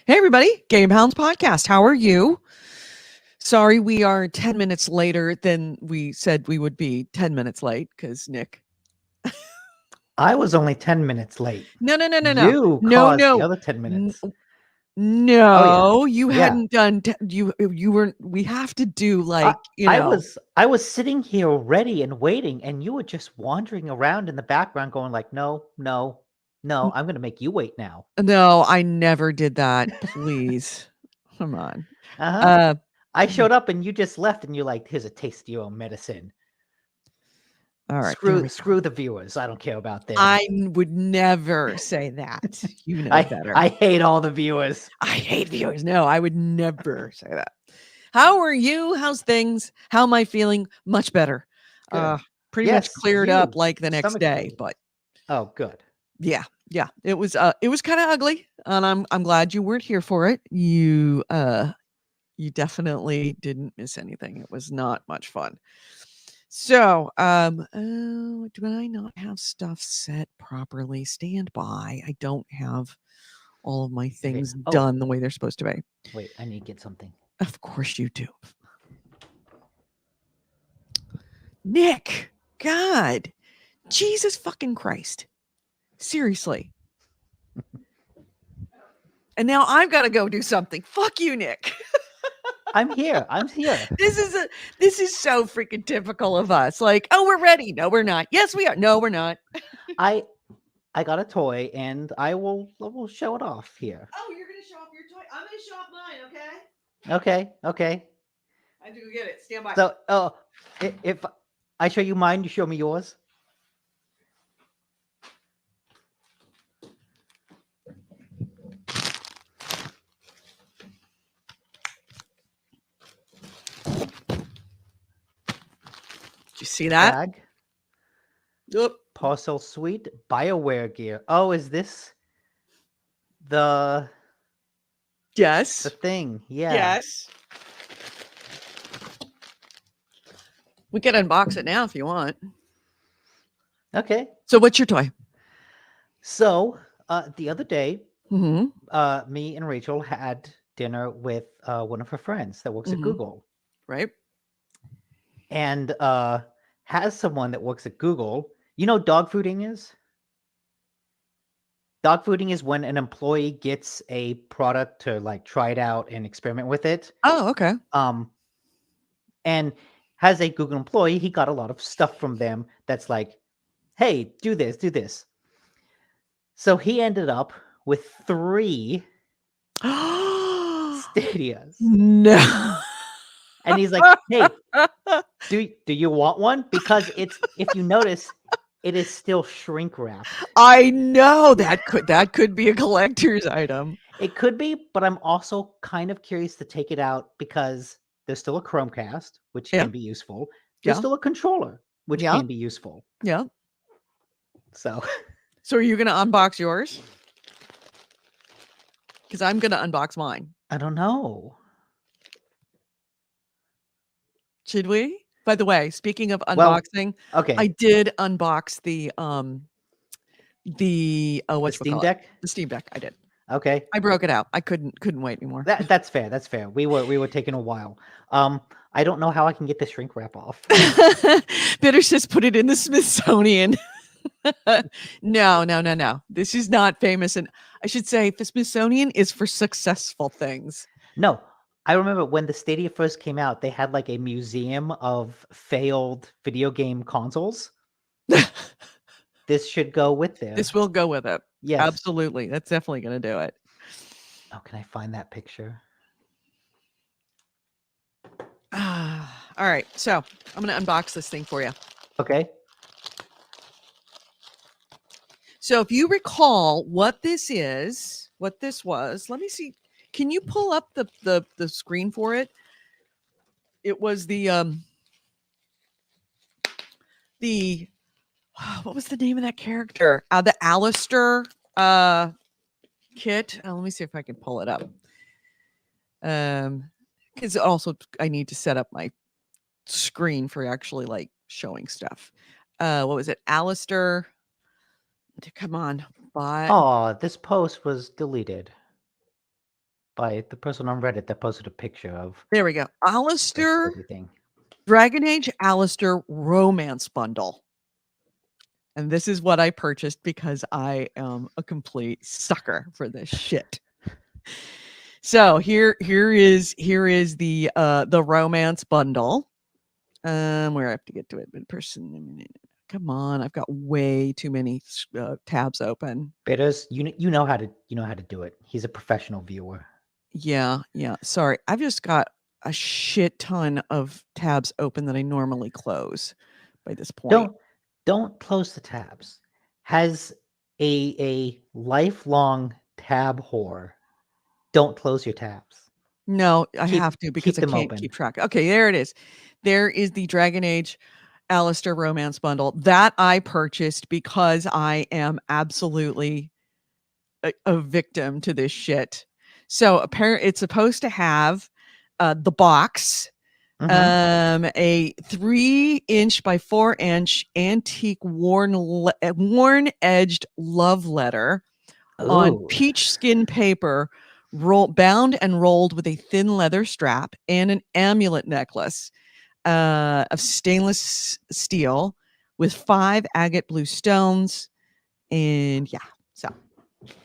Hey, everybody. GameHounds podcast. How are you? Sorry, we are 10 minutes later than we said we would be. 10 minutes late because Nick. I was only 10 minutes late. No. You No, caused the no. other 10 N- minutes. Oh yeah. No, you Yeah. hadn't done. You weren't. We have to do I, like, I was sitting here ready and waiting, and you were just wandering around in the background going like, no, I'm gonna make you wait now. No, I never did that. Please. Come on. Uh-huh. Uh, I showed up and you just left and you're like, here's a taste of your own medicine. all right. There we go. Screw the viewers. I don't care about them. I would never say that. You know better. I hate all the viewers. I hate viewers. No, I would never say that. How are you? How's things? How am I feeling? Much better. Good. Pretty much Yes, cleared up you, like the next day, stomach-free. but Oh, good. yeah. It was kind of ugly, and I'm glad you weren't here for it. You definitely didn't miss anything. It was not much fun. So, do I not have stuff set properly? Stand by. I don't have all of my things Oh. done the way they're supposed to be. Wait, I need to get something. Of course you do. Nick, God, Jesus fucking Christ. Seriously. And now I've got to go do something. Fuck you, Nick. I'm here. This is so freaking typical of us. Like, oh, we're ready. No, we're not. Yes, we are. No, we're not. I got a toy and I will show it off here. Oh, you're gonna show off your toy. I'm gonna show off mine, okay? Okay. I do get it. Stand by. So, if I show you mine, you show me yours. Did you see that? Bag. Oop. Parcel suite. BioWare gear. Oh, is this the Yes. thing? Yeah. Yes. We can unbox it now if you want. Okay. So what's your toy? So, the other day, Mm-hmm. me and Rachel had dinner with one of her friends that works at Google. Right? And has someone that works at Google. You know what dog fooding is? Dog fooding is when an employee gets a product to like try it out and experiment with it. Oh, okay. And has a Google employee, he got a lot of stuff from them that's like, hey, do this. So he ended up with 3 Stadias. No. And he's like, hey, do you want one? Because it's, if you notice, it is still shrink wrapped. I know that could be a collector's item. It could be, but I'm also kind of curious to take it out because there's still a Chromecast, which can be useful. There's still a controller, which can be useful. Yeah. So are you going to unbox yours? Because I'm going to unbox mine. I don't know. Should we? By the way, speaking of unboxing, okay, I did unbox the Steam Deck. The Steam Deck. I did. Okay, I broke it out. I couldn't wait anymore. That's fair. That's fair. We were taking a while. I don't know how I can get the shrink wrap off. Bitters just put it in the Smithsonian. No. This is not famous, and I should say the Smithsonian is for successful things. No, I remember when the Stadia first came out, they had like a museum of failed video game consoles. This should go with there. This will go with it. Yes, absolutely. That's definitely going to do it. Oh, can I find that picture? All right, so I'm going to unbox this thing for you. Okay. So if you recall what this was, let me see. Can you pull up the screen for it? It was the what was the name of that character? The Alistair kit. Let me see if I can pull it up. Because also I need to set up my screen for actually like showing stuff. What was it? Alistair. Come on. Oh, this post was deleted. by the person on Reddit that posted a picture of There we go. Alistair, everything. Dragon Age Alistair romance bundle. And this is what I purchased because I am a complete sucker for this shit. So here is the romance bundle. Where I have to get to it in person. Come on, I've got way too many tabs open. Bitters, you know how to do it. He's a professional viewer. Yeah. Sorry, I've just got a shit ton of tabs open that I normally close by this point. Don't close the tabs. Has a lifelong tab whore. Don't close your tabs. No, I have to because I them can't open. keep track. Okay, there it is. There is the Dragon Age Alistair romance bundle that I purchased because I am absolutely a victim to this shit. So apparently it's supposed to have the box, a 3-inch by 4-inch antique worn edged love letter on peach skin paper, bound and rolled with a thin leather strap, and an amulet necklace of stainless steel with 5 agate blue stones. And yeah, so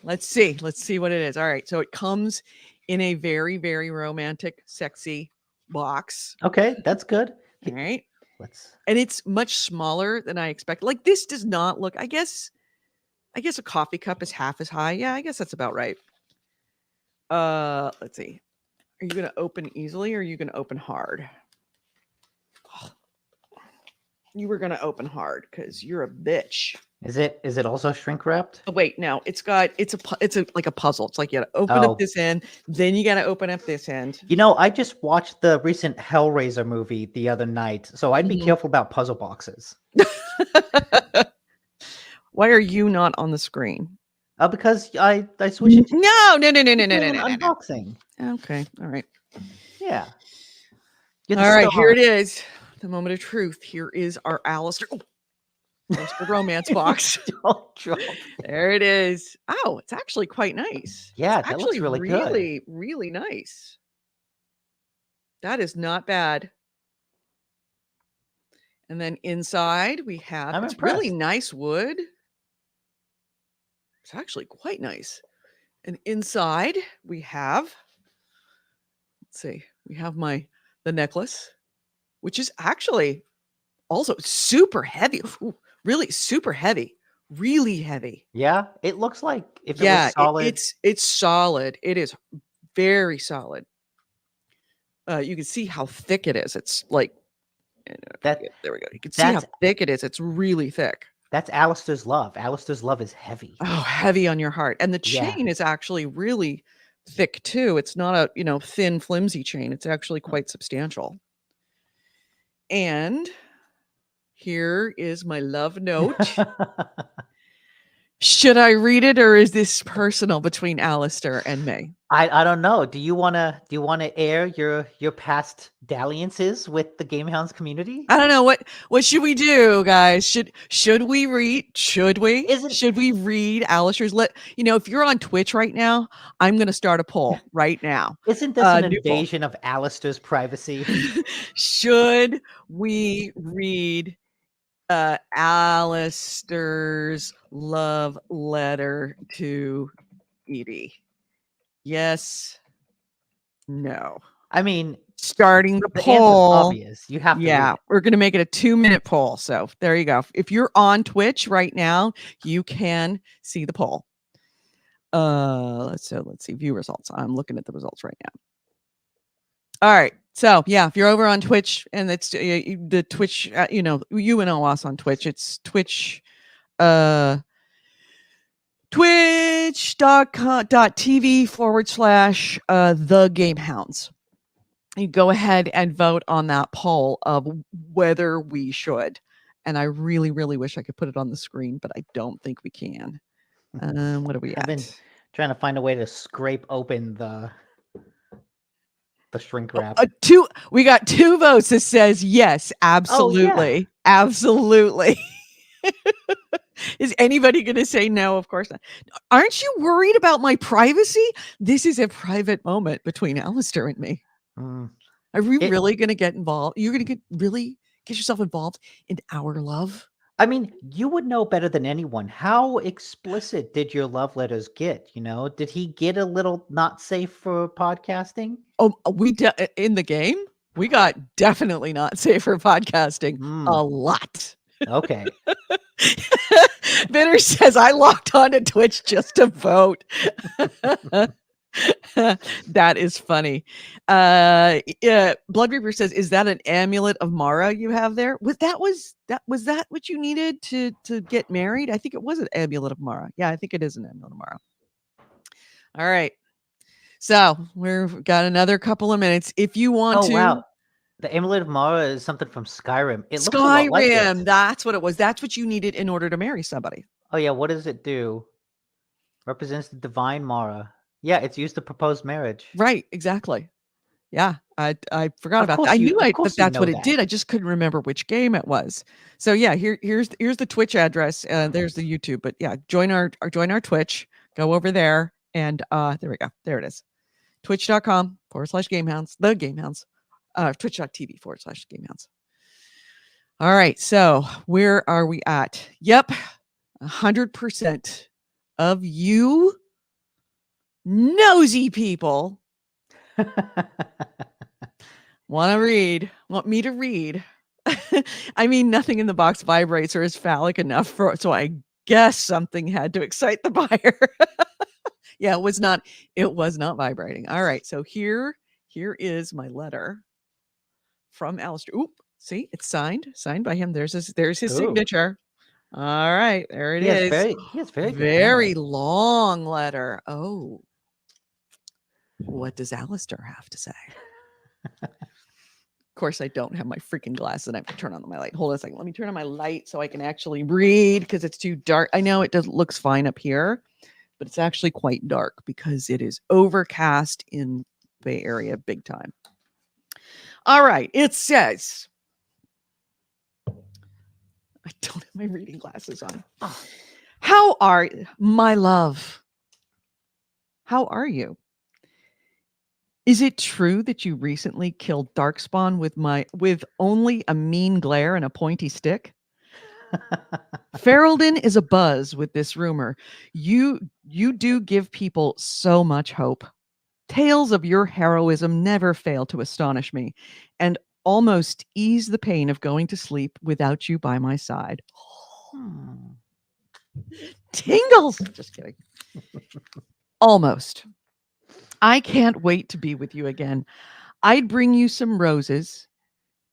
let's see what it is. All right, so it comes in a very, very romantic, sexy box. Okay, that's good. All right. And it's much smaller than I expected. Like, this does not look, I guess a coffee cup is half as high. Yeah, I guess that's about right. Let's see. Are you going to open easily or are you going to open hard? You were going to open hard because you're a bitch. Is it also shrink wrapped? Oh, wait, no. It's like a puzzle. It's like you got to open up this end, then you got to open up this end. You know, I just watched the recent Hellraiser movie the other night, so I'd be careful about puzzle boxes. Why are you not on the screen? Because I switched it to no. unboxing. Okay, all right. Yeah. All right, here it is. The moment of truth. Here is our Alistair. Oh, there's the romance box. Don't drop. There it is. Oh, it's actually quite nice. Yeah, it's that looks really good. Really nice. That is not bad. And then inside we have it's really nice wood. It's actually quite nice. And inside we have, let's see, we have the necklace, which is actually also super heavy. Ooh, really super heavy. Really heavy. Yeah, it looks like if it was solid. It's solid. It is very solid. You can see how thick it is. It's like there we go. You can see how thick it is. It's really thick. That's Alistair's love. Alistair's love is heavy. Oh, heavy on your heart. And the chain is actually really thick too. It's not a, thin, flimsy chain. It's actually quite substantial. And here is my love note. Should I read it or is this personal between Alistair and me? I don't know. Do you wanna air your past dalliances with the GameHounds community? I don't know. What should we do, guys? Should we read Alistair's if you're on Twitch right now, I'm gonna start a poll right now. Isn't this an invasion of Alistair's privacy? Should we read Alistair's love letter to Edie? Yes. No. I mean, starting the poll. Obvious. You have to. Yeah, we're going to make it a 2-minute poll. So there you go. If you're on Twitch right now, you can see the poll. Let's see view results. I'm looking at the results right now. All right. So yeah, if you're over on Twitch and it's the Twitch, you know us on Twitch. It's Twitch, twitch.tv/the GameHounds. You go ahead and vote on that poll of whether we should. And I really, really wish I could put it on the screen, but I don't think we can. What are we at? I've been trying to find a way to scrape open the shrink wrap. We got 2 votes that says yes, absolutely. Oh, yeah. Absolutely. Is anybody going to say no? Of course not. Aren't you worried about my privacy? This is a private moment between Alistair and me. Mm. Are we It- really going to get involved? You're going to get yourself involved in our love? I mean, you would know better than anyone. How explicit did your love letters get? You know, did he get a little not safe for podcasting? Oh, in the game, we got definitely not safe for podcasting Mm, a lot. okay. Bitter says, I logged on to Twitch just to vote. That is funny. Blood Reaper says, is that an amulet of Mara you have there? Was that what you needed to get married? I think it was an amulet of Mara. Yeah, I think it is an amulet of Mara. All right. So we've got another couple of minutes. If you want to. Wow. The Amulet of Mara is something from Skyrim. It looks a lot like Skyrim, it. that's what it was. That's what you needed in order to marry somebody. Oh yeah, what does it do? Represents the divine Mara. Yeah, it's used to propose marriage. Right, exactly. Yeah, I forgot Of about course that. I you- knew of that course you that's know what it that. did. I just couldn't remember which game it was. So yeah, here's the Twitch address. There's the YouTube, but yeah, join our Twitch. Go over there, and there we go. There it is. Twitch.com/GameHounds. The GameHounds. Twitch.tv/GameHounds. All right, so where are we at? Yep, 100% of you nosy people want me to read. I mean, nothing in the box vibrates or is phallic enough so I guess something had to excite the buyer. Yeah, it was not vibrating. All right, so here is my letter from Alistair. Oop, see, it's signed by him. There's his Ooh. signature. All right, there it He has is. very good Very handwriting. long letter. Oh, what does Alistair have to say? Of course, I don't have my freaking glasses and I have to turn on my light. Hold on a second. Let me turn on my light so I can actually read because it's too dark. I know it looks fine up here, but it's actually quite dark because it is overcast in Bay Area big time. All right. It says, I don't have my reading glasses on. How are my love? How are you? Is it true that you recently killed Darkspawn with only a mean glare and a pointy stick? Ferelden is abuzz with this rumor. You do give people so much hope. Tales of your heroism never fail to astonish me, and almost ease the pain of going to sleep without you by my side. Tingles! Just kidding. Almost. I can't wait to be with you again. I'd bring you some roses.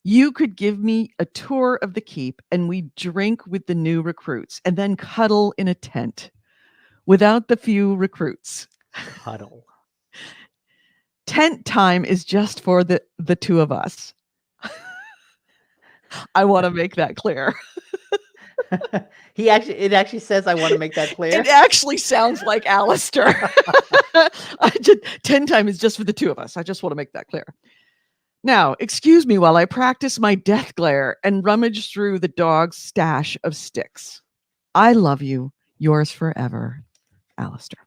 You could give me a tour of the keep and we'd drink with the new recruits and then cuddle in a tent without the few recruits. Cuddle. Tent time is just for the two of us. I want to make that clear. It actually says I want to make that clear. It actually sounds like Alistair. Tent time is just for the two of us. I just want to make that clear. Now, excuse me while I practice my death glare and rummage through the dog's stash of sticks. I love you. Yours forever, Alistair.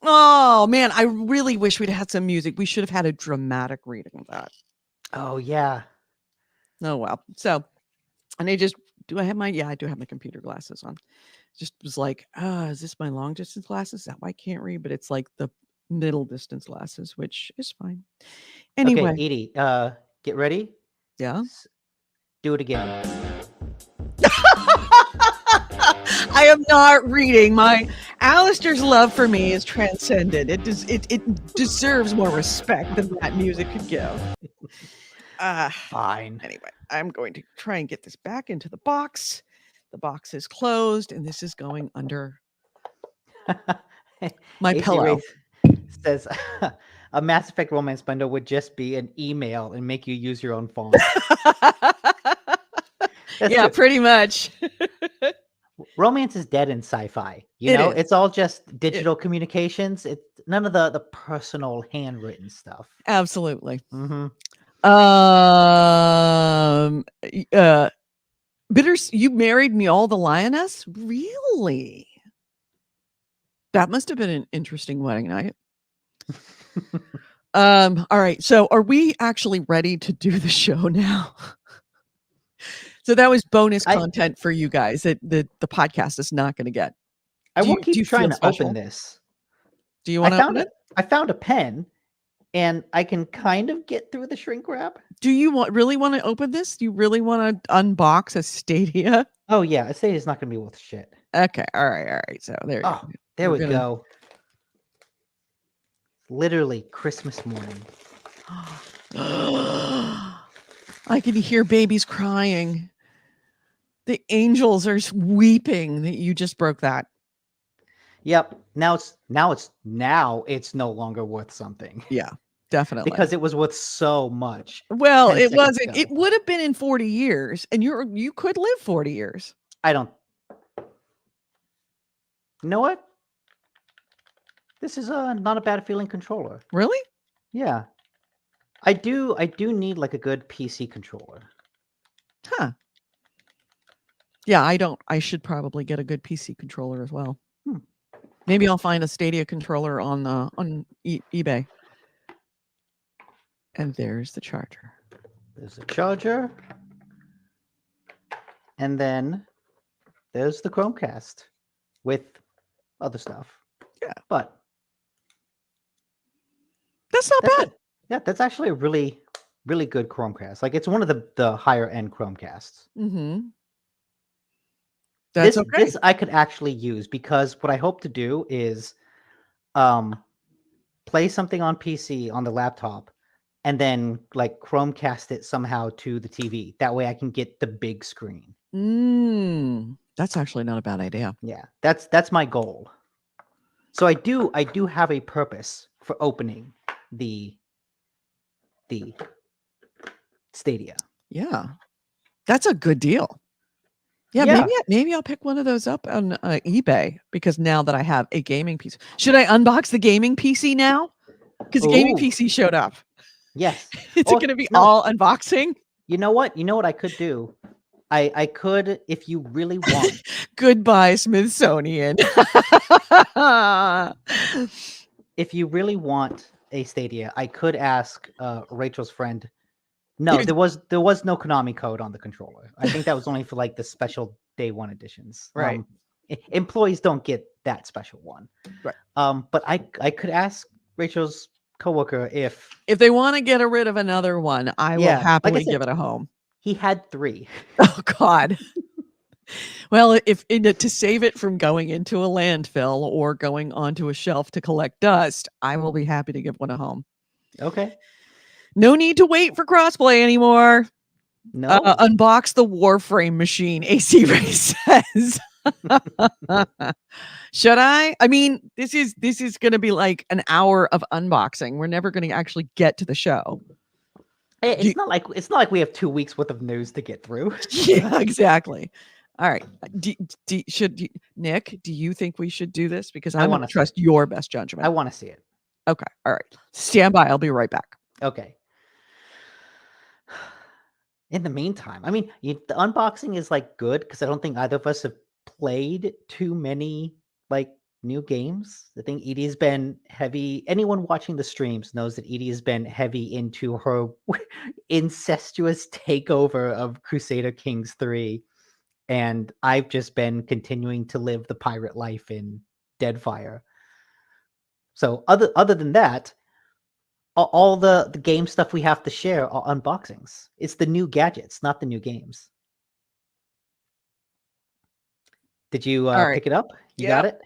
Oh, man, I really wish we'd had some music. We should have had a dramatic reading of that. Oh, yeah. Oh, well. So, and I do I do have my computer glasses on. Just was like, is this my long distance glasses? Is that why I can't read? But it's like the middle distance glasses, which is fine. Anyway. Okay, Edie, get ready. Yeah. Do it again. I am not reading. My Alistair's love for me is transcendent. It deserves more respect than that music could give. Fine. Anyway, I'm going to try and get this back into the box. The box is closed, and this is going under my AC pillow. Wraith says a Mass Effect romance bundle would just be an email and make you use your own phone. Yeah, pretty much. Romance is dead in sci-fi. It's all just digital communications. It's none of the personal handwritten stuff. Absolutely. Mm-hmm. Bitters, you married me all the lioness? Really? That must have been an interesting wedding night. All right. So are we actually ready to do the show now? So that was bonus content for you guys that the podcast is not going to get. I will keep trying to open this. Do you want to open it? I found a pen and I can kind of get through the shrink wrap. Do you really want to open this? Do you really want to unbox a Stadia? Oh yeah, a Stadia is not going to be worth shit. Okay. All right. So there you go. There we go. Literally Christmas morning. I can hear babies crying. The angels are weeping that you just broke that. Yep. Now it's no longer worth something. Yeah, definitely. Because it was worth so much. Well, it wasn't. Ago. It would have been in 40 years, and you could live 40 years. I don't. You know what? This is not a bad feeling controller. Really? Yeah. I do need like a good PC controller. Huh. Yeah, I should probably get a good PC controller as well. Maybe I'll find a Stadia controller on eBay. And there's the charger. There's the charger. And then there's the Chromecast with other stuff. Yeah. But that's not bad. Yeah, that's actually a really, really good Chromecast. Like it's one of the higher end Chromecasts. Mm-hmm. That's okay. This I could actually use because what I hope to do is play something on PC on the laptop and then like Chromecast it somehow to the TV. That way I can get the big screen. That's actually not a bad idea. Yeah, that's my goal. So I do have a purpose for opening the Stadia. Yeah. That's a good deal. Yeah, maybe I'll pick one of those up on eBay because now that I have a gaming PC. Should I unbox the gaming PC now? Because the gaming PC showed up. Yes. Is it going to be all unboxing? You know what? You know what I could do? I could, if you really want. Goodbye, Smithsonian. If you really want a Stadia, I could ask Rachel's friend. No, there was no Konami code on the controller. I think that was only for like the special day one editions. Right. Employees don't get that special one. Right. But I could ask Rachel's coworker if they want to get rid of another one, I will happily give it a home. He had 3. Oh God. Well, to save it from going into a landfill or going onto a shelf to collect dust, I will be happy to give one a home. Okay. No need to wait for crossplay anymore. No. Unbox the Warframe machine, AC Ray says. Should I? I mean, this is going to be like an hour of unboxing. We're never going to actually get to the show. It's not like we have 2 weeks worth of news to get through. Yeah, exactly. All right. Nick, do you think we should do this? Because I want to trust your best judgment. I want to see it. Okay. All right. Stand by. I'll be right back. Okay. In the meantime, I mean, the unboxing is like good because I don't think either of us have played too many like new games. I think Edie's been heavy. Anyone watching the streams knows that Edie has been heavy into her incestuous takeover of Crusader Kings 3. And I've just been continuing to live the pirate life in Deadfire. So other than that, all the game stuff we have to share are unboxings. It's the new gadgets, not the new games. Did you pick it up? You got it?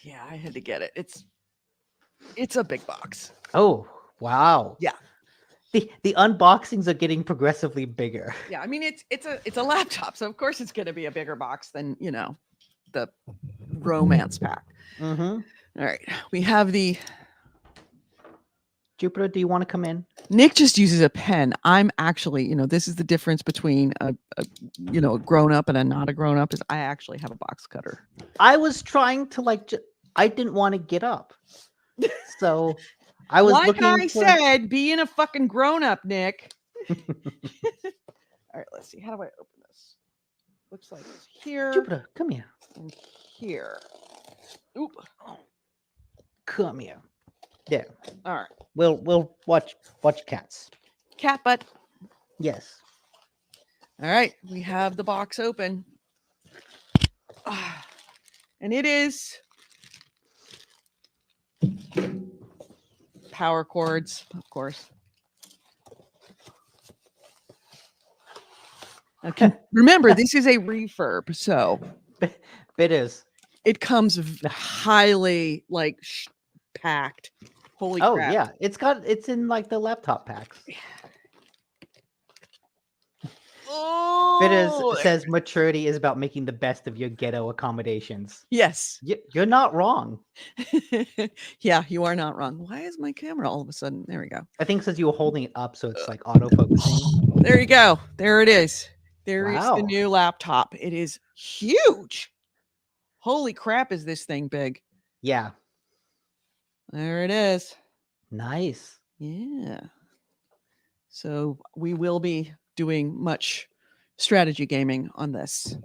Yeah, I had to get it. It's a big box. Oh, wow. Yeah. The unboxings are getting progressively bigger. Yeah, I mean it's a laptop, so of course it's going to be a bigger box than, the romance pack. Mm-hmm. All right. We have the Jupiter, do you want to come in? Nick just uses a pen. I'm actually, this is the difference between a grown up and a not a grown up is I actually have a box cutter. I was trying to I didn't want to get up. So I was said, being a fucking grown up, Nick. All right, let's see. How do I open this? looks like it's here Jupiter, come here. and here. Oop. Come here. There. All right. We'll watch cats. Cat butt. Yes. All right. We have the box open. And it is power cords, of course. Okay. Remember, this is a refurb, so It is. it comes highly like packed. Holy Oh crap. yeah, it's in like the laptop packs. Oh, Says maturity is about making the best of your ghetto accommodations. yes. You're not wrong. Yeah, you are not wrong. Why is my camera all of a sudden? There we go. I think since you were holding it up, so it's like auto-focusing. There you go. There it is. There is Wow. the new laptop. It is huge. Holy crap, is this thing big? Yeah. There it is. Nice. Yeah. So we will be doing much strategy gaming on this.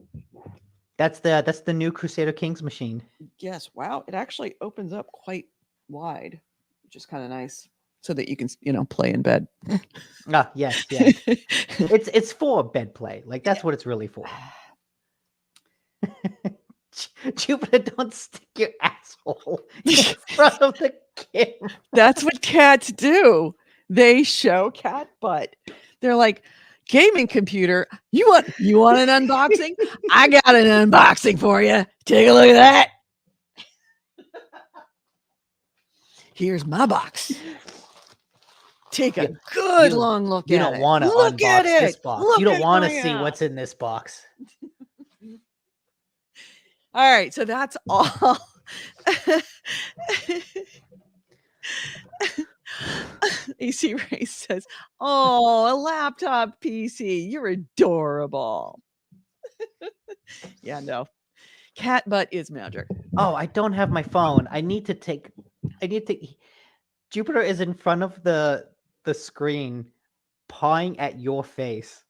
That's the new Crusader Kings machine. Yes. Wow. It actually opens up quite wide, which is kind of nice, so that you can, play in bed. Ah, yes, yes. It's for bed play. Like that's what it's really for. Jupiter, don't stick your asshole in front of the camera. That's what cats do. They show cat butt. They're like, gaming computer. You want an unboxing? I got an unboxing for you. Take a look at that. Here's my box. Take a good long look at it. You don't want to unbox this box. You don't want to see what's in this box. All right, so that's all. AC Ray says, "Oh, a laptop PC. You're adorable." Yeah, no. Cat butt is magic. Oh, I don't have my phone. I need to Jupiter is in front of the screen pawing at your face.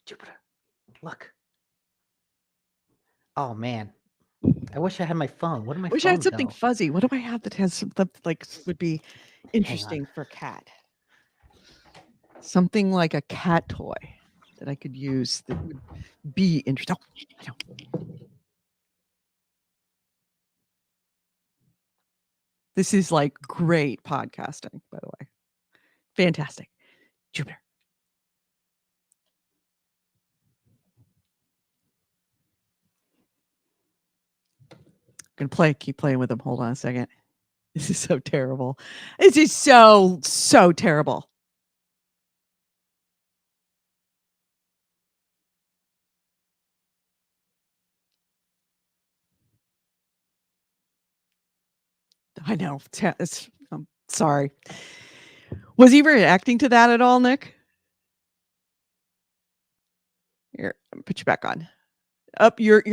Jupiter, look. Oh man. I wish I had my phone. What am I? Wish I had something fuzzy. What do I have that has something like would be interesting for cat? Something like a cat toy that I could use that would be interesting. Oh, this is like great podcasting, by the way. Fantastic. Jupiter. Gonna keep playing with them. Hold on a second. This is so terrible. This is so terrible. I know. I'm sorry. Was he reacting to that at all, Nick? Here, I'll put you back on. Up, you're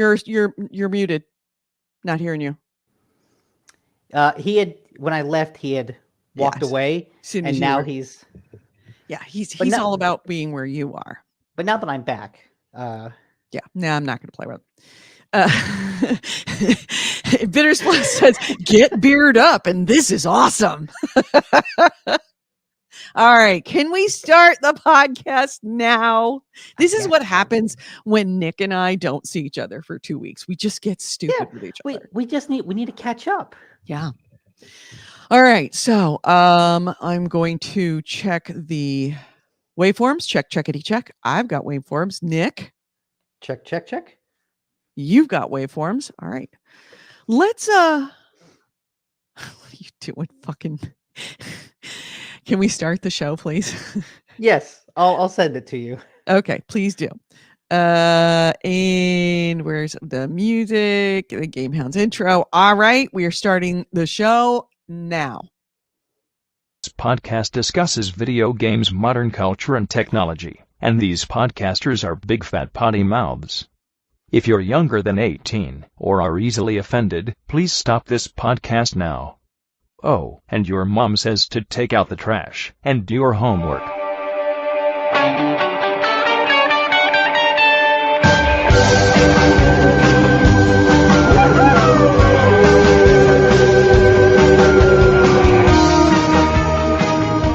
muted. Not hearing you. He had when I left, he had walked away, and now he's all about being where you are. But now that I'm back, I'm not going to play with him. Bittersplash says, "Get beard up," and this is awesome. All right, can we start the podcast now? This is what happens when Nick and I don't see each other for 2 weeks. We just get stupid with each other. We need to catch up. Yeah. All right. So I'm going to check the waveforms. Checkity check. I've got waveforms. Nick. Check. You've got waveforms. All right. Let's what are you doing? Fucking can we start the show, please? Yes, I'll send it to you. Okay, please do. And where's the music? The GameHounds intro. All right, we are starting the show now. This podcast discusses video games, modern culture, and technology, and these podcasters are big fat potty mouths. If you're younger than 18 or are easily offended, please stop this podcast now. Oh, and your mom says to take out the trash and do your homework.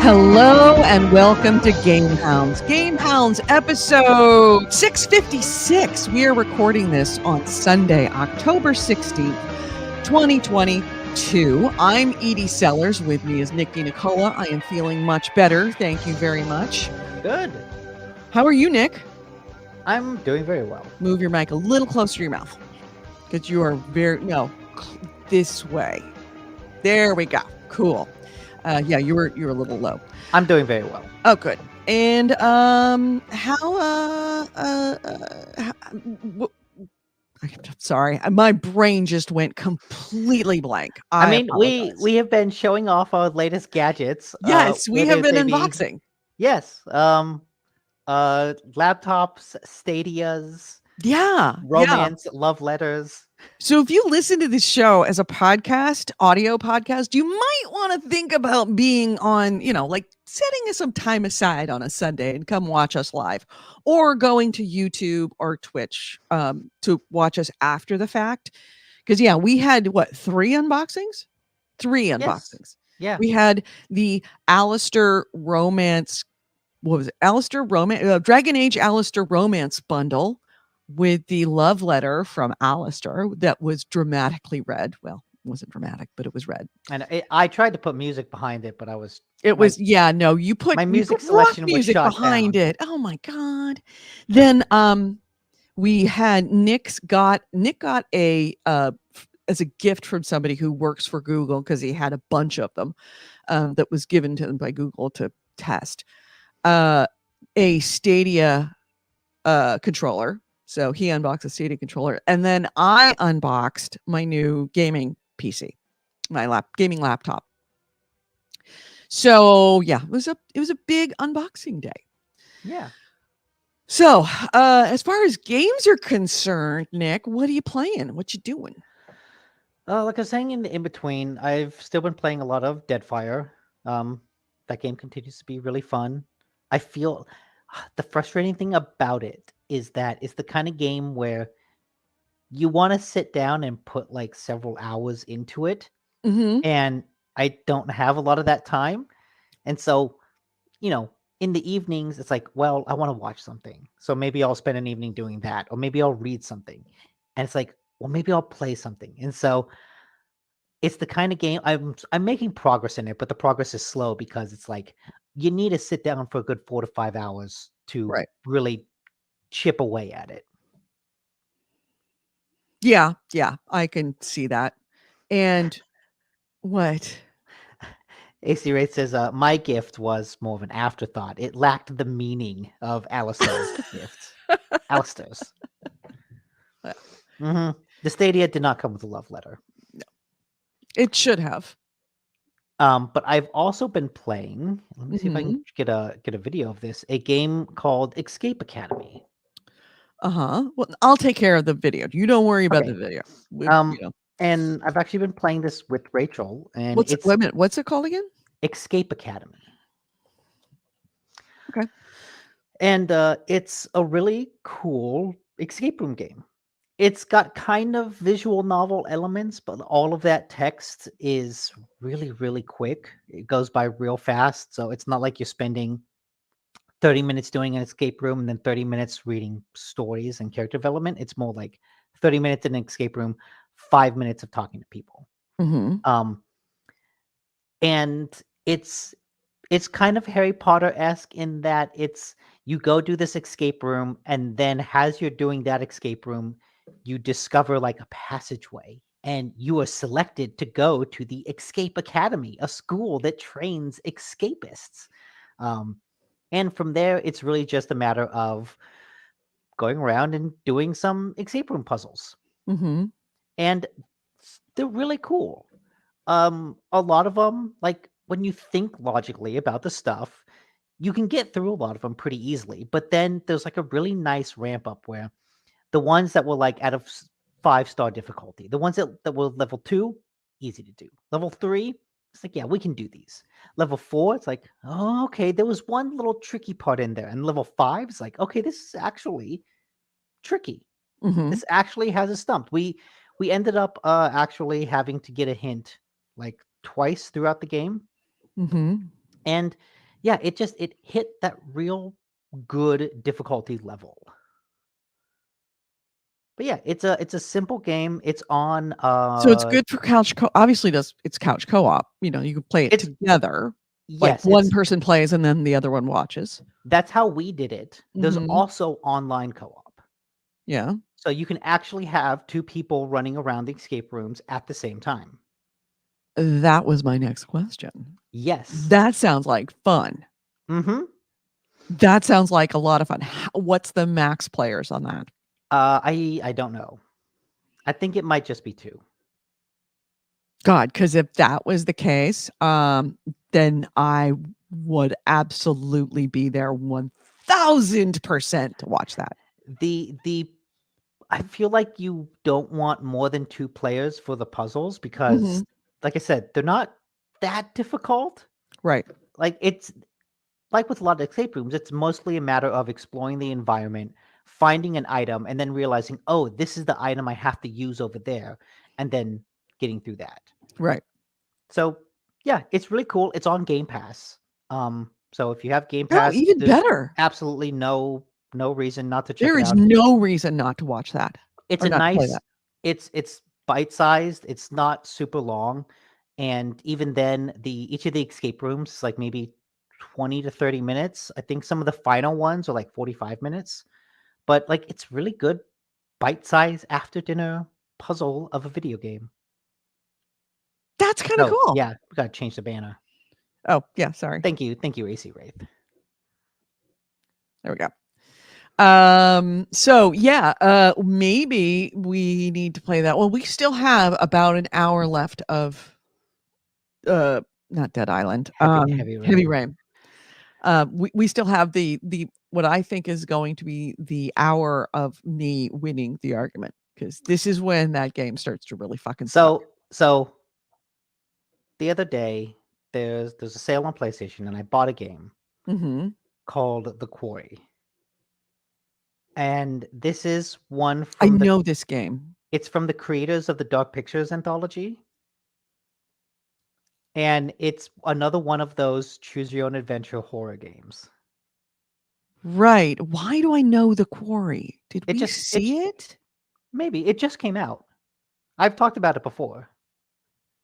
Hello and welcome to GameHounds. GameHounds episode 656. We are recording this on Sunday, October 16th, 2022. I'm Edie Sellers. With me is Nick Nicola. I am feeling much better. Thank you very much. Good. How are you, Nick? I'm doing very well. Move your mic a little closer to your mouth because you are this way. There we go. Cool. Yeah, you were a little low. I'm doing very well. Oh, good. And I'm sorry, my brain just went completely blank. I mean, apologize. we have been showing off our latest gadgets. Yes, we have whether been they be- unboxing. Yes. Laptops, Stadias, Yeah, romance, love letters. So if you listen to this show as a podcast, audio podcast, you might want to think about being on, like setting some time aside on a Sunday and come watch us live, or going to YouTube or Twitch to watch us after the fact. Because we had three unboxings. Yeah. We had the Alistair romance. What was it? Alistair romance, Dragon Age Alistair romance bundle with the love letter from Alistair that was dramatically read. Well, it wasn't dramatic, but it was read. And I tried to put music behind it, but you put my music rock selection was music shot behind down. it. Oh my God. Then we had Nick got a as a gift from somebody who works for Google, because he had a bunch of them that was given to him by Google to test, a Stadia controller. So he unboxed a Stadia controller, and then I unboxed my new gaming PC, my gaming laptop. So it was a big unboxing day. Yeah. So as far as games are concerned, Nick, what are you playing? What you doing? Like I was saying in between, I've still been playing a lot of Deadfire. That game continues to be really fun. I feel the frustrating thing about it is that it's the kind of game where you want to sit down and put like several hours into it. Mm-hmm. And I don't have a lot of that time. And so, in the evenings, it's like, well, I want to watch something. So maybe I'll spend an evening doing that, or maybe I'll read something. And it's like, well, maybe I'll play something. And so it's the kind of game I'm making progress in it, but the progress is slow because it's like you need to sit down for a good 4 to 5 hours to really chip away at it. Yeah, I can see that. And what? AC Ray says, my gift was more of an afterthought. It lacked the meaning of Alistair's gift. Alistair's. Mm-hmm. The Stadia did not come with a love letter. No. It should have. But I've also been playing, let me see if I can get a video of this, a game called Escape Academy. Well, I'll take care of the video. You don't worry about the video. And I've actually been playing this with Rachel. And what's it called again? Escape Academy. Okay. And it's a really cool escape room game. It's got kind of visual novel elements, but all of that text is really, really quick. It goes by real fast. So it's not like you're spending 30 minutes doing an escape room and then 30 minutes reading stories and character development. It's more like 30 minutes in an escape room, 5 minutes of talking to people. Mm-hmm. And it's kind of Harry Potter-esque in that you go do this escape room, and then as you're doing that escape room, you discover like a passageway, and you are selected to go to the Escape Academy, a school that trains escapists. And from there, it's really just a matter of going around and doing some escape room puzzles. Mm-hmm. And they're really cool. A lot of them, like when you think logically about the stuff, you can get through a lot of them pretty easily. But then there's like a really nice ramp up where the ones that were like out of 5-star difficulty, the ones that were level 2, easy to do. Level 3, it's like, yeah, we can do these. Level 4, it's like, oh, okay, there was one little tricky part in there. And level 5 is like, okay, this is actually tricky. Mhm. This actually has us stumped. We ended up actually having to get a hint like twice throughout the game. Mhm. And yeah, it hit that real good difficulty level. But yeah, it's a simple game. It's on So it's good for couch obviously it's couch co-op. You know, you can play it It's- together. Like yes, one person plays and then the other one watches. that's how we did it. There's Mhm. also online co-op. Yeah. So you can actually have two people running around the escape rooms at the same time. That was my next question. Yes. That sounds like fun. Mm-hmm. That sounds like a lot of fun. What's the max players on that? I don't know. I think it might just be 2. God, because if that was the case, then I would absolutely be there 1000% to watch that. I feel like you don't want more than 2 players for the puzzles because, like I said, they're not that difficult. Right. Like it's like with a lot of escape rooms, it's mostly a matter of exploring the environment, finding an item, and then realizing, oh, this is the item I have to use over there, and then getting through that. Right. So yeah, it's really cool. It's on Game Pass. So if you have Game Oh, Pass, even there's better. absolutely no reason not to check There it is out. no reason not to watch that. It's or a not to play nice. that. It's bite-sized. It's not super long, and even then, each of the escape rooms is like maybe 20 to 30 minutes. I think some of the final ones are like 45 minutes, but like it's really good bite-sized after dinner puzzle of a video game. That's kind of Oh cool. yeah, we gotta change the banner. Oh, yeah, sorry. Thank you, AC Wraith. There we go. So yeah, maybe we need to play that. Well, we still have about an hour left of not Dead Island. Heavy Rain. We still have the what I think is going to be the hour of me winning the argument, because this is when that game starts to really fucking suck. So the other day there's a sale on PlayStation and I bought a game called The Quarry. And this is one I from know this game. It's from the creators of the Dark Pictures anthology. And it's another one of those choose your own adventure horror games. Right. Why do I know The Quarry? Did we It's see it? Maybe it just came out. I've talked about it before.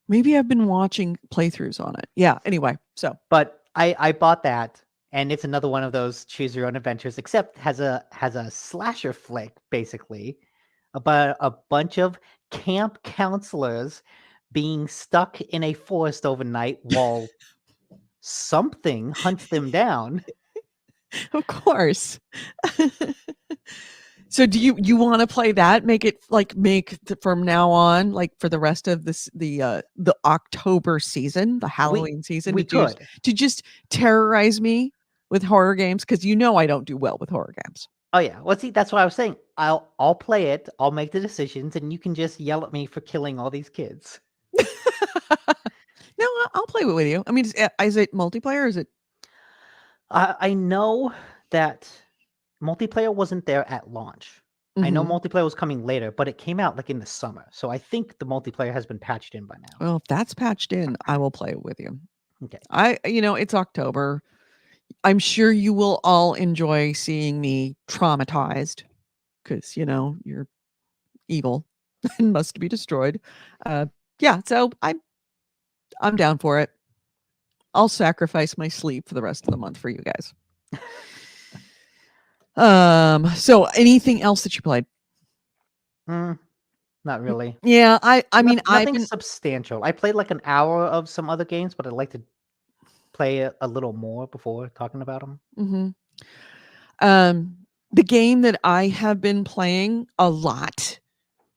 Maybe I've been watching playthroughs on it. Yeah. Anyway, so but I bought that, and it's another one of those choose your own adventures, except has a slasher flick basically about a bunch of camp counselors being stuck in a forest overnight while something hunts them down. of course. So do you want to play that? Make it like from now on, like for the rest of this the October season, the Halloween season, We could to just terrorize me with horror games, because I don't do well with horror games. Oh yeah, well see, that's what I was saying. I'll play it. I'll make the decisions, and you can just yell at me for killing all these kids. No, I'll play it with you. I mean, is it multiplayer? Or is it? I know that multiplayer wasn't there at launch. I know multiplayer was coming later, but it came out like in the summer. So I think the multiplayer has been patched in by now. Well, if that's patched in, I will play it with you. Okay. It's October. I'm sure you will all enjoy seeing me traumatized, because you're evil and must be destroyed. Yeah, so I'm down for it. I'll sacrifice my sleep for the rest of the month for you guys. So anything else that you played? Not really. Yeah, I mean, nothing substantial. I played like an hour of some other games, but I'd like to play a little more before talking about them. The game that I have been playing a lot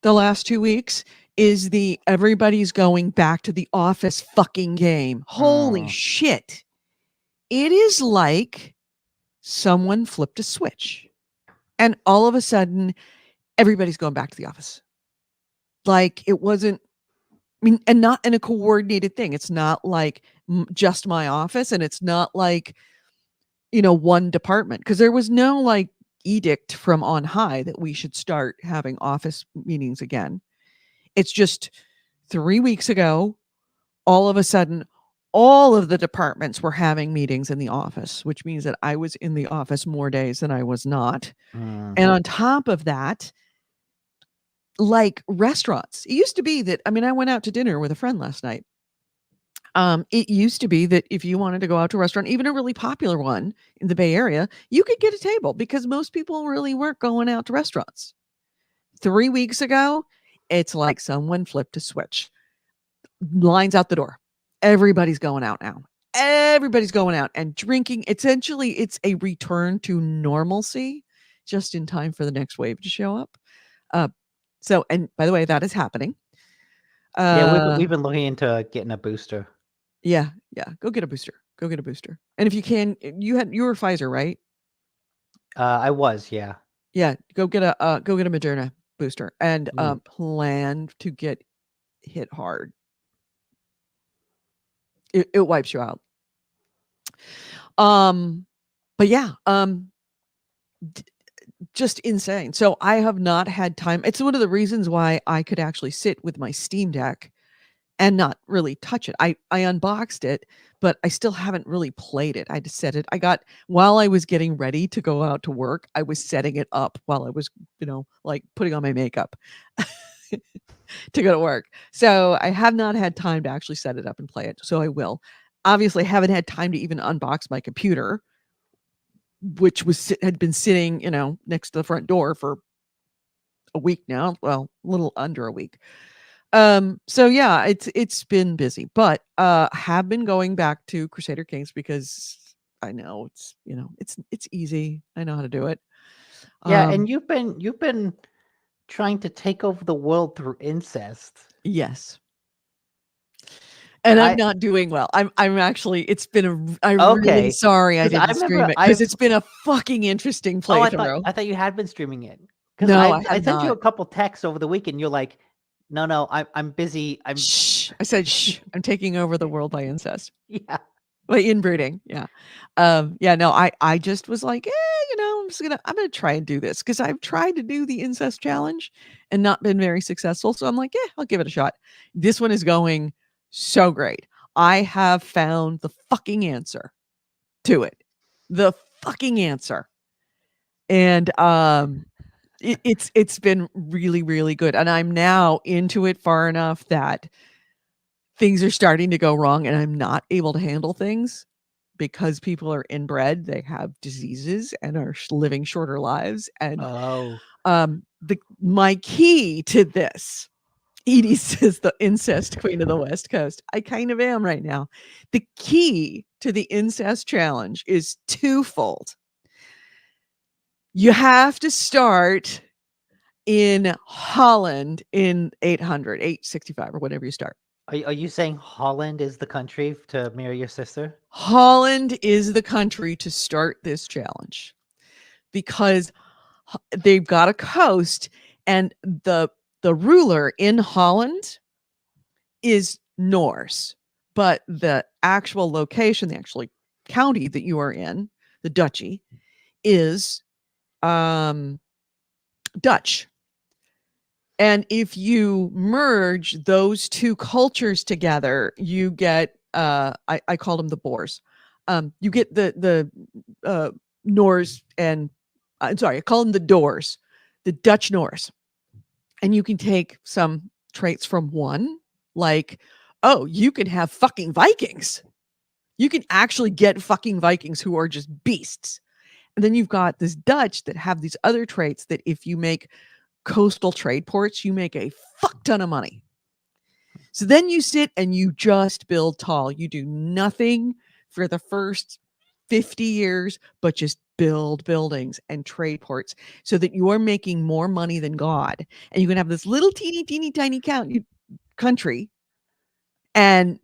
the last 2 weeks is the everybody's going back to the office fucking game. Holy shit. It is like someone flipped a switch and all of a sudden everybody's going back to the office. Like it wasn't, and not in a coordinated thing. It's not like just my office, and it's not like, one department, because there was no like edict from on high that we should start having office meetings again. It's just 3 weeks ago, all of a sudden, all of the departments were having meetings in the office, which means that I was in the office more days than I was not. And on top of that, like restaurants, it used to be that, I mean, I went out to dinner with a friend last night. It used to be that if you wanted to go out to a restaurant, even a really popular one in the Bay Area, you could get a table because most people really weren't going out to restaurants. 3 weeks ago, it's like someone flipped a switch. Lines out the door. Everybody's going out now. Everybody's going out and drinking. Essentially, it's a return to normalcy just in time for the next wave to show up. So, and by the way, that is happening. Yeah, we've been looking into getting a booster. Yeah. Go get a booster. And if you can, you were Pfizer, right? I was, yeah. Yeah. Go get a Moderna booster and plan to get hit hard. It wipes you out. But yeah, just insane. So I have not had time. It's one of the reasons why I could actually sit with my Steam Deck and not really touch it. I unboxed it, but I still haven't really played it. I just set it. While I was getting ready to go out to work, I was setting it up while I was, like putting on my makeup to go to work. So I have not had time to actually set it up and play it. So I will. Obviously, haven't had time to even unbox my computer, which had been sitting, next to the front door for a week now. Well, a little under a week. So yeah, it's been busy, but have been going back to Crusader Kings because I know it's it's easy. I know how to do it. Yeah, and you've been trying to take over the world through incest. Yes. And I'm not doing well. I'm actually, I'm really sorry I didn't stream it because it's been a fucking interesting playthrough. I thought you had been streaming it. No, I sent you a couple texts over the weekend. You're like, no, I'm busy. Shh. I said, shh, I'm taking over the world by incest. Yeah. By inbreeding. Yeah. No, I just was like, I'm gonna try and do this because I've tried to do the incest challenge and not been very successful. So I'm like, I'll give it a shot. This one is going so great. I have found the fucking answer to it. The fucking answer. And it's been really, really good. And I'm now into it far enough that things are starting to go wrong and I'm not able to handle things because people are inbred. They have diseases and are living shorter lives. And my key to this, Edie says the incest queen of the West Coast. I kind of am right now. The key to the incest challenge is twofold. You have to start in Holland in 865 or whatever you start. Are you saying Holland is the country to marry your sister? Holland is the country to start this challenge because they've got a coast and the ruler in Holland is Norse, but the actual location, the actual county that you are in, the duchy, is Dutch. And if you merge those two cultures together, you get I call them the Boers. You get the Norse and I call them the Doors, the Dutch Norse. And you can take some traits from one, like, you can have fucking Vikings. You can actually get fucking Vikings who are just beasts. And then you've got this Dutch that have these other traits that if you make coastal trade ports, you make a fuck ton of money. So then you sit and you just build tall. You do nothing for the first 50 years, but just build buildings and trade ports so that you are making more money than God. And you can have this little teeny tiny country and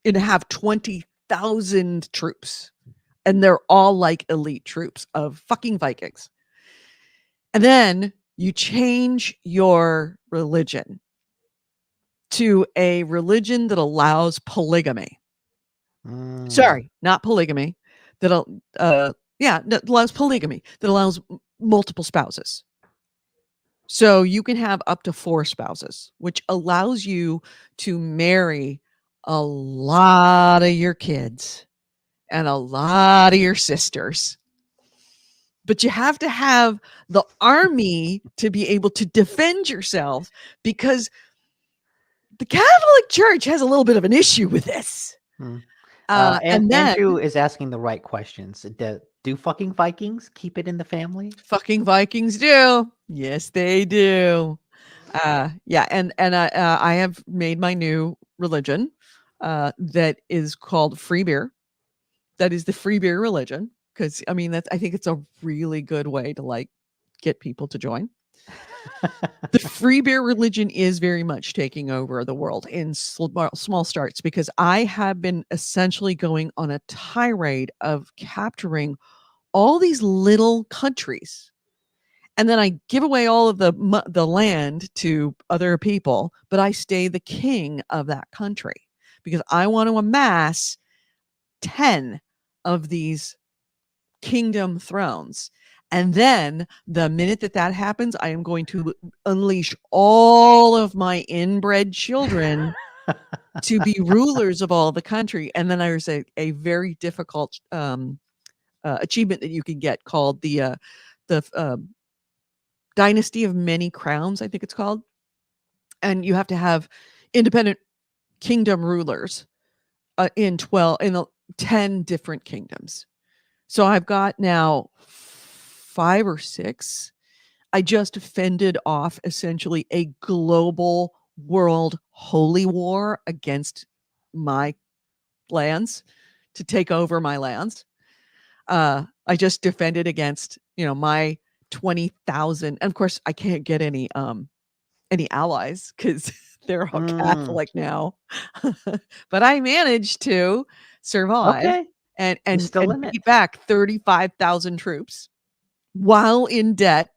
have 20,000 troops. And they're all like elite troops of fucking Vikings. And then you change your religion to a religion that allows polygamy. Sorry, not polygamy. That'll Yeah, that allows polygamy, that allows multiple spouses. So you can have up to 4 spouses, which allows you to marry a lot of your kids and a lot of your sisters. But you have to have the army to be able to defend yourself, because the Catholic Church has a little bit of an issue with this. Hmm. And then Andrew is asking the right questions. Do fucking Vikings keep it in the family? fucking Vikings do. Yes, they do. Yeah, and I have made my new religion that is called free beer. That is the free beer religion, because I mean I think it's a really good way to like get people to join. The free beer religion is very much taking over the world in small starts, because I have been essentially going on a tirade of capturing all these little countries, and then I give away all of the land to other people, but I stay the king of that country, because I want to amass 10 of these kingdom thrones. And then the minute that happens, I am going to unleash all of my inbred children to be rulers of all the country. And then there's a very difficult achievement that you can get called the Dynasty of Many Crowns, I think it's called. And you have to have independent kingdom rulers in 10 different kingdoms. So I've got now 5 or 6. I just fended off essentially a global world holy war against my lands, to take over my lands. I just defended against, my 20,000. And of course I can't get any allies, because they're all Catholic now. But I managed to survive. Okay. And still in it. beat back 35,000 troops while in debt.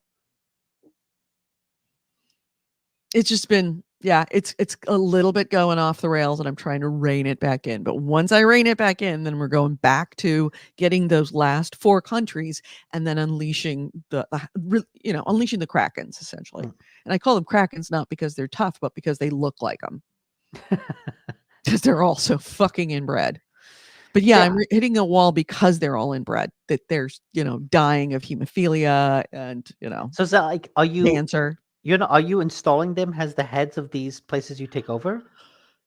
It's just been, it's a little bit going off the rails, and I'm trying to rein it back in. But once I rein it back in, then we're going back to getting those last 4 countries, and then unleashing unleashing the Krakens, essentially. And I call them Krakens not because they're tough, but because they look like them. Because they're all so fucking inbred. But yeah, I'm hitting a wall because they're all inbred, that they're, dying of hemophilia and, So is that like, are you cancer. are you installing them as the heads of these places you take over?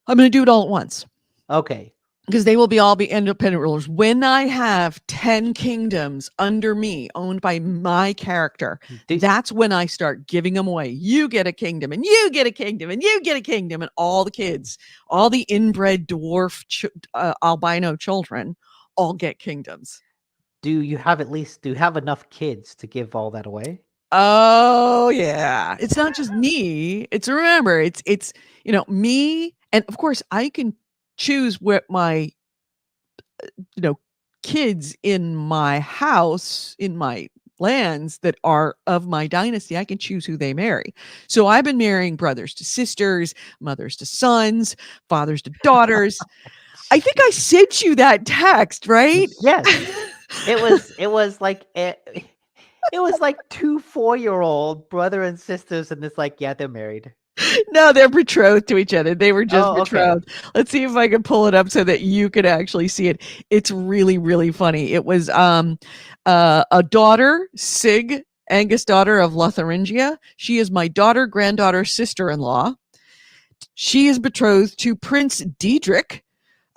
I'm going to do it all at once, Okay. because they will all be independent rulers. When I have 10 kingdoms under me, owned by my character, that's when I start giving them away. You get a kingdom, and you get a kingdom, and you get a kingdom, and all the kids, all the inbred dwarf albino children, all get kingdoms. Do you have enough kids to give all that away? Oh yeah, it's not just me. It's me, and of course I can choose what my kids in my house, in my lands that are of my dynasty, I can choose who they marry. So I've been marrying brothers to sisters, mothers to sons, fathers to daughters. I think I sent you that text, right? Yes. It was like 2 4-year-old brother and sisters, and it's like, yeah, they're married. No, they're betrothed to each other. They were just betrothed. Okay. Let's see if I can pull it up so that you could actually see it. It's really, really funny. It was a daughter, Sig, Angus daughter of Lotharingia. She is my daughter, granddaughter, sister-in-law. She is betrothed to Prince Diedrich,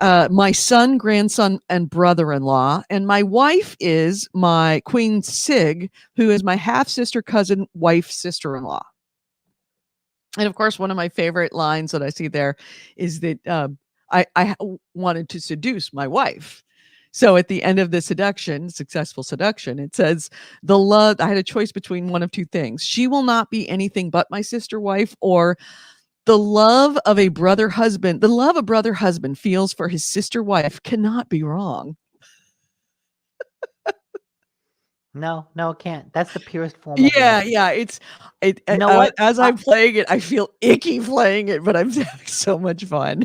my son, grandson, and brother-in-law. And my wife is my Queen Sig, who is my half-sister, cousin, wife, sister-in-law. And of course, one of my favorite lines that I see there is that I wanted to seduce my wife. So at the end of the successful seduction, it says, I had a choice between one of 2 things. She will not be anything but my sister wife, or the love a brother husband feels for his sister wife cannot be wrong. No, it can't. That's the purest form of love. Yeah. You know what? As I'm playing it, I feel icky playing it, but I'm having so much fun.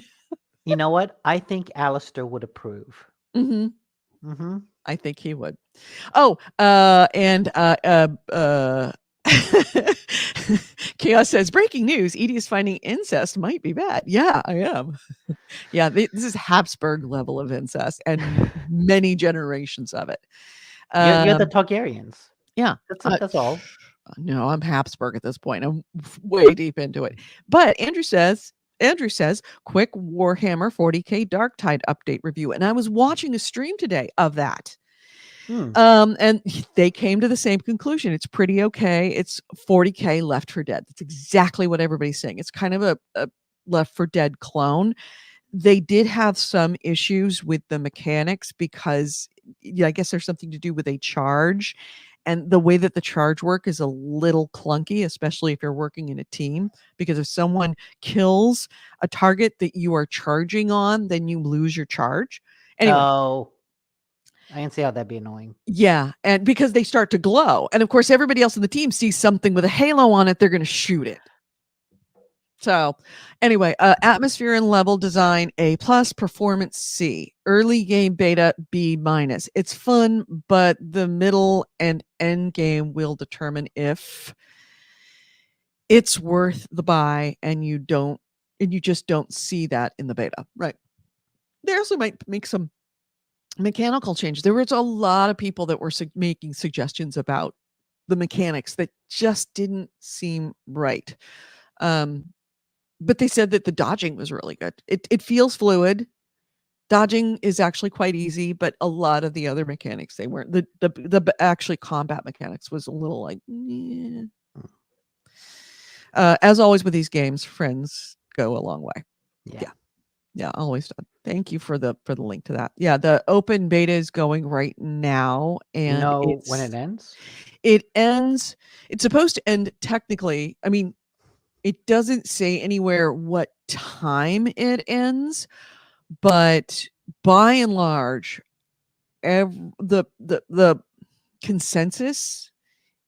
You know what? I think Alistair would approve. I I think he would. Oh, Chaos says, breaking news, Edie is finding incest might be bad. Yeah, I am. Yeah, this is Habsburg level of incest and many generations of it. You're the Targaryens. Yeah. That's all. No, I'm Habsburg at this point. I'm way deep into it. But Andrew says, quick Warhammer 40K Darktide update review. And I was watching a stream today of that. And they came to the same conclusion. It's pretty okay. It's 40K Left 4 Dead. That's exactly what everybody's saying. It's kind of a Left 4 Dead clone. They did have some issues with the mechanics because I guess there's something to do with a charge. And the way that the charge work is a little clunky, especially if you're working in a team, because if someone kills a target that you are charging on, then you lose your charge. Anyway. Oh, I can see how that'd be annoying. Yeah, and because they start to glow. And of course, everybody else in the team sees something with a halo on it, they're going to shoot it. So anyway, atmosphere and level design A+, performance C, early game beta B-. It's fun, but the middle and end game will determine if it's worth the buy, and you just don't see that in the beta, right? They also might make some mechanical changes. There was a lot of people that were making suggestions about the mechanics that just didn't seem right. But they said that the dodging was really good. It feels fluid. Dodging is actually quite easy, but a lot of the other mechanics, they weren't. The actually combat mechanics was a little like, yeah. As always with these games, friends go a long way. Yeah, always done. Thank you for the link to that. Yeah, the open beta is going right now, and when it ends? It ends. It's supposed to end technically. I mean, it doesn't say anywhere what time it ends, but by and large, the consensus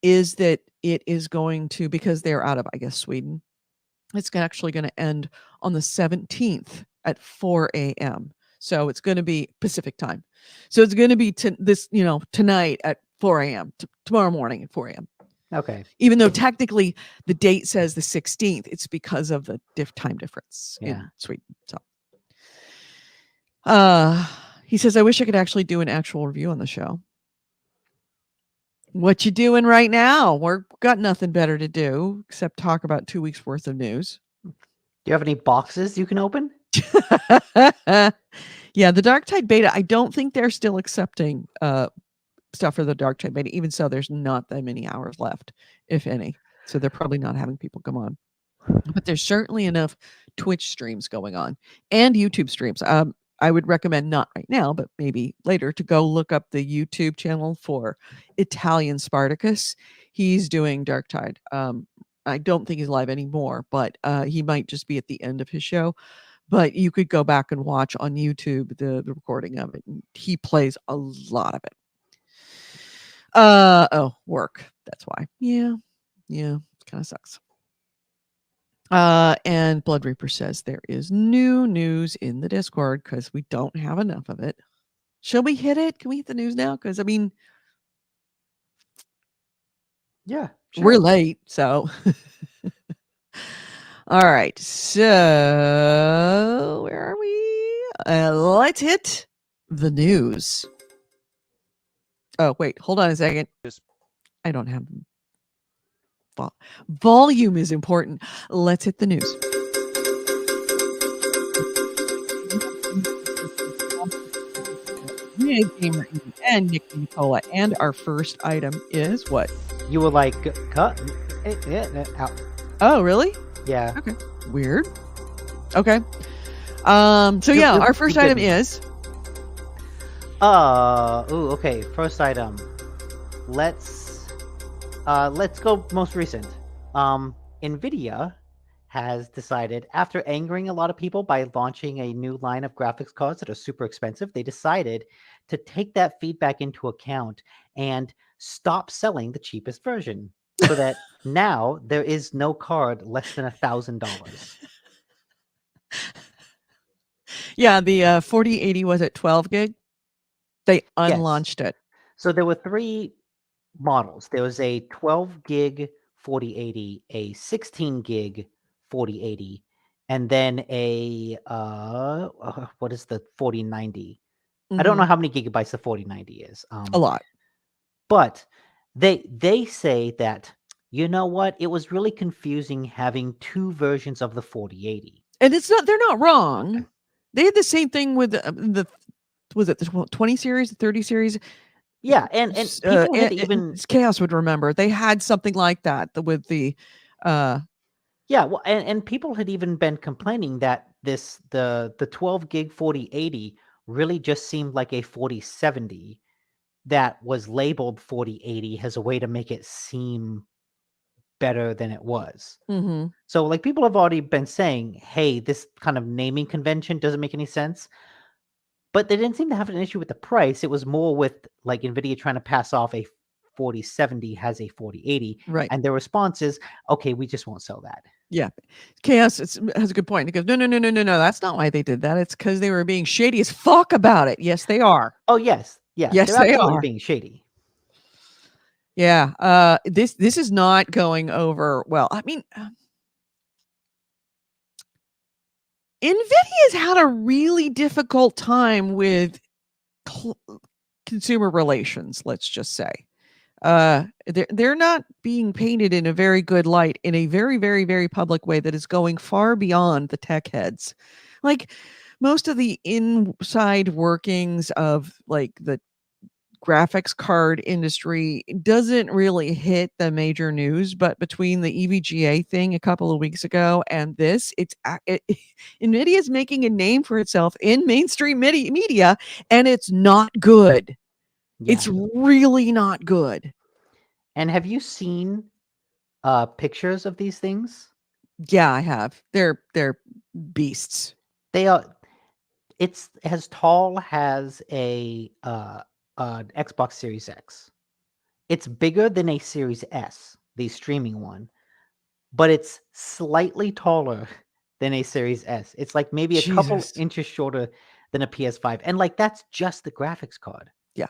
is that it is going to, because they're out of, I guess, Sweden, it's actually going to end on the 17th at 4 a.m. So it's going to be Pacific time. So it's going to be tonight at 4 a.m. Tomorrow morning at 4 a.m. Okay. Even though technically the date says the 16th, it's because of the time difference in Sweden. So, he says, I wish I could actually do an actual review on the show. What you doing right now? We're got nothing better to do except talk about 2 weeks worth of news. Do you have any boxes you can open? Yeah, the Darktide beta, I don't think they're still accepting stuff for the Darktide beta. Even so, there's not that many hours left, if any. So they're probably not having people come on. But there's certainly enough Twitch streams going on and YouTube streams. I would recommend, not right now, but maybe later, to go look up the YouTube channel for Italian Spartacus. He's doing Darktide. I don't think he's live anymore, but he might just be at the end of his show. But you could go back and watch on YouTube the recording of it. He plays a lot of it. Work. That's why. Yeah. It kind of sucks. And Blood Reaper says there is new news in the Discord because we don't have enough of it. Shall we hit it? Can we hit the news now? Because I mean, yeah, sure. We're late, so. All right, so where are we? Let's hit the news. Oh, wait, hold on a second. I don't have volume is important. Let's hit the news. Gamer and Nick Nicola, and our first item is what? You were like, cut it out. Oh, really? Yeah. Okay. Weird. Okay. So yeah, our first item is. Okay. First item. Let's go most recent. Nvidia has decided, after angering a lot of people by launching a new line of graphics cards that are super expensive, they decided to take that feedback into account and stop selling the cheapest version, so that now there is no card less than $1,000. Yeah, the 4080 was at 12 gig. They unlaunched it. So there were 3 models. There was a 12 gig 4080, a 16 gig 4080, and then a what is the 4090? I don't know Mhm. how many gigabytes the 4090 is. A lot. But they say that, you know what? It was really confusing having 2 versions of the 4080. And they're not wrong. They had the same thing with the was it the 20 series, the 30 series? Yeah, and people had even Chaos would remember. They had something like that with the yeah, well, and people had even been complaining that the 12 gig 4080 really just seemed like a 4070 that was labeled 4080 as a way to make it seem better than it was. mhm. So like people have already been saying, hey, this kind of naming convention doesn't make any sense. But they didn't seem to have an issue with the price. It was more with like Nvidia trying to pass off a 4070 has a 4080. Right. And their response is, okay, we just won't sell that. Yeah. Chaos has a good point. It goes, no, that's not why they did that. It's because they were being shady as fuck about it. Yes, they are. Oh, yes. Yeah. Yes, they're they absolutely are. being shady. Yeah. This is not going over well. I mean, NVIDIA's had a really difficult time with consumer relations, let's just say. They're not being painted in a very good light in a very, very, very public way that is going far beyond the tech heads. Like most of the inside workings of like the graphics card industry doesn't really hit the major news, but between the EVGA thing a couple of weeks ago and this, NVIDIA is making a name for itself in mainstream media, and it's not good. Yeah. It's really not good. And have you seen pictures of these things? Yeah, I have. They're beasts. They are. It's as tall as a an Xbox Series X. It's bigger than a Series S, the streaming one, but it's slightly taller than a Series S. It's like maybe a couple Jesus. inches shorter than a PS5, and like that's just the graphics card. Yeah.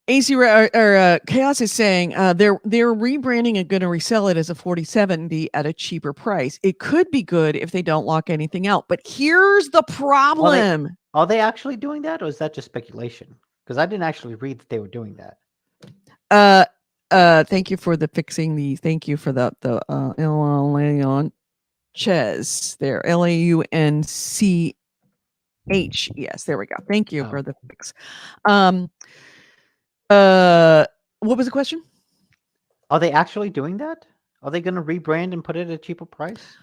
Chaos is saying they're rebranding and going to resell it as a 4070 at a cheaper price. It could be good if they don't lock anything out, but here's the problem. Are they actually doing that, or is that just speculation? Because I didn't actually read that they were doing that. Thank you for the fixing the. Thank you for the Launches there. LAUNCH. Yes, there we go. Thank you for the fix. What was the question? Are they actually doing that? Are they going to rebrand and put it at a cheaper price?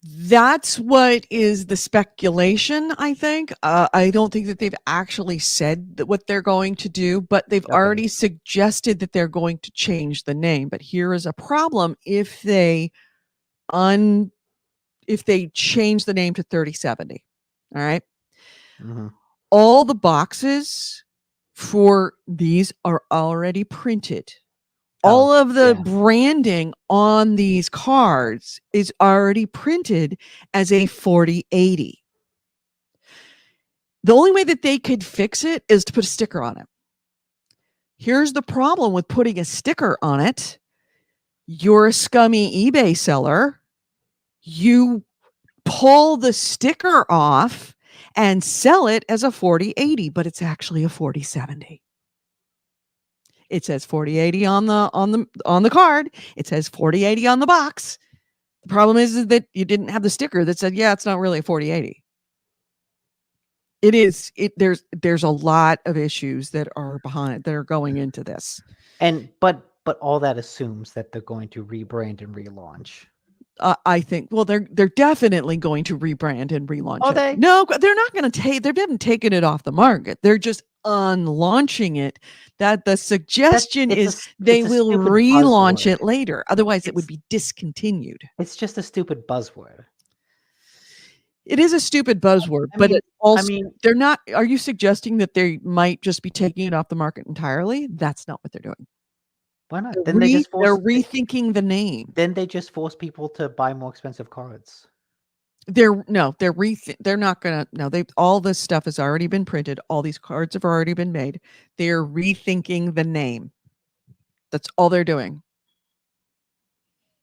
That's what is the speculation, I think. I don't think that they've actually said that what they're going to do, but they've already suggested that they're going to change the name. But here is a problem: if they change the name to 3070, all right, all the boxes for these are already printed. All of the branding on these cards is already printed as a 4080. The only way that they could fix it is to put a sticker on it. Here's the problem with putting a sticker on it. You're a scummy eBay seller. You pull the sticker off and sell it as a 4080, but it's actually a 4070. It says 4080 on the card. It says 4080 on the box. The problem is that you didn't have the sticker that said, yeah, it's not really a 4080. It is. There's a lot of issues that are behind it that are going into this. But all that assumes that they're going to rebrand and relaunch. I think, well, they're definitely going to rebrand and relaunch it. They? No, they're not going to take. They haven't taken it off the market. They're just unlaunching it. That the suggestion is they will relaunch it later. Otherwise, it would be discontinued. It's just a stupid buzzword. It is a stupid buzzword, but it also, they're not. Are you suggesting that they might just be taking it off the market entirely? That's not what they're doing. Why not? Then they're rethinking the name. Then they just force people to buy more expensive cards. They're not gonna. No, all this stuff has already been printed. All these cards have already been made. They're rethinking the name. That's all they're doing.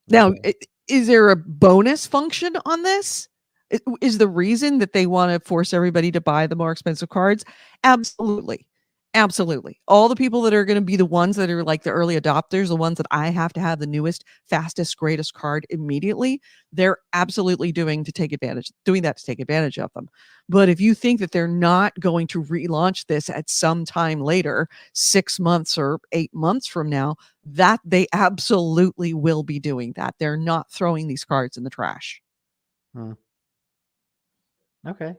Now, is there a bonus function on this? Is the reason that they want to force everybody to buy the more expensive cards? Absolutely. Absolutely. All the people that are going to be the ones that are like the early adopters, the ones that I have to have the newest, fastest, greatest card immediately, they're absolutely doing that to take advantage of them. But if you think that they're not going to relaunch this at some time later, 6 months or 8 months from now, that they absolutely will be doing that. They're not throwing these cards in the trash. Okay.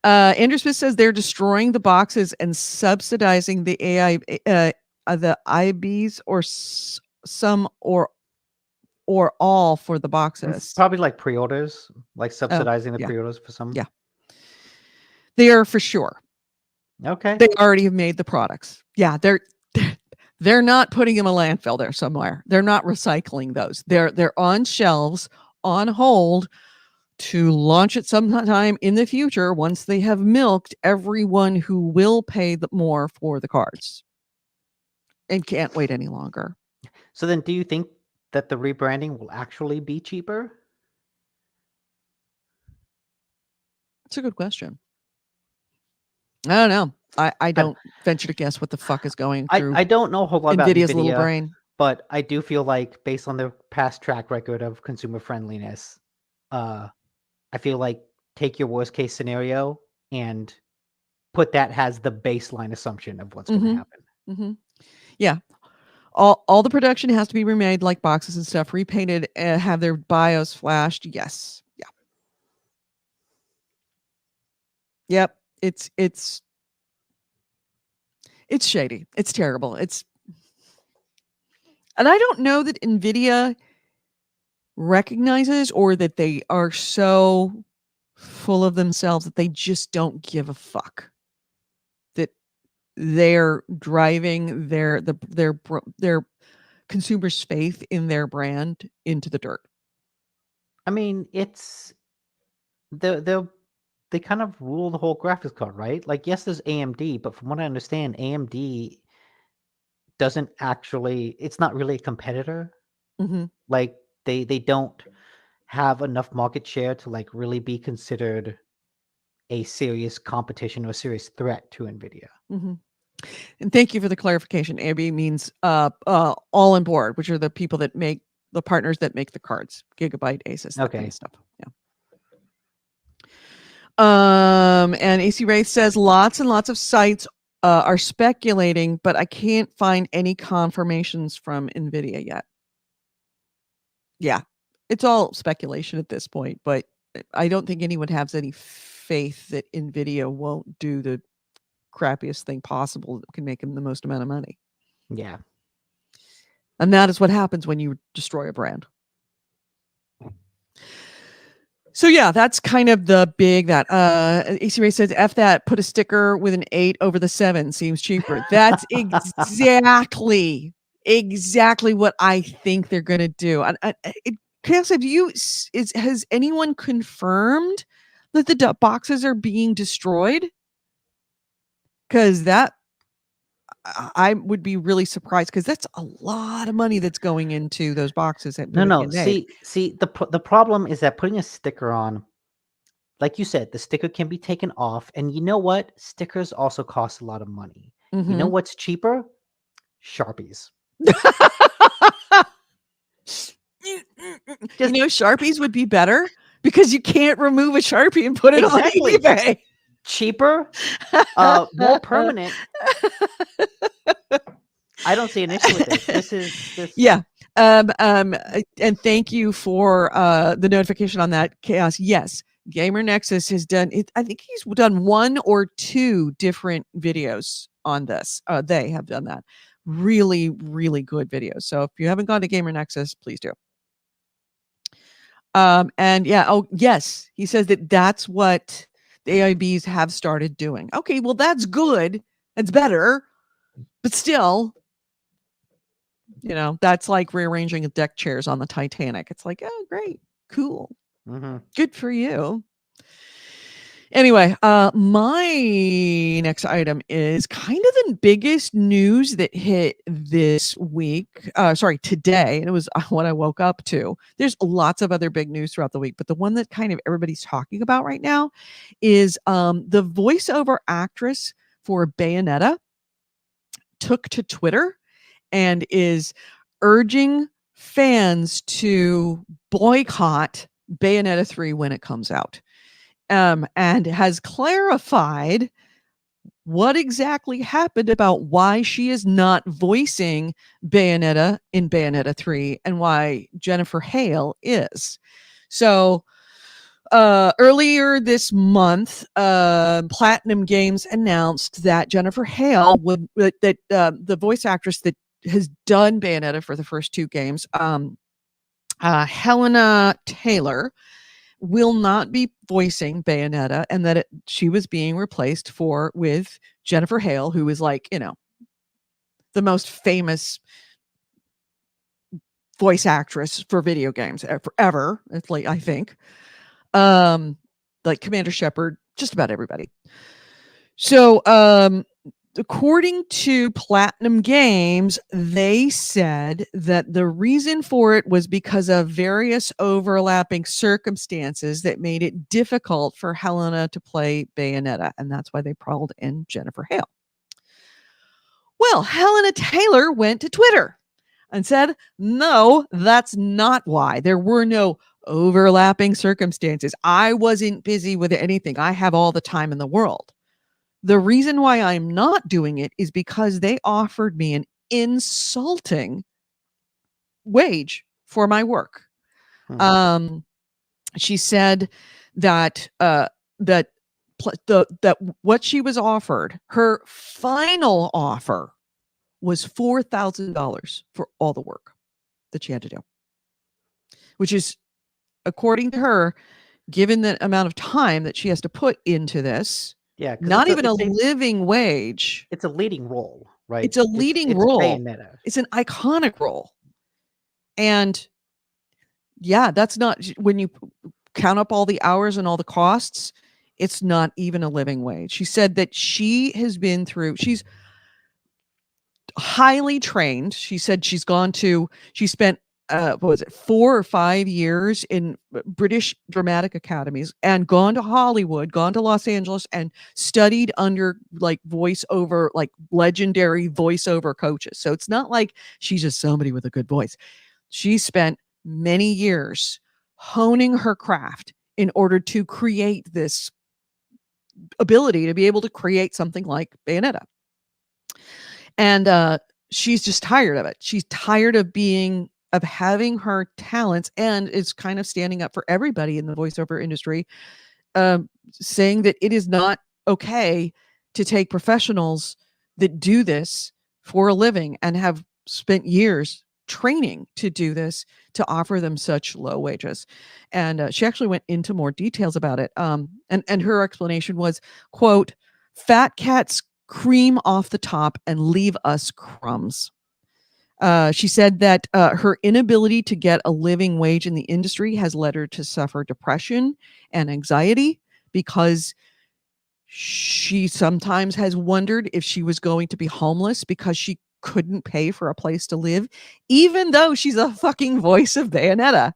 Andrew Smith says they're destroying the boxes and subsidizing the the IBs or some or all for the boxes. It's probably like pre-orders, like subsidizing the pre-orders for some. Yeah. They are for sure. Okay. They already have made the products. Yeah, they're not putting them in a landfill there somewhere. They're not recycling those. They're on shelves on hold to launch it sometime in the future once they have milked everyone who will pay more for the cards and can't wait any longer. So then do you think that the rebranding will actually be cheaper? It's a good question. I don't know. I don't venture to guess what the fuck is going through. I don't know a whole lot about NVIDIA's NVIDIA, little brain. But I do feel like based on their past track record of consumer friendliness, I feel like take your worst case scenario and put that as the baseline assumption of what's going to happen. Yeah. All the production has to be remade, like boxes and stuff, repainted, have their bios flashed. Yes. Yeah. Yep. It's shady. It's terrible. And I don't know that NVIDIA recognizes or that they are so full of themselves that they just don't give a fuck that they're driving their consumers' faith in their brand into the dirt. I mean, it's they kind of rule the whole graphics card, right? Like, yes, there's AMD, but from what I understand, AMD doesn't actually, it's not really a competitor. Like, they don't have enough market share to like really be considered a serious competition or serious threat to NVIDIA. And thank you for the clarification. AMD means all on board, which are the people that make the partners that make the cards, Gigabyte, Asus, that kind of stuff. Yeah. And AC Wraith says lots and lots of sites are speculating, but I can't find any confirmations from NVIDIA yet. Yeah, it's all speculation at this point, but I don't think anyone has any faith that NVIDIA won't do the crappiest thing possible that can make them the most amount of money. Yeah. And that is what happens when you destroy a brand. So yeah, that's kind of the big that AC Ray says F that, put a sticker with an 8 over the 7 seems cheaper. That's exactly what I think they're going to do. Chaos, has anyone confirmed that the boxes are being destroyed? Because that I would be really surprised, because that's a lot of money that's going into those boxes. No. See, the problem is that putting a sticker on, like you said, the sticker can be taken off, and you know what? Stickers also cost a lot of money. You know what's cheaper? Sharpies. Sharpies would be better because you can't remove a Sharpie and put it on eBay. Cheaper, more permanent. I don't see an issue with this. Yeah. And thank you for the notification on that, Chaos. Yes, Gamer Nexus has done it. I think he's done 1 or 2 different videos on this. They have done that. Really, really good videos. So if you haven't gone to Gamer Nexus, please do. And yeah, yes, he says that's what the AIBs have started doing. Okay, well, that's good. It's better. But still, that's like rearranging deck chairs on the Titanic. It's like, oh, great, cool. Good for you. Anyway, my next item is kind of the biggest news that hit this week. Today. And it was what I woke up to. There's lots of other big news throughout the week, but the one that kind of everybody's talking about right now is the voiceover actress for Bayonetta took to Twitter and is urging fans to boycott Bayonetta 3 when it comes out. And has clarified what exactly happened about why she is not voicing Bayonetta in Bayonetta 3 and why Jennifer Hale is. So earlier this month, Platinum Games announced that Jennifer Hale the voice actress that has done Bayonetta for the first 2 games, Helena Taylor, will not be voicing Bayonetta, and that she was being replaced with Jennifer Hale, who is like, the most famous voice actress for video games ever. It's like, I think, like Commander Shepard, just about everybody. So, according to Platinum Games, they said that the reason for it was because of various overlapping circumstances that made it difficult for Helena to play Bayonetta, and that's why they called in Jennifer Hale. Well, Helena Taylor went to Twitter and said, no, that's not why. There were no overlapping circumstances. I wasn't busy with anything. I have all the time in the world. The reason why I'm not doing it is because they offered me an insulting wage for my work. She said that that what she was offered, her final offer, was $4,000 for all the work that she had to do, which is, according to her, given the amount of time that she has to put into this. Yeah, not even a living wage. It's a leading role, right? It's a leading role. Bayonetta. It's an iconic role. And yeah, that's not, when you count up all the hours and all the costs, it's not even a living wage. She said that she's highly trained. She said she spent 4 or 5 years in British dramatic academies and gone to Hollywood, gone to Los Angeles and studied under like voiceover, like legendary voiceover coaches. So it's not like she's just somebody with a good voice. She spent many years honing her craft in order to create this ability to be able to create something like Bayonetta. And she's just tired of it. She's tired of having her talents, and is kind of standing up for everybody in the voiceover industry, saying that it is not okay to take professionals that do this for a living and have spent years training to do this, to offer them such low wages. And she actually went into more details about it. And her explanation was, quote, "Fat cats cream off the top and leave us crumbs." She said that her inability to get a living wage in the industry has led her to suffer depression and anxiety, because she sometimes has wondered if she was going to be homeless because she couldn't pay for a place to live, even though she's a fucking voice of Bayonetta.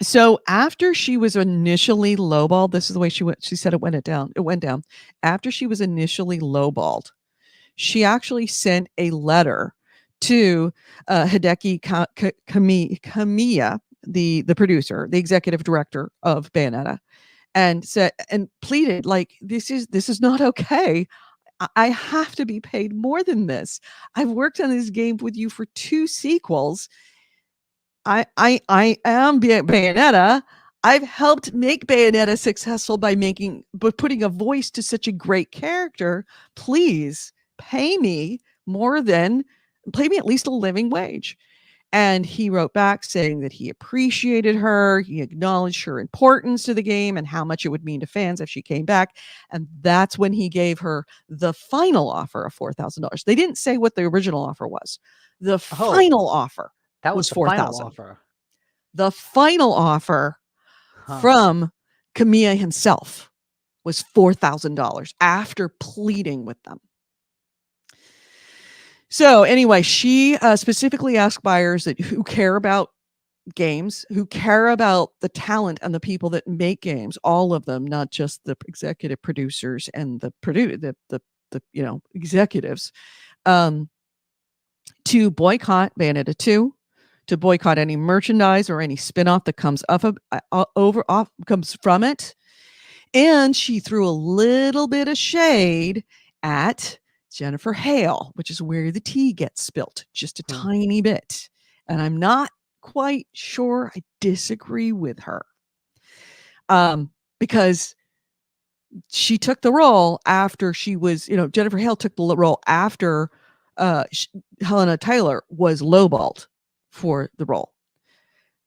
So after she was initially lowballed, this is the way she said it went down. After she was initially lowballed, she actually sent a letter to Hideki Kamiya, the producer, the executive director of Bayonetta, and said and pleaded, like, this is not okay. I have to be paid more than this. I've worked on this game with you for 2 sequels. I am Bayonetta. I've helped make Bayonetta successful by putting a voice to such a great character. Please pay me at least a living wage. And he wrote back saying that he appreciated her. He acknowledged her importance to the game and how much it would mean to fans if she came back. And that's when he gave her the final offer of $4,000. They didn't say what the original offer was. The final offer that was $4,000. The final offer from Kamiya himself was $4,000 after pleading with them. So anyway, she specifically asked buyers who care about games, who care about the talent and the people that make games, all of them, not just the executive producers and the executives, to boycott Bayonetta 2, to boycott any merchandise or any spin-off that comes comes from it. And she threw a little bit of shade at Jennifer Hale, which is where the tea gets spilt, just a tiny bit. And I'm not quite sure I disagree with her. Because she took the role after she was, Jennifer Hale took the role after Helena Taylor was lowballed for the role.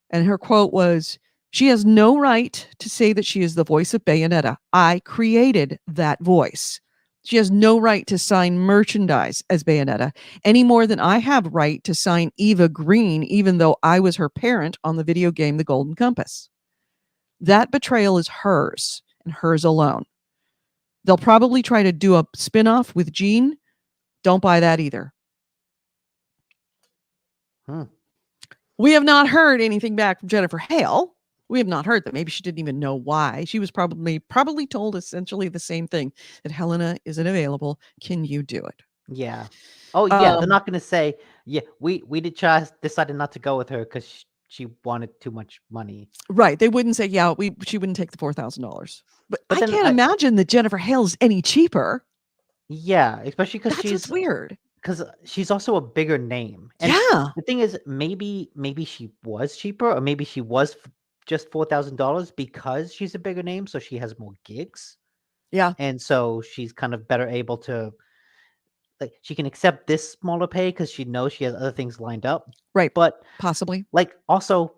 And her quote was, "She has no right to say that she is the voice of Bayonetta. I created that voice. She has no right to sign merchandise as Bayonetta any more than I have right to sign Eva Green, even though I was her parent on the video game The Golden Compass. That betrayal is hers and hers alone. They'll probably try to do a spin-off with Jean. Don't buy that either." We have not heard anything back from Jennifer Hale. We have not heard that. Maybe she didn't even know why. She was probably told essentially the same thing, that Helena isn't available. Can you do it? Yeah. Oh, yeah. They're not going to say, yeah, we decided not to go with her because she wanted too much money. Right. They wouldn't say, yeah, she wouldn't take the $4,000. But I can't imagine that Jennifer Hale's any cheaper. Yeah, especially because she's weird. Because she's also a bigger name. And the thing is, maybe she was cheaper, or maybe she was just $4,000 because she's a bigger name, so she has more gigs. Yeah. And so she's kind of better able to, like, she can accept this smaller pay because she knows she has other things lined up. Right. But possibly, like, also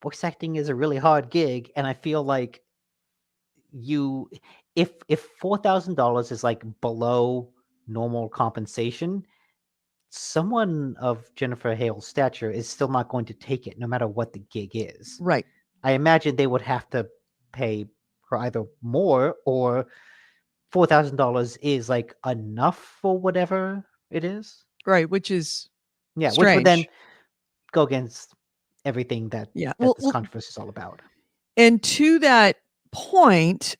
voice acting is a really hard gig, and I feel like if $4,000 is like below normal compensation, someone of Jennifer Hale's stature is still not going to take it, no matter what the gig is. Right. I imagine they would have to pay her either more, or $4,000 is like enough for whatever it is. Right, which is strange. Which would then go against everything that this controversy is all about. And to that point,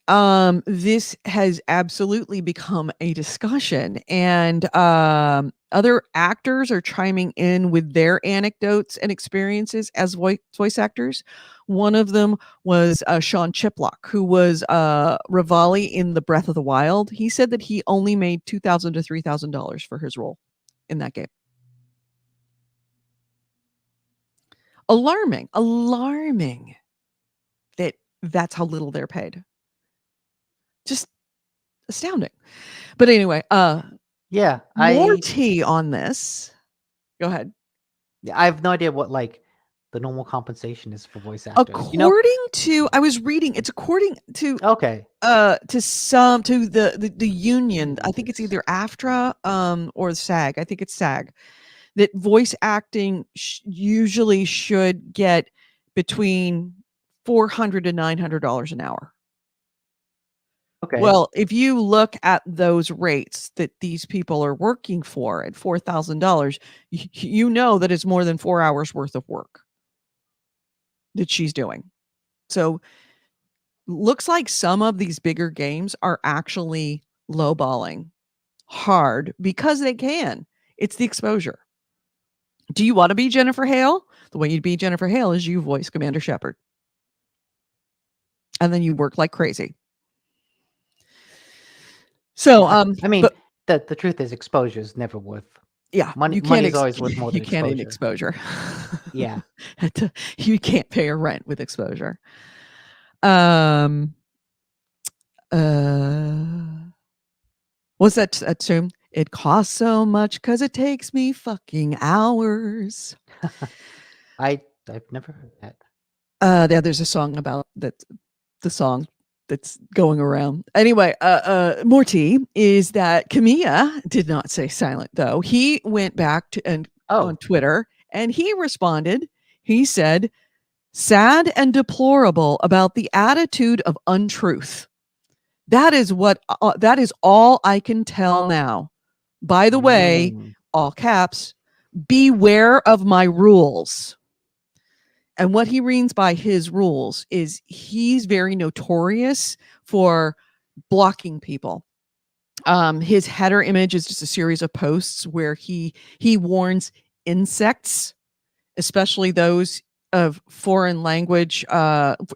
this has absolutely become a discussion, and other actors are chiming in with their anecdotes and experiences as voice actors. One of them was Sean Chiplock, who was Rivali in The Breath of the Wild. He said that he only made $2,000 to $3,000 for his role in that game. Alarming that's how little they're paid. Just astounding. But anyway, more tea on this. Go ahead. Yeah, I have no idea what like the normal compensation is for voice actors. According to, I was reading, it's according to to the union. I think it's either AFTRA or SAG. I think it's SAG, that voice acting usually should get between $400 to $900 an hour. Okay. Well, if you look at those rates that these people are working for at $4,000, you know that it's more than 4 hours worth of work that she's doing. So looks like some of these bigger games are actually lowballing hard because they can. It's the exposure. Do you want to be Jennifer Hale? The way you'd be Jennifer Hale is you voice Commander Shepard. And then you work like crazy. So, I mean, the truth is, exposure is never worth. Yeah, money is always worth more than you can't eat exposure. Yeah, you can't pay a rent with exposure. What's that tune? It costs so much because it takes me fucking hours. I've never heard that. There's a song about that. The song that's going around. Anyway, Morty is that Kamiya did not say silent, though. He went back to on Twitter and he responded. He said, sad and deplorable about the attitude of untruth. That is that is all I can tell now. By the way, all caps, beware of my rules. And what he means by his rules is he's very notorious for blocking people. His header image is just a series of posts where he warns insects, especially those of foreign language,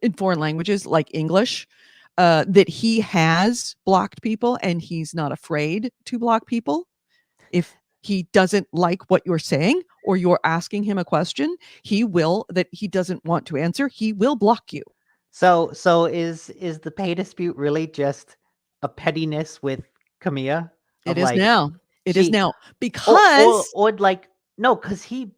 in foreign languages like English, that he has blocked people and he's not afraid to block people. If he doesn't like what you're saying or you're asking him a question, he doesn't want to answer, he will block you. So is the pay dispute really just a pettiness with Kamiya? It is now. It is now because or like no, because he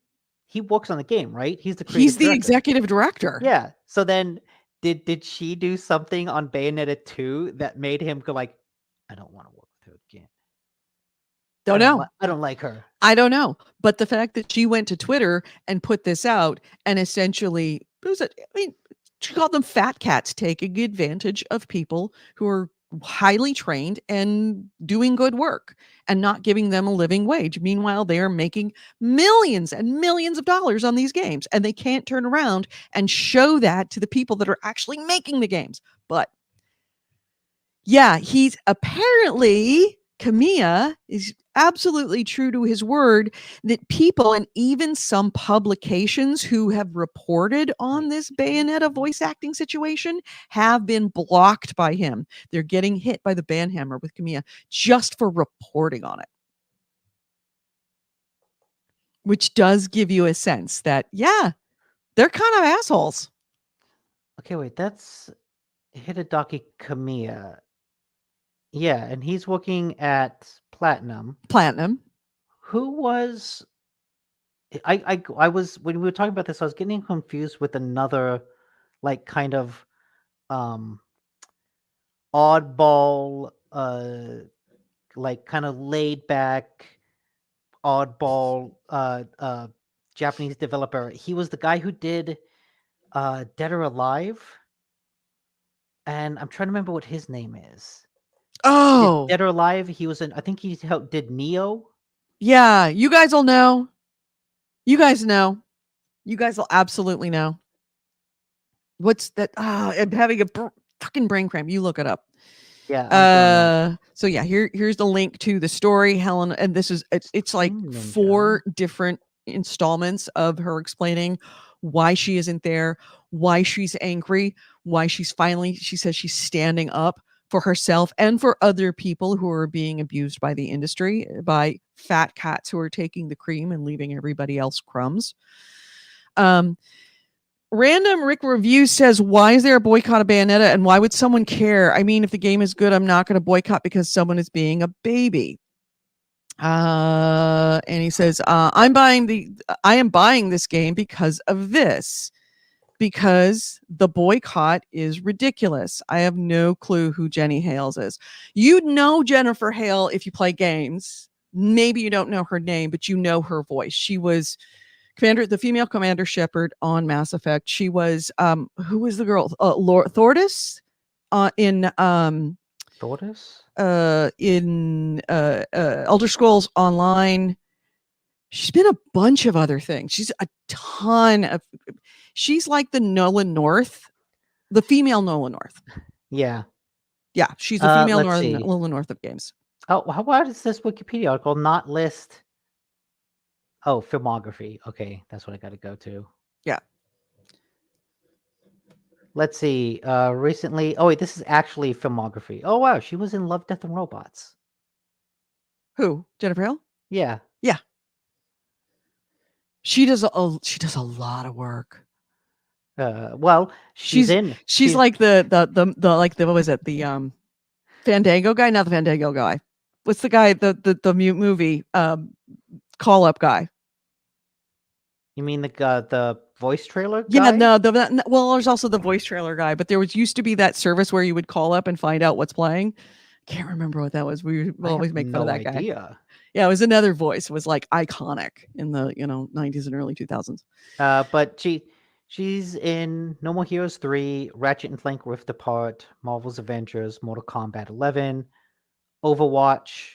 works on the game, right? He's the executive director. Yeah. So then did she do something on Bayonetta 2 that made him go like, I don't want to work with her again? Don't know. I don't like her. I don't know. But the fact that she went to Twitter and put this out and essentially, she called them fat cats taking advantage of people who are highly trained and doing good work and not giving them a living wage. Meanwhile, they are making millions and millions of dollars on these games, and they can't turn around and show that to the people that are actually making the games. But yeah, he's apparently, Kamiya is absolutely true to his word that people and even some publications who have reported on this Bayonetta voice acting situation have been blocked by him. They're getting hit by the ban hammer with Kamiya just for reporting on it. Which does give you a sense that, yeah, they're kind of assholes. Okay, wait, that's Hidetaki Kamiya. Yeah, and he's working at Platinum. Who was I was when we were talking about this, I was getting confused with another like kind of oddball like kind of laid back oddball Japanese developer. He was the guy who did Dead or Alive. And I'm trying to remember what his name is. Oh, Dead or Alive. He was I think he did Neo. Yeah, you guys will know. You guys know. You guys will absolutely know. What's that? I'm having a fucking brain cramp. You look it up. Yeah. So yeah, here's the link to the story, Helen, and this is it's like 4 different installments of her explaining why she isn't there, why she's angry, why she says she's standing up for herself and for other people who are being abused by the industry, by fat cats who are taking the cream and leaving everybody else crumbs. Random Rick Review says, why is there a boycott of Bayonetta and why would someone care? I mean, if the game is good, I'm not going to boycott because someone is being a baby. And he says, I am buying this game because of this. Because the boycott is ridiculous. I have no clue who Jenny Hales is. You'd know Jennifer Hale if you play games. Maybe you don't know her name, but you know her voice. She was the female Commander Shepard on Mass Effect. She was who was the girl? Thordis in Thordis? In Elder Scrolls Online. She's been a bunch of other things. She's a ton of. She's like the Nolan North, the female Nolan North. Yeah. Yeah, she's the female Nolan North of games. Oh, why does this Wikipedia article not list? Oh, filmography. Okay, that's what I got to go to. Yeah. Let's see. Recently. Oh, wait, this is actually filmography. Oh, wow. She was in Love, Death, and Robots. Who? Jennifer Hale? Yeah. Yeah. She does a lot of work. Well, she's like the like the what was it? The Fandango guy, not the Fandango guy. What's the guy, the movie Call Up guy? You mean the voice trailer guy? Yeah, no, well, there's also the voice trailer guy, but there used to be that service where you would call up and find out what's playing. Can't remember what that was. We always make fun of that guy. Yeah, it was another voice. It was like iconic in the 90s and early 2000s. But She's in No More Heroes 3, Ratchet and Clank Rift Apart, Marvel's Avengers, Mortal Kombat 11, Overwatch,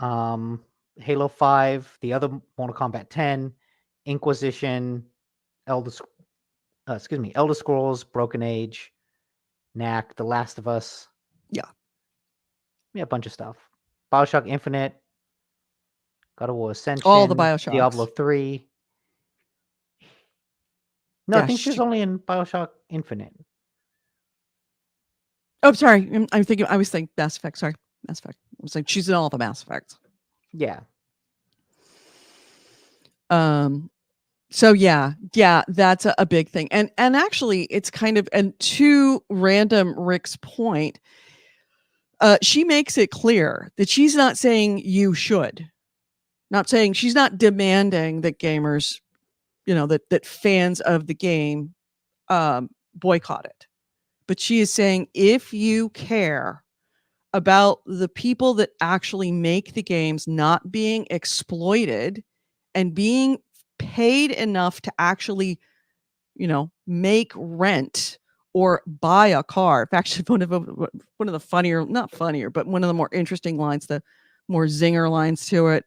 Halo 5, the other Mortal Kombat 10, Inquisition, Elder Scrolls, Broken Age, Knack, The Last of Us. Yeah. Yeah, a bunch of stuff. BioShock Infinite, God of War Ascension, All the BioShocks. Diablo 3. No, Yeah, I think she was only in BioShock Infinite. Oh, sorry. I was thinking Mass Effect. Sorry. Mass Effect. I was like, she's in all the Mass Effects. Yeah. So yeah, that's a big thing. And actually it's kind of, and to random Rick's point, she makes it clear that she's not saying you should. Not saying, she's not demanding that gamers, that fans of the game boycott it. But she is saying, if you care about the people that actually make the games not being exploited and being paid enough to actually, make rent or buy a car. Actually, one of the funnier, not funnier, but one of the more interesting lines, the more zinger lines to it,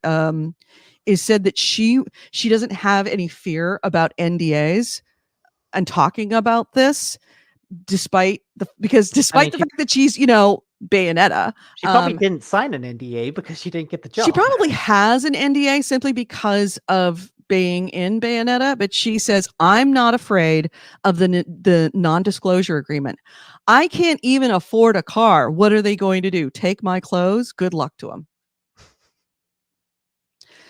is said that she doesn't have any fear about NDAs and talking about this, despite the fact that she's, Bayonetta. She probably didn't sign an NDA because she didn't get the job. She probably has an NDA simply because of being in Bayonetta, but she says, I'm not afraid of the non-disclosure agreement. I can't even afford a car. What are they going to do? Take my clothes? Good luck to them.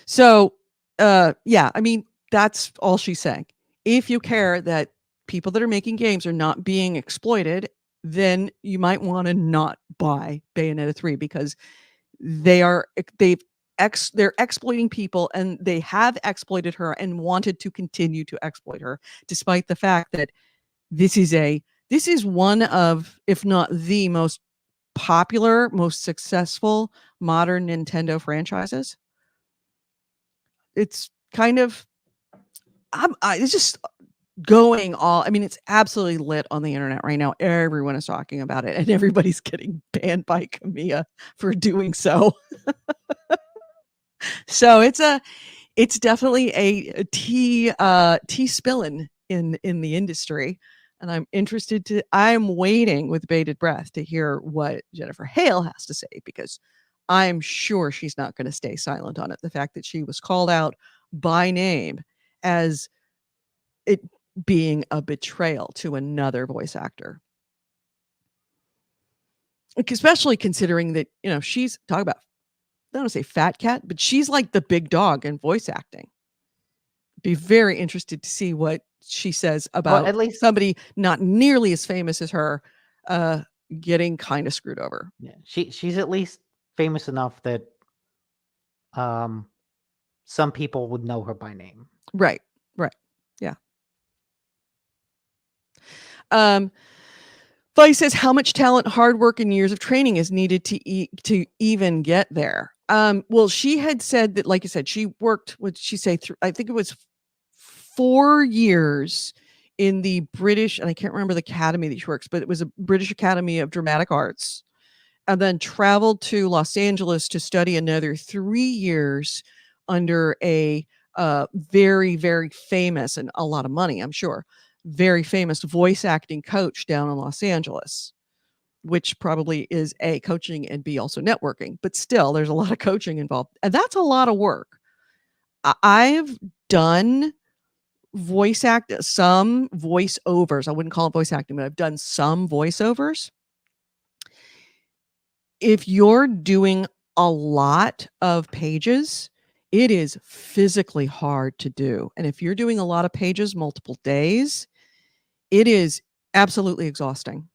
So, yeah, I mean, that's all she's saying. If you care that people that are making games are not being exploited, then you might want to not buy Bayonetta 3 because they're exploiting people, and they have exploited her and wanted to continue to exploit her, despite the fact that this is one of, if not the most popular, most successful modern Nintendo franchises. It's kind of, it's just going all, I mean, it's absolutely lit on the internet right now. Everyone is talking about it, and everybody's getting banned by Kamiya for doing so. So it's definitely a tea spilling in the industry, and I'm waiting with bated breath to hear what Jennifer Hale has to say, because I'm sure she's not going to stay silent on it. The fact that she was called out by name as it being a betrayal to another voice actor. Especially considering that, she's talking about, I don't want to say fat cat, but she's like the big dog in voice acting. Be very interested to see what she says about at least somebody not nearly as famous as her getting kind of screwed over. Yeah, she's at least famous enough that some people would know her by name. Right. Yeah. Vice says, how much talent, hard work, and years of training is needed to even get there? Well, she had said that, like you said, she worked, I think it was 4 years in the British, and I can't remember the academy that she works, but it was a British Academy of Dramatic Arts, and then traveled to Los Angeles to study another 3 years under a very, very famous, and a lot of money, I'm sure, very famous voice acting coach down in Los Angeles, which probably is A, coaching, and B, also networking. But still, there's a lot of coaching involved. And that's a lot of work. I've done some voiceovers. I wouldn't call it voice acting, but I've done some voiceovers. If you're doing a lot of pages, it is physically hard to do. And if you're doing a lot of pages multiple days, it is absolutely exhausting.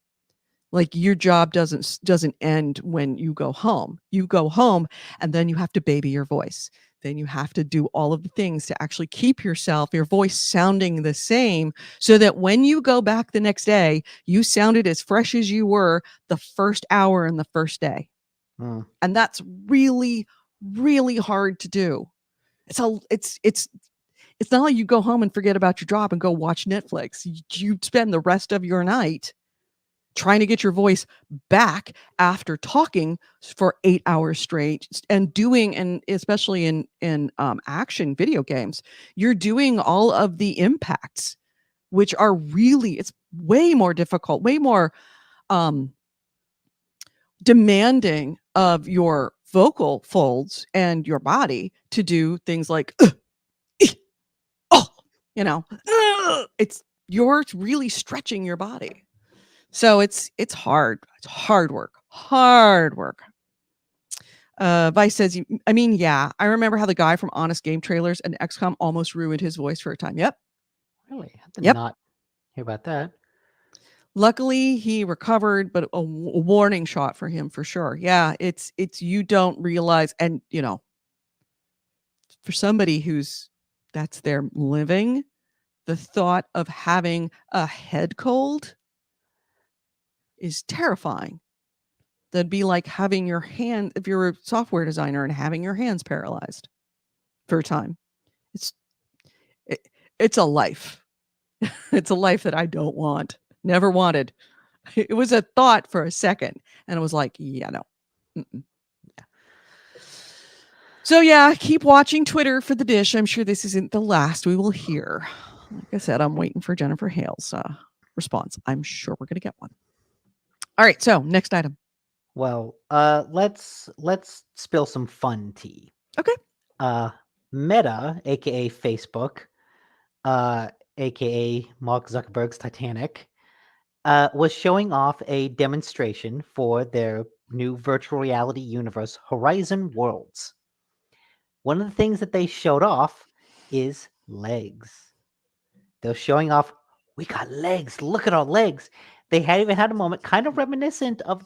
Like, your job doesn't end when you go home. You go home, and then you have to baby your voice. Then you have to do all of the things to actually keep your voice sounding the same, so that when you go back the next day, you sounded as fresh as you were the first hour in the first day. And that's really, really hard to do. It's not like you go home and forget about your job and go watch Netflix. You spend the rest of your night trying to get your voice back after talking for 8 hours straight and doing, and especially in action video games, you're doing all of the impacts, which are really, it's way more difficult, way more demanding of your vocal folds and your body to do things like you're really stretching your body. So it's hard. It's hard work. Vice says, yeah, I remember how the guy from Honest Game Trailers and XCOM almost ruined his voice for a time. Yep. Really? I did not hear about that. Luckily, he recovered, but a warning shot for him for sure. Yeah, it's you don't realize, and for somebody that's their living, the thought of having a head cold is terrifying. That'd be like having your hand, if you're a software designer, and having your hands paralyzed for a time. It's a life. It's a life that I don't want. Never wanted. It was a thought for a second, and it was like, yeah, no. Mm-mm. Yeah. So yeah, keep watching Twitter for the dish. I'm sure this isn't the last we will hear. Like I said, I'm waiting for Jennifer Hale's response. I'm sure we're going to get one. All right, so next item. Well, let's spill some fun tea. Okay. Meta, aka Facebook, aka Mark Zuckerberg's Titanic, was showing off a demonstration for their new virtual reality universe, Horizon Worlds. One of the things that they showed off is legs. They're showing off, we got legs. Look at our legs. They had even had a moment kind of reminiscent of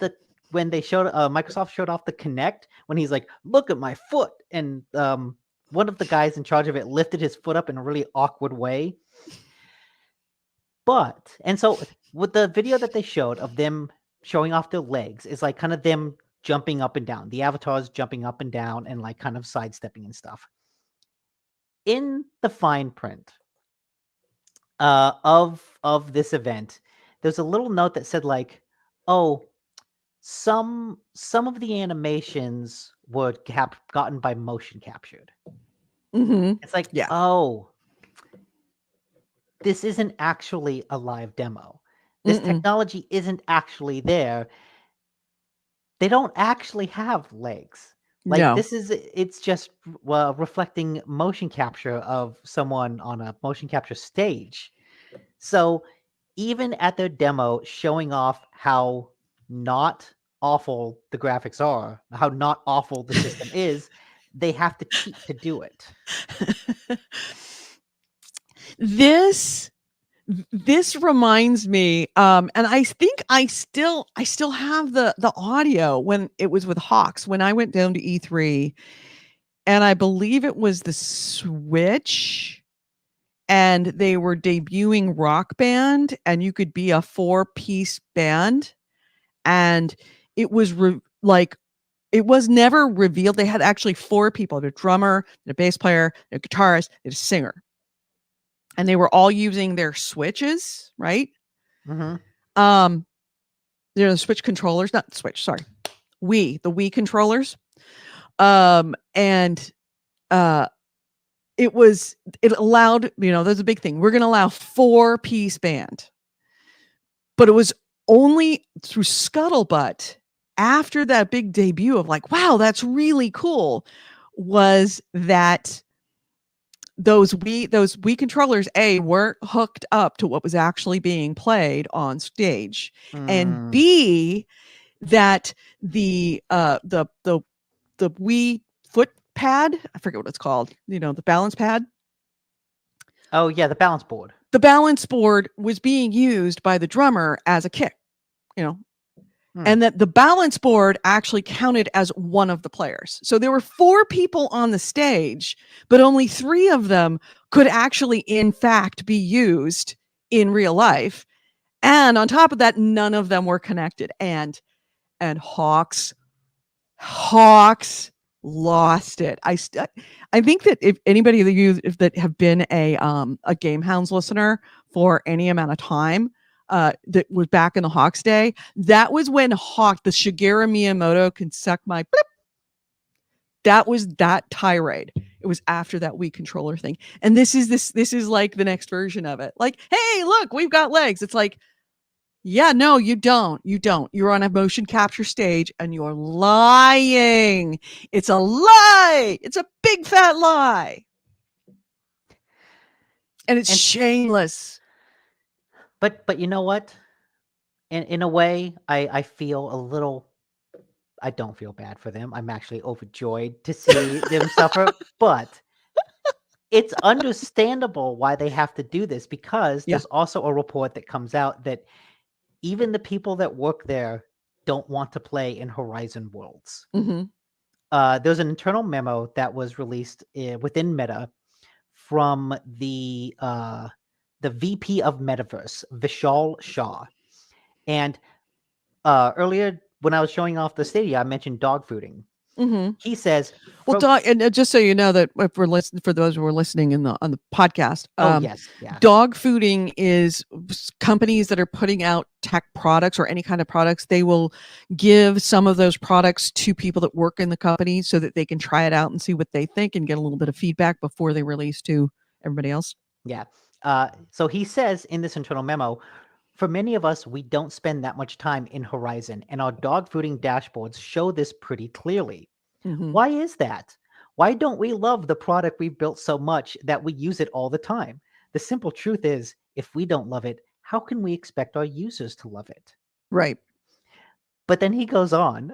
when they showed Microsoft showed off the Kinect, when he's like, look at my foot. And one of the guys in charge of it lifted his foot up in a really awkward way. And so with the video that they showed of them showing off their legs is like kind of them jumping up and down. The avatars jumping up and down and like kind of sidestepping and stuff. In the fine print of this event, there's a little note that said like, oh, some of the animations were gotten by motion captured. Mm-hmm. It's like, yeah. Oh, this isn't actually a live demo. This technology isn't actually there. They don't actually have legs. Like No. It's just reflecting motion capture of someone on a motion capture stage. So even at their demo showing off how not awful the graphics are, how not awful the system is, they have to cheat to do it. This reminds me, and I think I still have the audio when it was with Hawks, when I went down to E3, and I believe it was the Switch, and they were debuting Rock Band, and you could be a 4-piece band, and it was it was never revealed. They had actually 4 people: a drummer, a bass player, a guitarist, and a singer. And they were all using their switches, right? Mm-hmm. The Switch controllers, not Switch, sorry. the Wii controllers. It allowed, there's a big thing. We're going to allow 4-piece band. But it was only through scuttlebutt after that big debut of like, wow, that's really cool, was that those Wii controllers weren't hooked up to what was actually being played on stage, and B, that the Wii foot pad, I forget what it's called, the balance pad. Oh yeah, the balance board. The balance board was being used by the drummer as a kick, and that the balance board actually counted as one of the players. So there were 4 people on the stage, but only 3 of them could actually, in fact, be used in real life. And on top of that, none of them were connected. And Hawks lost it. I think that if anybody that you that have been a GameHounds listener for any amount of time, that was back in the Hawks day, that was when the Shigeru Miyamoto can suck my bloop. That was that tirade. It was after that Wii controller thing. And this is like the next version of it. Like, hey, look, we've got legs. It's like, yeah, no, you don't. You don't. You're on a motion capture stage and you're lying. It's a lie. It's a big fat lie. And it's shameless. But you know what? In a way, I feel a little. I don't feel bad for them. I'm actually overjoyed to see them suffer, but it's understandable why they have to do this, because there's also a report that comes out that even the people that work there don't want to play in Horizon Worlds. Mm-hmm. There's an internal memo that was released within Meta from the VP of Metaverse, Vishal Shah. And earlier when I was showing off the Stadia, I mentioned dog fooding. Mm-hmm. He says, well, dog, and just so you know that if we're listening, for those who are listening on the podcast, dog fooding is companies that are putting out tech products or any kind of products. They will give some of those products to people that work in the company so that they can try it out and see what they think and get a little bit of feedback before they release to everybody else. Yeah. So he says in this internal memo, for many of us, we don't spend that much time in Horizon, and our dog fooding dashboards show this pretty clearly. Mm-hmm. Why is that? Why don't we love the product we've built so much that we use it all the time? The simple truth is, if we don't love it, how can we expect our users to love it? Right. But then he goes on,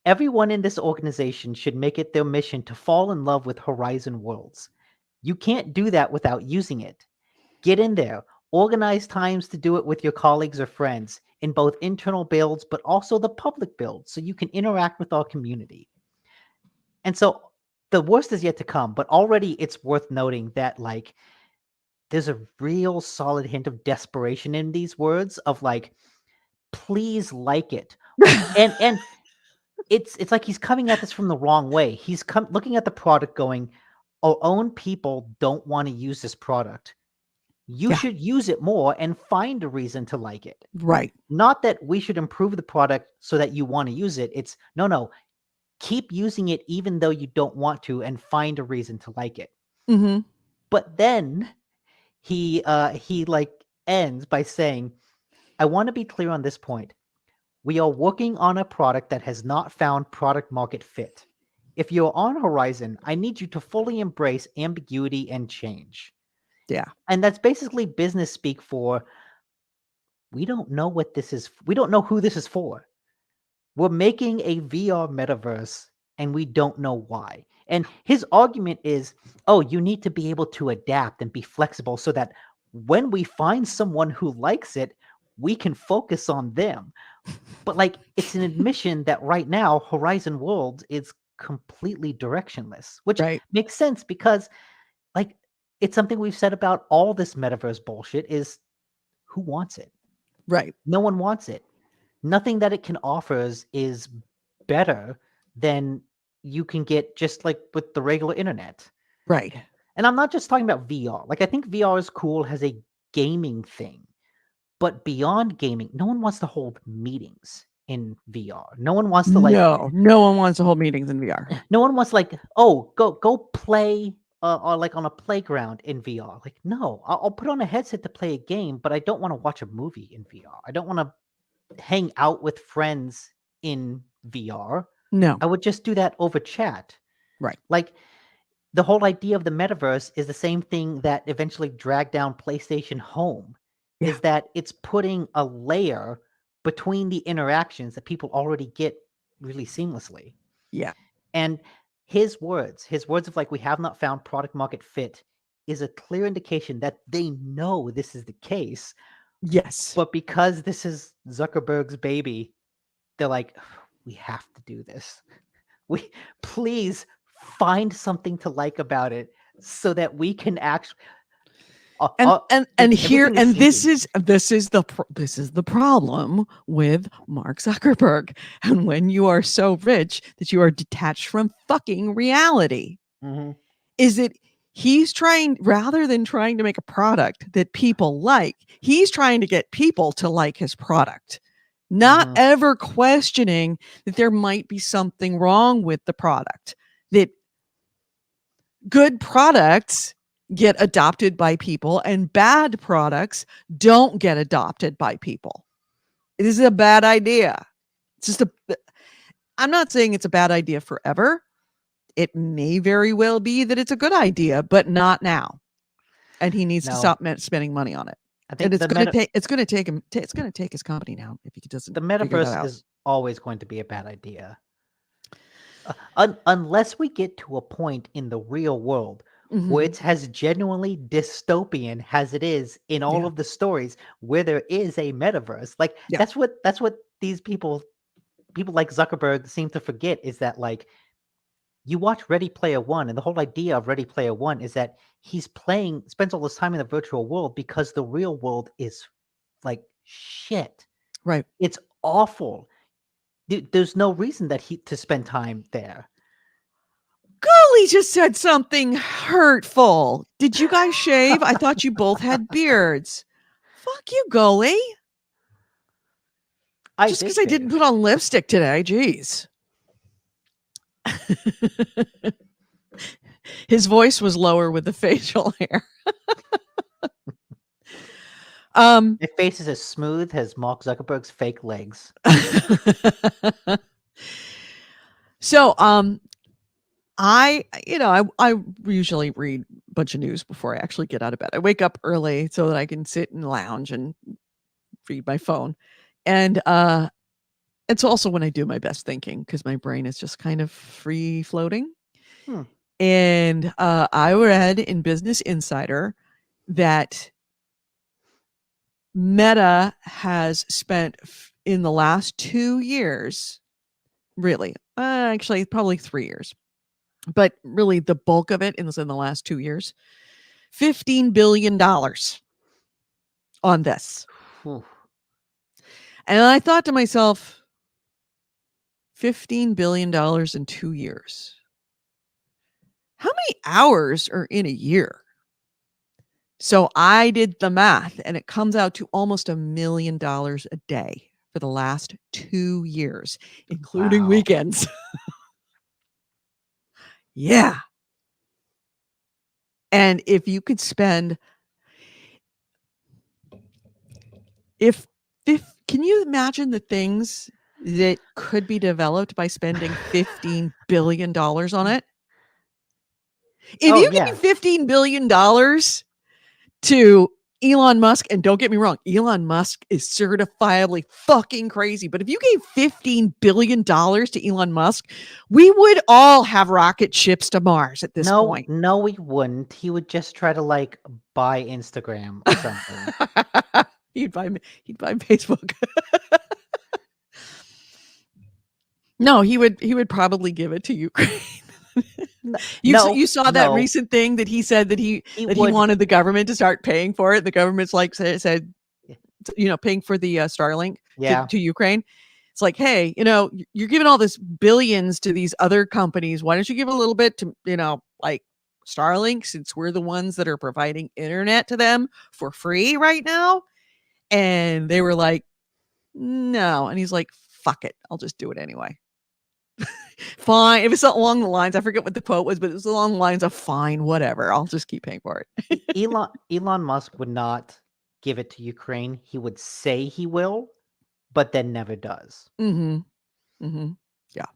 everyone in this organization should make it their mission to fall in love with Horizon Worlds. You can't do that without using it. Get in there. Organize times to do it with your colleagues or friends in both internal builds, but also the public build, so you can interact with our community. And so the worst is yet to come, but already it's worth noting that, like, there's a real solid hint of desperation in these words of like, please like it. and it's like he's coming at this from the wrong way. He's looking at the product going, our own people don't want to use this product. You should use it more and find a reason to like it. Right. Not that we should improve the product so that you want to use it. It's no. Keep using it even though you don't want to, and find a reason to like it. Mm-hmm. But then he like ends by saying, I want to be clear on this point. We are working on a product that has not found product market fit. If you're on Horizon, I need you to fully embrace ambiguity and change. Yeah. And that's basically business speak for, we don't know what this is. We don't know who this is for. We're making a VR metaverse and we don't know why. And his argument is, oh, you need to be able to adapt and be flexible so that when we find someone who likes it, we can focus on them. But like, it's an admission that right now Horizon Worlds is completely directionless, which makes sense because like, it's something we've said about all this metaverse bullshit is, who wants it? Right. No one wants it. Nothing that it can offer is better than you can get just like with the regular internet. Right. And I'm not just talking about VR. Like, I think VR is cool as a gaming thing. But beyond gaming, no one wants to hold meetings in VR. No one wants to like... No one wants to hold meetings in VR. No one wants like, oh, go play... or like on a playground in VR. Like, no, I'll put on a headset to play a game, but I don't want to watch a movie in VR. I don't want to hang out with friends in VR. No. I would just do that over chat. Right. Like, the whole idea of the metaverse is the same thing that eventually dragged down PlayStation Home, is that it's putting a layer between the interactions that people already get really seamlessly. Yeah. And his words of like, we have not found product market fit, is a clear indication that they know this is the case. Yes. But because this is Zuckerberg's baby, they're like, we have to do this. We please find something to like about it so that we can actually... And here everything and this syncing. is the problem with Mark Zuckerberg. And when you are so rich that you are detached from fucking reality, Mhm. is it he's trying, rather than trying to make a product that people like, he's trying to get people to like his product, not Mhm. ever questioning that there might be something wrong with the product, that good products get adopted by people and bad products don't get adopted by people. This is a bad idea. It's just I'm not saying it's a bad idea forever. It may very well be that it's a good idea, but not now. And he needs to No, stop spending money on it. I And think it's going to take him. It's going to take his company down if he doesn't the figure that metaverse out. is always going to be a bad idea. Unless we get to a point in the real world where Mhm. it's as genuinely dystopian as it is in all Yeah. of the stories where there is a metaverse. Like Yeah. that's what these people like Zuckerberg seem to forget, is that like you watch Ready Player One, and the whole idea of Ready Player One is that he's spends all this time in the virtual world because the real world is like shit. Right. It's awful. There's no reason that he to spend time there. Golly just said something hurtful. Did you guys shave? I thought you both had beards. Fuck you, Golly. I Just did because I didn't shave. put on lipstick today. Jeez. His voice was lower with the facial hair. My face is as smooth as Mark Zuckerberg's fake legs. So, I usually read a bunch of news before I actually get out of bed. I wake up early so that I can sit and lounge and read my phone. And it's also when I do my best thinking, because my brain is just kind of free floating. Hmm. And I read in Business Insider that Meta has spent in the last 2 years, really, actually probably 3 years, but really the bulk of it is in the last 2 years, $15 billion on this. Whew. And I thought to myself, $15 billion in 2 years. How many hours are in a year? So I did the math, and it comes out to almost $1 million a day for the last 2 years, including Wow. weekends. Yeah. And if you could spend, can you imagine the things that could be developed by spending $15 billion on it? If Oh you yeah. give $15 billion to Elon Musk, and don't get me wrong, Elon Musk is certifiably fucking crazy. But if you gave $15 billion to Elon Musk, we would all have rocket ships to Mars at this point. No, he wouldn't. He would just try to like buy Instagram or something. he'd buy Facebook. No, he would probably give it to Ukraine. You saw that recent thing that he said that he wanted the government to start paying for it. The government's like said paying for the Starlink to Ukraine. It's like, hey, you're giving all this billions to these other companies. Why don't you give a little bit to, like Starlink, since we're the ones that are providing internet to them for free right now? And they were like, no. And he's like, fuck it. I'll just do it anyway. Fine. It was along the lines, I forget what the quote was, but it was along the lines of fine, whatever. I'll just keep paying for it. Elon Musk would not give it to Ukraine. He would say he will, but then never does. Yeah.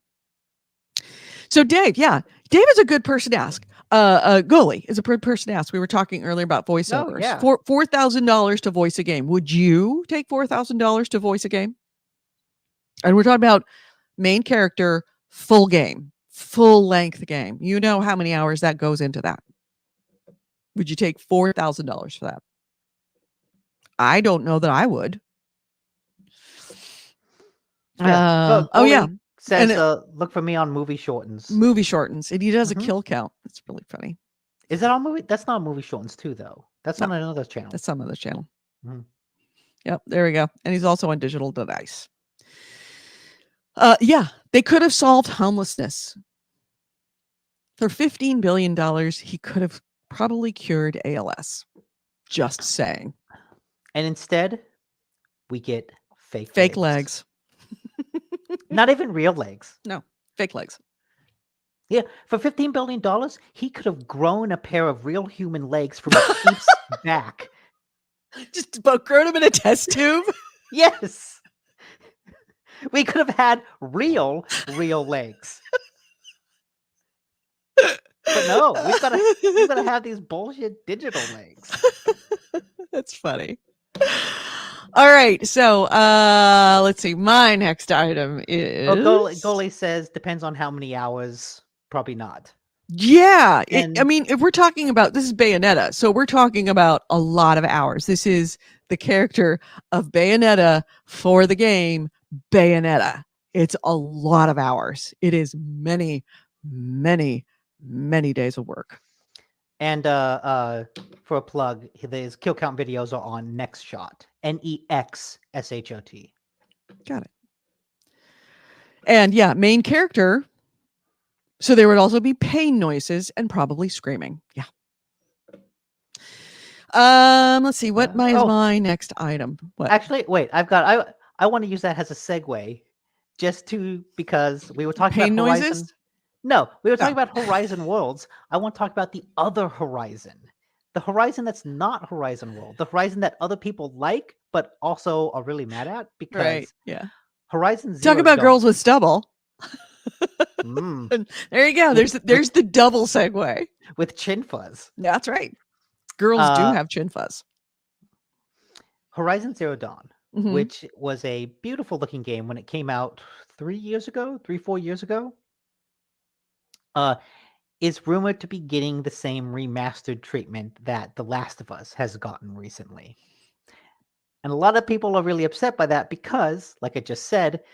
So Dave is a good person to ask. Goalie is a good person to ask. We were talking earlier about voiceovers. Yeah. $4,000 to voice a game. Would you take $4,000 to voice a game? And we're talking about main character, full game, full length game. You know how many hours that goes into that. Would you take $4,000 for that? I don't know that I would. Yeah. Says, look for me on Movie Shortens. Movie Shortens. And he does a kill count. It's really funny. Is that on movie? That's not Movie Shortens too, though. That's No. on another channel. That's some other channel. Mhm. Yep, there we go. And he's also on Digital Device. Yeah, they could have solved homelessness. For $15 billion, he could have probably cured ALS. Just saying. And instead, we get Fake legs. Not even real legs. No, fake legs. Yeah, for $15 billion, he could have grown a pair of real human legs from a sheep's back. Just about grown him in a test tube. Yes. We could have had real legs. But no, we've got to have these bullshit digital legs. That's funny. All right, so let's see. My next item is Goalie says depends on how many hours. Probably not. Yeah, I And- mean, if we're talking about this is Bayonetta, so we're talking about a lot of hours. This is the character of Bayonetta for the game Bayonetta. It's a lot of hours. It is many, many, many days of work. And for a plug, his kill count videos are on Nextshot. NEXSHOT. Got it. And yeah, main character. So there would also be pain noises and probably screaming. Yeah. Let's see. What is my next item? What? Actually, wait. I want to use that as a segue, because we were talking Pain about Horizon. noises? No, we were talking about Horizon Worlds. I want to talk about the other Horizon, the Horizon that's not Horizon World, the Horizon that other people like but also are really mad at because Right. Yeah. Horizon Zero Talk about Dawn. girls with stubble. Mm, There you go. There's the double segue. with chin fuzz. That's right. Girls do have chin fuzz. Horizon Zero Dawn, Mhm. which was a beautiful looking game when it came out 4 years ago, is rumored to be getting the same remastered treatment that The Last of Us has gotten recently. And a lot of people are really upset by that because, like I just said,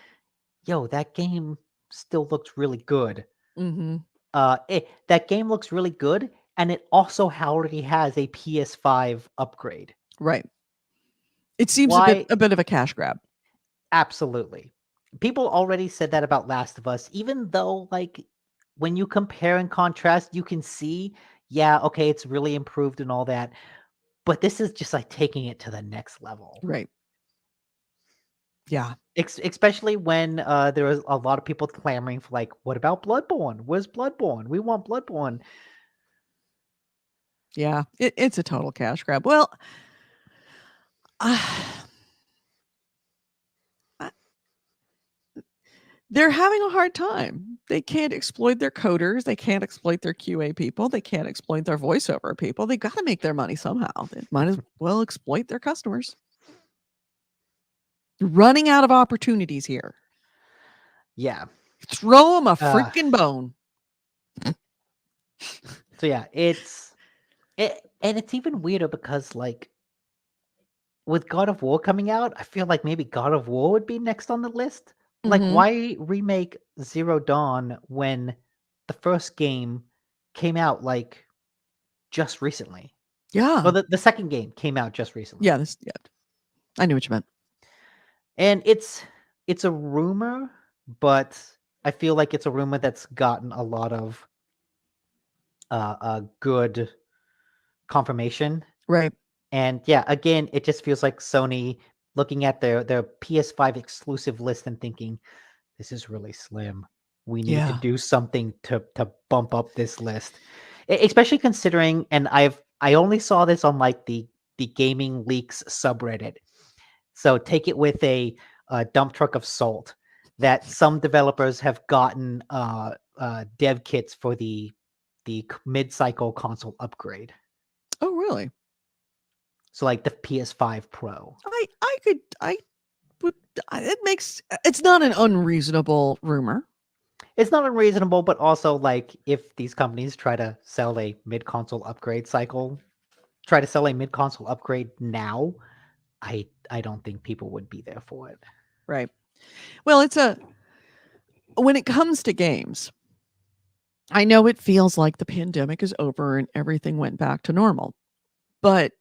that game still looks really good. Mm-hmm. That game looks really good, and it also already has a PS5 upgrade. Right. It seems a bit of a cash grab. Absolutely. People already said that about Last of Us, even though, like, when you compare and contrast, you can see, okay, it's really improved and all that. But this is just like taking it to the next level. Right. Yeah. Especially when there was a lot of people clamoring for, like, what about Bloodborne? Where's Bloodborne? We want Bloodborne. Yeah. It's a total cash grab. Well, they're having a hard time. They can't exploit their coders. They can't exploit their QA people. They can't exploit their voiceover people. They got to make their money somehow. They might as well exploit their customers. Running out of opportunities here. Yeah. Throw them a freaking bone. So yeah, and it's even weirder because, like, with God of War coming out, I feel like maybe God of War would be next on the list. Like, Mhm. why remake Zero Dawn when the first game came out, like, just recently? Yeah. Well, the second game came out just recently. Yeah. I knew what you meant. And it's a rumor, but I feel like it's a rumor that's gotten a lot of good confirmation. Right. And yeah, again, it just feels like Sony looking at their PS5 exclusive list and thinking, this is really slim. We need to do something to bump up this list. Especially considering, and I only saw this on, like, the Gaming Leaks subreddit. So take it with a dump truck of salt that some developers have gotten dev kits for the mid-cycle console upgrade. Oh, really? So, like, the PS5 Pro. It's not an unreasonable rumor. It's not unreasonable, but also, like, if these companies try to sell a mid-console upgrade now, I don't think people would be there for it. Right. Well, when it comes to games, I know it feels like the pandemic is over and everything went back to normal. But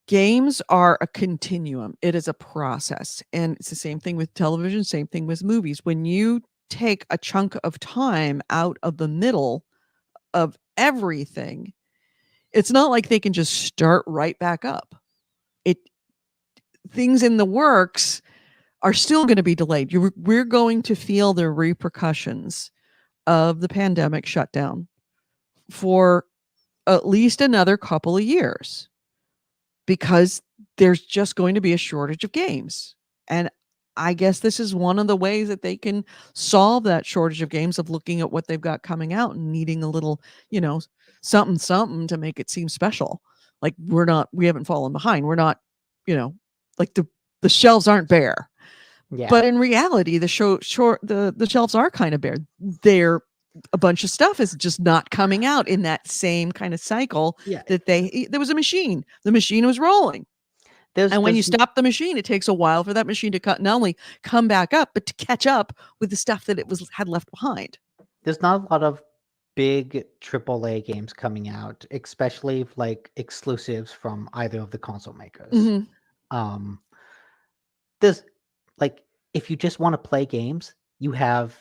games are a continuum. It is a process. And it's the same thing with television, same thing with movies. When you take a chunk of time out of the middle of everything, it's not like they can just start right back up. Things in the works are still going to be delayed. We're going to feel the repercussions of the pandemic shutdown for at least another couple of years, because there's just going to be a shortage of games. And I guess this is one of the ways that they can solve that shortage of games, of looking at what they've got coming out and needing a little, something to make it seem special. Like we haven't fallen behind. We're not, like the shelves aren't bare. Yeah. But in reality, the shelves are kind of bare. A bunch of stuff is just not coming out in that same kind of cycle. Yeah. There was a machine. The machine was rolling. And when you stop the machine, it takes a while for that machine to not only come back up, but to catch up with the stuff that it had left behind. There's not a lot of big AAA games coming out, especially like exclusives from either of the console makers. Mm-hmm. There's like, if you just want to play games, you have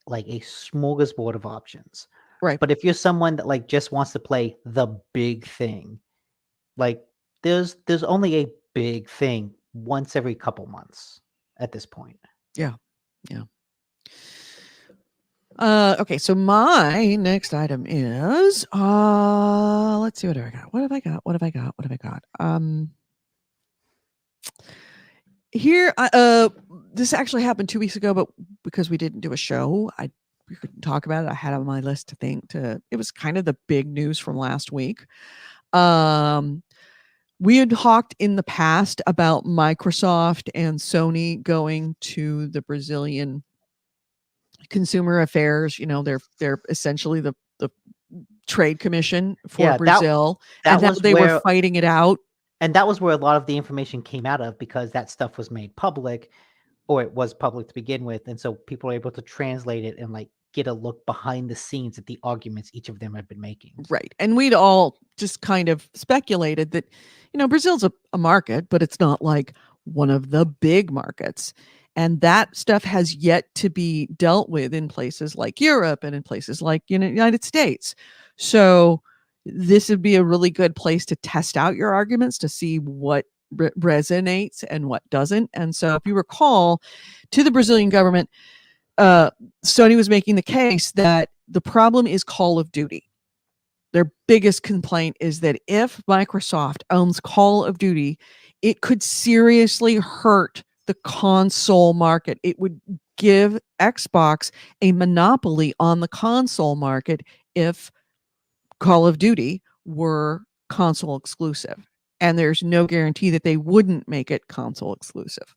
like a smorgasbord of options. Right. But if you're someone that like just wants to play the big thing, like there's only a big thing once every couple months at this point. Yeah. Okay, so my next item is let's see, what have I got? Here, this actually happened 2 weeks ago, but because we didn't do a show, we couldn't talk about it. I had it on my list to think. It was kind of the big news from last week. We had talked in the past about Microsoft and Sony going to the Brazilian Consumer Affairs. They're essentially the trade commission for Brazil, and how they were fighting it out. And that was where a lot of the information came out of, because that stuff was made public, or it was public to begin with. And so people were able to translate it and like get a look behind the scenes at the arguments each of them had been making. Right. And we'd all just kind of speculated that, Brazil's a market, but it's not like one of the big markets. And that stuff has yet to be dealt with in places like Europe and in places like United States. So this would be a really good place to test out your arguments, to see what resonates and what doesn't. And so if you recall, to the Brazilian government, Sony was making the case that the problem is Call of Duty. Their biggest complaint is that if Microsoft owns Call of Duty, it could seriously hurt the console market. It would give Xbox a monopoly on the console market if Call of Duty were console exclusive. And there's no guarantee that they wouldn't make it console exclusive.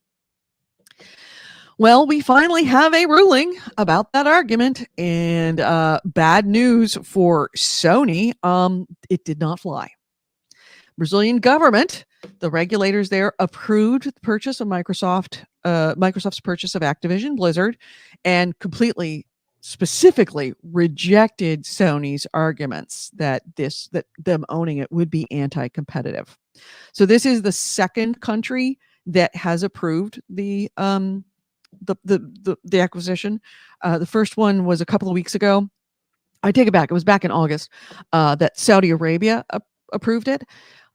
Well, we finally have a ruling about that argument, and bad news for Sony. It did not fly. Brazilian government, the regulators there, approved the purchase of Microsoft's purchase of Activision Blizzard, and specifically rejected Sony's arguments that them owning it would be anti-competitive. So this is the second country that has approved the acquisition. The first one was a couple of weeks ago. I take it back. It was back in August that Saudi Arabia approved it.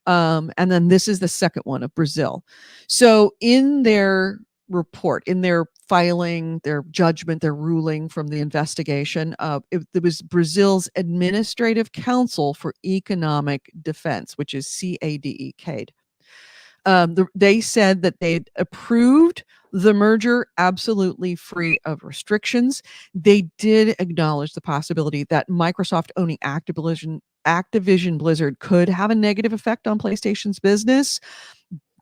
And then this is the second one of Brazil. So in their report, in their filing, their judgment, their ruling from the investigation, it was Brazil's Administrative Council for Economic Defense, which is CADE. They said that they'd approved the merger absolutely free of restrictions. They did acknowledge the possibility that Microsoft owning Activision Blizzard could have a negative effect on PlayStation's business,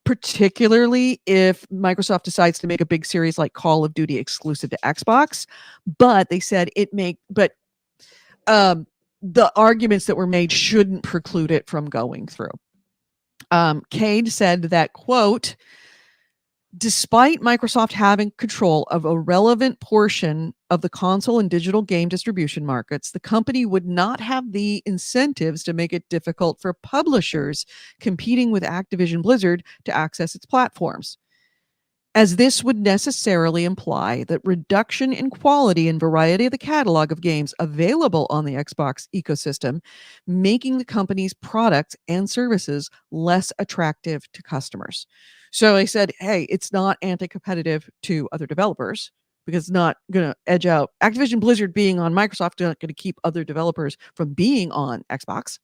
particularly if Microsoft decides to make a big series like Call of Duty exclusive to Xbox. But they said the arguments that were made shouldn't preclude it from going through. Cade said that, quote, Despite Microsoft having control of a relevant portion of the console and digital game distribution markets, the company would not have the incentives to make it difficult for publishers competing with Activision Blizzard to access its platforms, as this would necessarily imply that reduction in quality and variety of the catalog of games available on the Xbox ecosystem, making the company's products and services less attractive to customers. So they said, hey, it's not anti-competitive to other developers because it's not going to edge out Activision Blizzard being on Microsoft, not going to keep other developers from being on Xbox.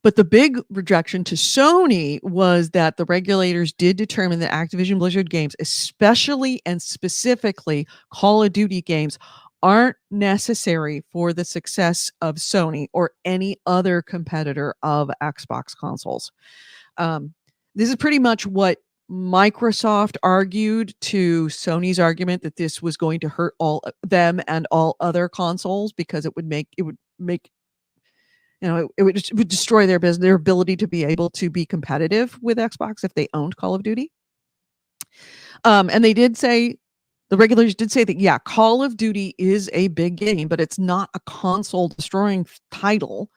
But the big rejection to Sony was that the regulators did determine that Activision Blizzard games, especially and specifically Call of Duty games, aren't necessary for the success of Sony or any other competitor of Xbox consoles. This is pretty much what Microsoft argued to Sony's argument that this was going to hurt all them and all other consoles because it would make it would destroy their business, their ability to be able to be competitive with Xbox if they owned Call of Duty. And they did say, the regulators did say that, yeah, Call of Duty is a big game, but it's not a console destroying title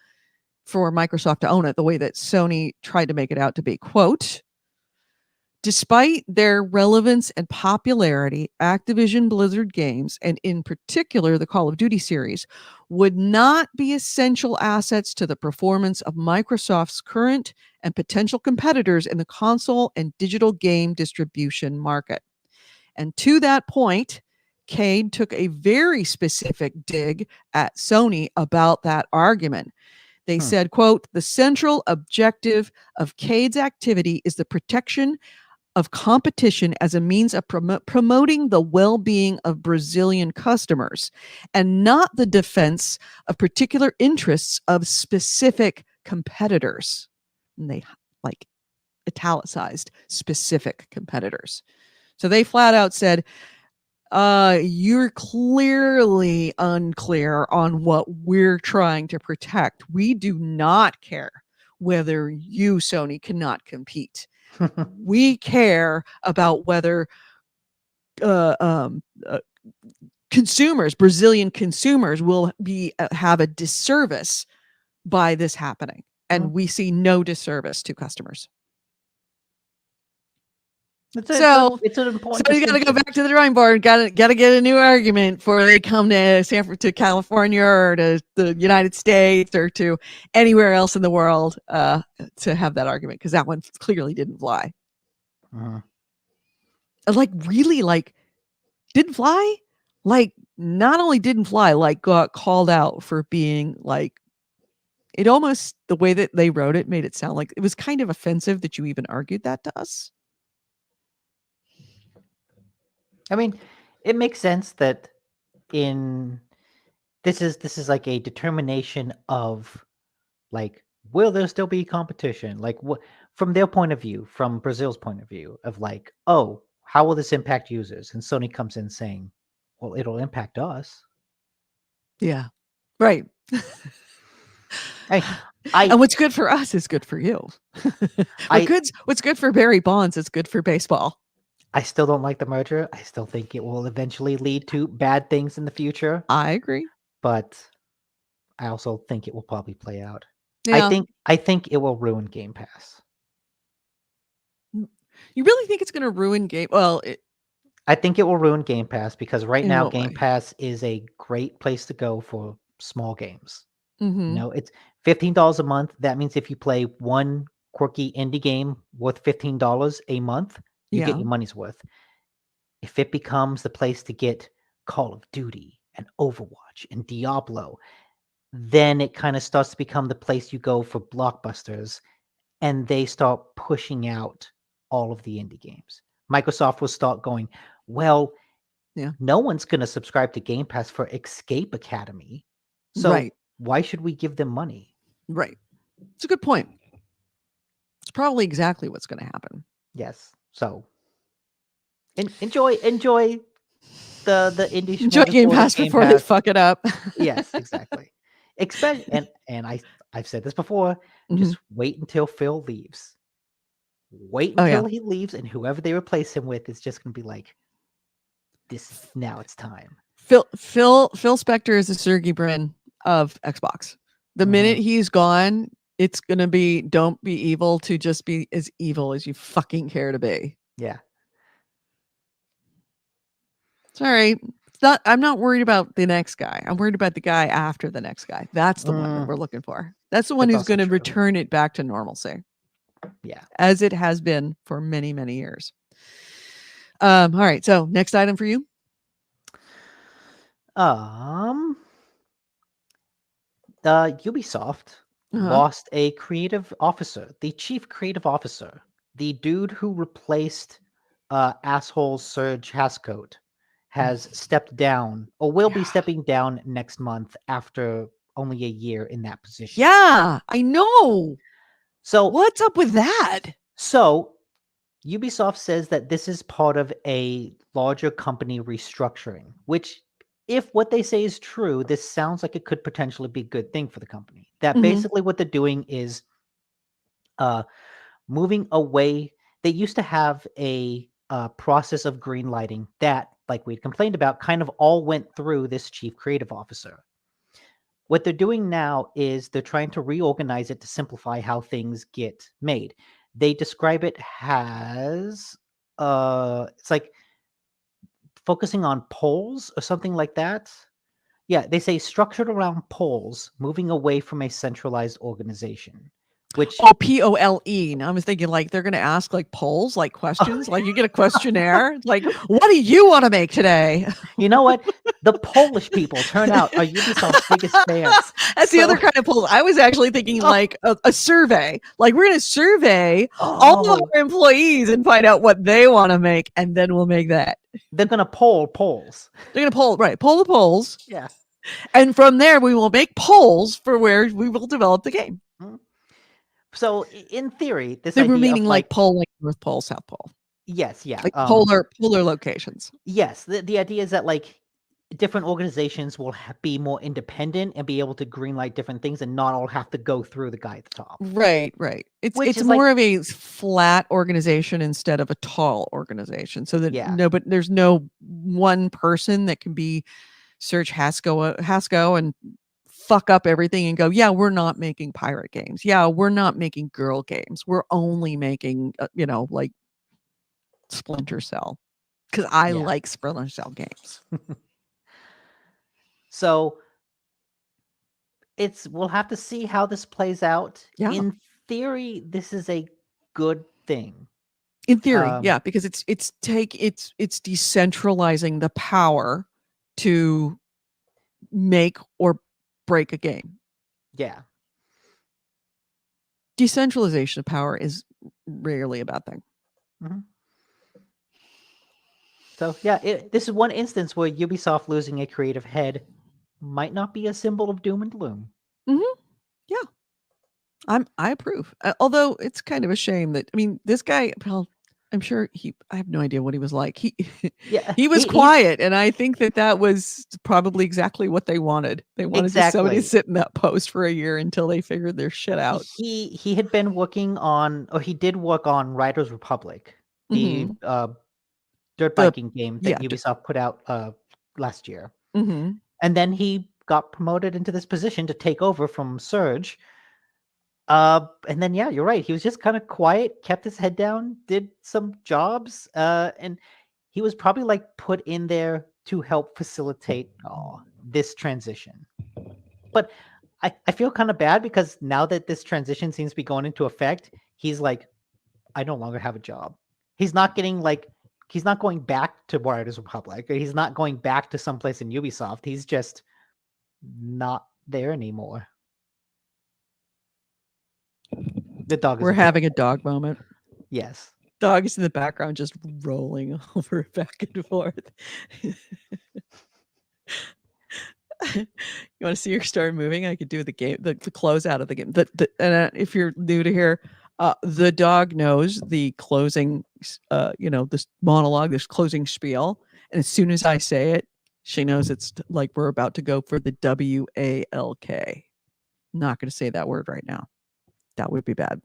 for Microsoft to own it the way that Sony tried to make it out to be. Quote, despite their relevance and popularity, Activision Blizzard games, and in particular the Call of Duty series, would not be essential assets to the performance of Microsoft's current and potential competitors in the console and digital game distribution market. And to that point, Cade took a very specific dig at Sony about that argument. They said, quote, the central objective of Cade's activity is the protection of competition as a means of promoting the well-being of Brazilian customers and not the defense of particular interests of specific competitors. And they italicized specific competitors. So they flat out said, you're clearly unclear on what we're trying to protect. We do not care whether you, Sony, cannot compete. We care about whether consumers, Brazilian consumers, will have a disservice by this happening. And we see no disservice to customers. It's an important. So you got to go back to the drawing board. Got to get a new argument before they come to California or to the United States or to anywhere else in the world to have that argument, because that one clearly didn't fly. Really, didn't fly. Not only didn't fly, got called out for being it almost, the way that they wrote it made it sound like it was kind of offensive that you even argued that to us. I mean, it makes sense that this is like a determination of will there still be competition? What from their point of view, from Brazil's point of view, of oh, how will this impact users? And Sony comes in saying, well, it'll impact us. Yeah, right. And what's good for us is good for you. What's good for Barry Bonds is good for baseball. I still don't like the merger. I still think it will eventually lead to bad things in the future. I agree. But I also think it will probably play out. Yeah. I think it will ruin Game Pass. You really think it's going to ruin I think it will ruin Game Pass because right now Game way? Pass is a great place to go for small games. Mm-hmm. It's $15 a month. That means if you play one quirky indie game worth $15 a month, you get your money's worth. If it becomes the place to get Call of Duty and Overwatch and Diablo, then it kind of starts to become the place you go for blockbusters, and they start pushing out all of the indie games. Microsoft will start going, well, no one's going to subscribe to Game Pass for Escape Academy, so why should we give them money? Right. It's a good point. It's probably exactly what's going to happen. Yes. So enjoy the indie. Enjoy Game Pass before they fuck it up. Yes, exactly. And I've said this before. Just wait until Phil leaves. wait Oh, yeah. until he leaves, and whoever they replace him with is just going to be like, now it's time. Phil Spector is the Sergey Brin of Xbox. The minute he's gone, it's gonna be don't be evil to just be as evil as you fucking care to be. Yeah. Sorry. I'm not worried about the next guy. I'm worried about the guy after the next guy. That's the one that we're looking for. That's the one That's who's also going to true. return it back to normalcy. Yeah. As it has been for many, many years. All right. So next item for you. Ubisoft Uh-huh. lost a creative officer, the chief creative officer, the dude who replaced asshole Serge Hascote, has stepped down or will be stepping down next month after only a year in that position. Yeah, I know. So what's up with that? So Ubisoft says that this is part of a larger company restructuring, which, if what they say is true, this sounds like it could potentially be a good thing for the company. That basically what they're doing is moving away. They used to have a process of green lighting that, like we'd complained about, kind of all went through this chief creative officer. What they're doing now is they're trying to reorganize it to simplify how things get made. They describe it as it's like focusing on polls or something like that. Yeah, they say structured around polls, moving away from a centralized organization. Which POLE. Now I was thinking like they're going to ask like polls, like questions, like you get a questionnaire, like what do you want to make today? You know what? The Polish people turn out are Ubisoft's biggest fans. That's the other kind of poll. I was actually thinking like a survey. Like we're going to survey all of our employees and find out what they want to make, and then we'll make that. They're going to poll polls. They're going to poll the polls. Yeah. And from there, we will make polls for where we will develop the game. So in theory, this they idea were meaning of like pole, like North Pole, South Pole. Yes, yeah. Like polar locations. Yes. The idea is that like different organizations will be more independent and be able to greenlight different things and not all have to go through the guy at the top. Right. It's more of a flat organization instead of a tall organization. So that but there's no one person that can be Serge Hasco and fuck up everything and go, yeah, we're not making pirate games. Yeah, we're not making girl games. We're only making, like Splinter Cell. Because I like Splinter Cell games. So we'll have to see how this plays out. Yeah. In theory, this is a good thing. In theory, yeah, because it's decentralizing the power to make or break a game. Yeah. Decentralization of power is rarely a bad thing. So yeah, this is one instance where Ubisoft losing a creative head might not be a symbol of doom and gloom. Yeah, I approve. Although it's kind of a shame that this guy. Well, I'm sure I have no idea what he was like. He was quiet, and I think that was probably exactly what they wanted. They wanted somebody to sit in that post for a year until they figured their shit out. He had been working on, or he did work on Riders Republic, the dirt biking game that Ubisoft put out last year. And then he got promoted into this position to take over from Serge. And then, you're right. He was just kind of quiet, kept his head down, did some jobs, and he was probably like put in there to help facilitate this transition. But I feel kind of bad because now that this transition seems to be going into effect, he's like, I no longer have a job. He's not getting he's not going back to Riders Republic, or he's not going back to someplace in Ubisoft. He's just not there anymore. The dog. We're having a dog moment. Yes. Dog is in the background, just rolling over back and forth. You want to see her start moving? I could do the game, the close out of the game. And if you're new to here, the dog knows the closing, this monologue, this closing spiel. And as soon as I say it, she knows it's like we're about to go for the WALK. I'm not going to say that word right now. That would be bad.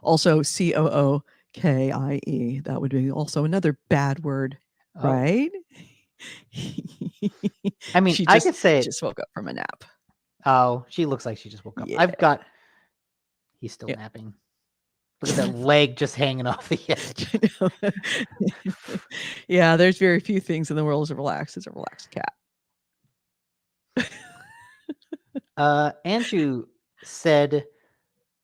Also COOKIE. That would be also another bad word, Oh. right? I mean, She I could say it. just woke up from a nap. Oh, she looks like she just woke up. Yeah. I've got. He's still Yeah. napping. Look at that leg just hanging off the edge. Yeah, there's very few things in the world as relaxed as a relaxed cat. Andrew said,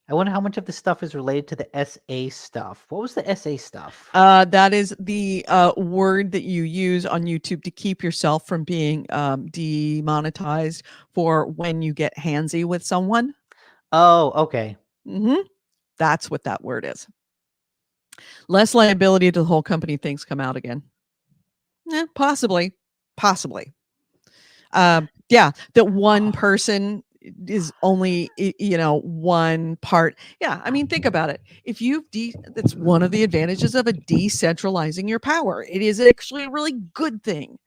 I wonder how much of this stuff is related to the SA stuff. What was the SA stuff? That is the word that you use on YouTube to keep yourself from being demonetized for when you get handsy with someone. Oh, okay. That's what that word is. Less liability to the whole company. Things come out again. Possibly. Yeah, that one person is only, one part. Yeah, I mean, think about it. If that's one of the advantages of a decentralizing your power. It is actually a really good thing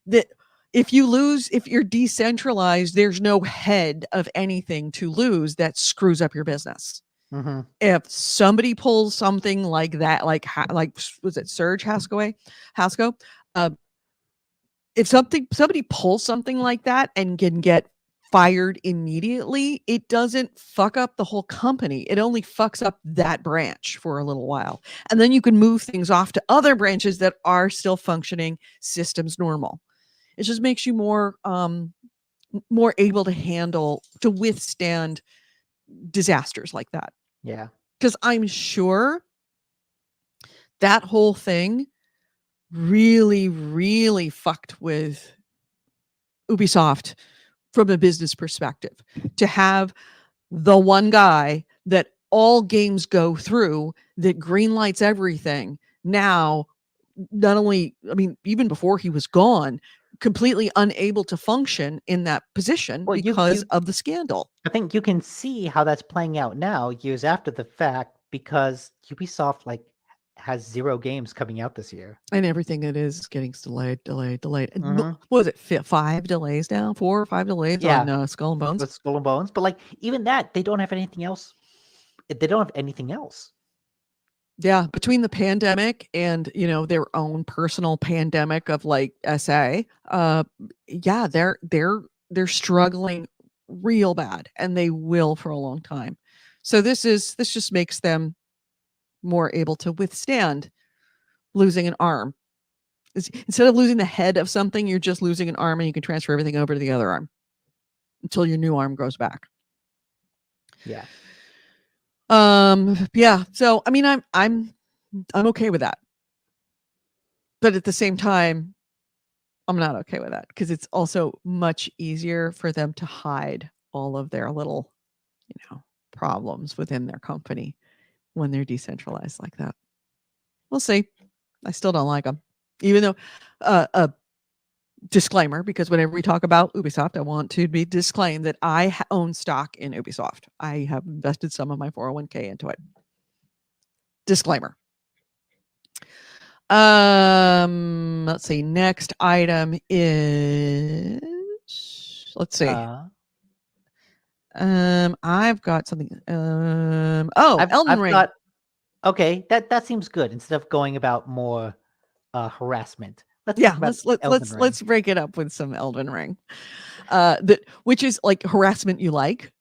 that if you're decentralized, there's no head of anything to lose that screws up your business. Mm-hmm. If somebody pulls something like that, like was it Serge Hasco? If somebody pulls something like that and can get fired immediately, it doesn't fuck up the whole company. It only fucks up that branch for a little while. And then you can move things off to other branches that are still functioning systems normal. It just makes you more able to withstand disasters like that. Yeah. Because I'm sure that whole thing really, really fucked with Ubisoft from a business perspective. To have the one guy that all games go through that greenlights everything now, not only, I mean, even before he was gone, completely unable to function in that position because of the scandal. I think you can see how that's playing out now, years after the fact, because Ubisoft has 0 games coming out this year, and everything it is getting delayed. Mm-hmm. What was it? 5 delays now? 4 or 5 delays on Skull and Bones. With Skull and Bones, but even that, they don't have anything else. They don't have anything else. Yeah, between the pandemic and their own personal pandemic of SA, yeah, they're struggling real bad, and they will for a long time. So this just makes them more able to withstand losing an arm. Instead of losing the head of something, you're just losing an arm, and you can transfer everything over to the other arm until your new arm grows back. Yeah. Yeah. So I mean, I'm okay with that, but at the same time, I'm not okay with that because it's also much easier for them to hide all of their little, problems within their company when they're decentralized like that. We'll see. I still don't like them, even though a disclaimer, because whenever we talk about Ubisoft, I want to be disclaimed that I own stock in Ubisoft. I have invested some of my 401k into it. Disclaimer. Let's see. Next item is, let's see. I've got something. Elden Ring. Okay, that seems good. Instead of going about more harassment, let's break it up with some Elden Ring. Which is like harassment you like.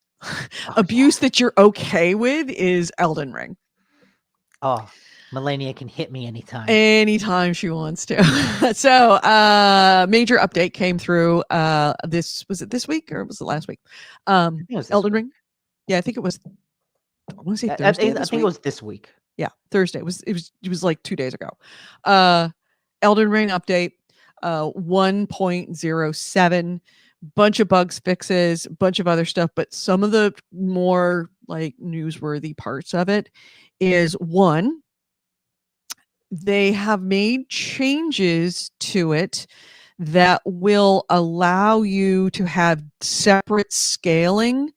Abuse that you're okay with is Elden Ring. Oh, Melania can hit me anytime. Anytime she wants to. So, major update came through. Was it this week or was it last week? Elden Ring. Yeah, I think it was. I want to say Thursday. I think it was this week. Yeah, Thursday. It was like 2 days ago. Elden Ring update. 1.07. Bunch of bugs fixes, bunch of other stuff, but some of the more newsworthy parts of it is, one, they have made changes to it that will allow you to have separate scaling,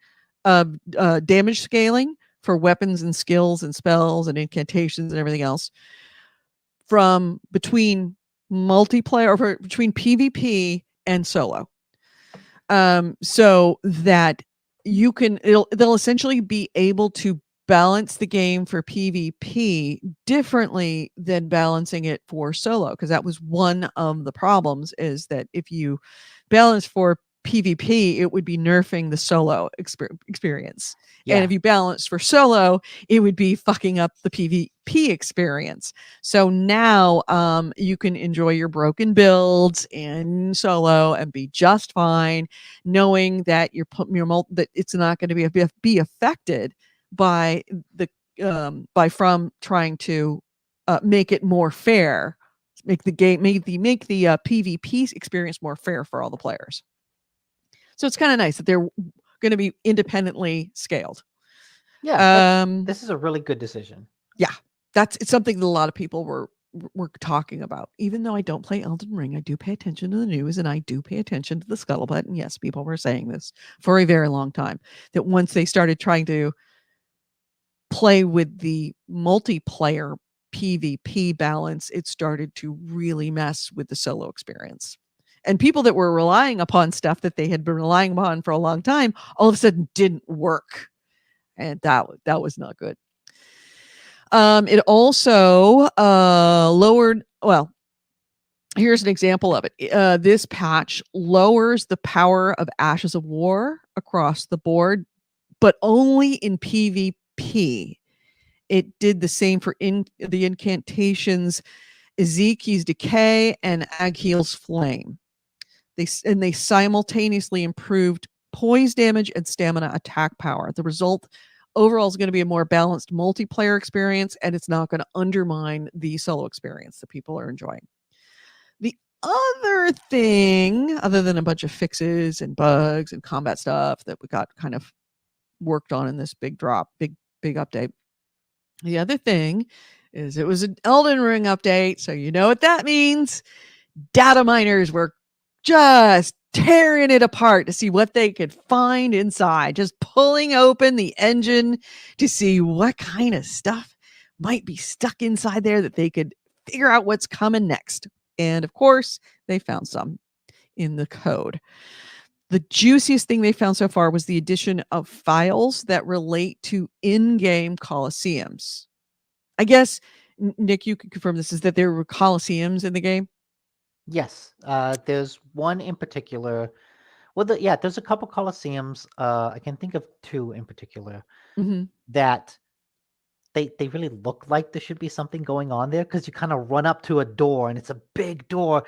damage scaling for weapons and skills and spells and incantations and everything else from between multiplayer or between PvP and solo. So that they'll essentially be able to balance the game for PvP differently than balancing it for solo, because that was one of the problems, is that if you balance for PvP, it would be nerfing the solo experience. And if you balance for solo, it would be fucking up the PvP experience. So now you can enjoy your broken builds in solo and be just fine, knowing that that it's not going to be affected by from trying to make it more fair, make the PvP experience more fair for all the players. So it's kind of nice that they're going to be independently scaled. Yeah, this is a really good decision. Yeah, it's something that a lot of people were talking about. Even though I don't play Elden Ring, I do pay attention to the news, and I do pay attention to the scuttlebutt. And yes, people were saying this for a very long time, that once they started trying to play with the multiplayer PvP balance, it started to really mess with the solo experience. And people that were relying upon stuff that they had been relying upon for a long time, all of a sudden didn't work. And that was not good. It also lowered, well, here's an example of it. This patch lowers the power of Ashes of War across the board, but only in PvP. It did the same for the incantations Ezekiel's Decay and Aghiel's Flame. They simultaneously improved poise damage and stamina attack power. The result overall is going to be a more balanced multiplayer experience, and it's not going to undermine the solo experience that people are enjoying. The other thing, other than a bunch of fixes and bugs and combat stuff that we got kind of worked on in this big update, the other thing is it was an Elden Ring update, so you know what that means. Data miners were just tearing it apart to see what they could find inside, just pulling open the engine to see what kind of stuff might be stuck inside there that they could figure out what's coming next. And of course, they found some in the code. The juiciest thing they found so far was the addition of files that relate to in-game coliseums. I guess, Nick, you can confirm this, is that there were coliseums in the game? Yes, there's one in particular. Well, there's a couple coliseums. I can think of two in particular that they really look like there should be something going on there, because you kind of run up to a door and it's a big door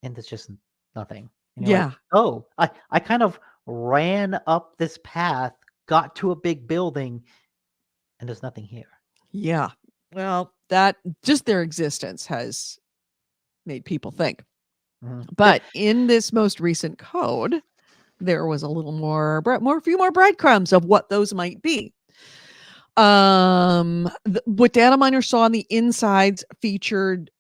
and there's just nothing. And you're like, oh, I kind of ran up this path, got to a big building, and there's nothing here. Yeah. Well, that just their existence has made people think. But in this most recent code, there was a little a few more breadcrumbs of what those might be. What data miners saw on the insides featured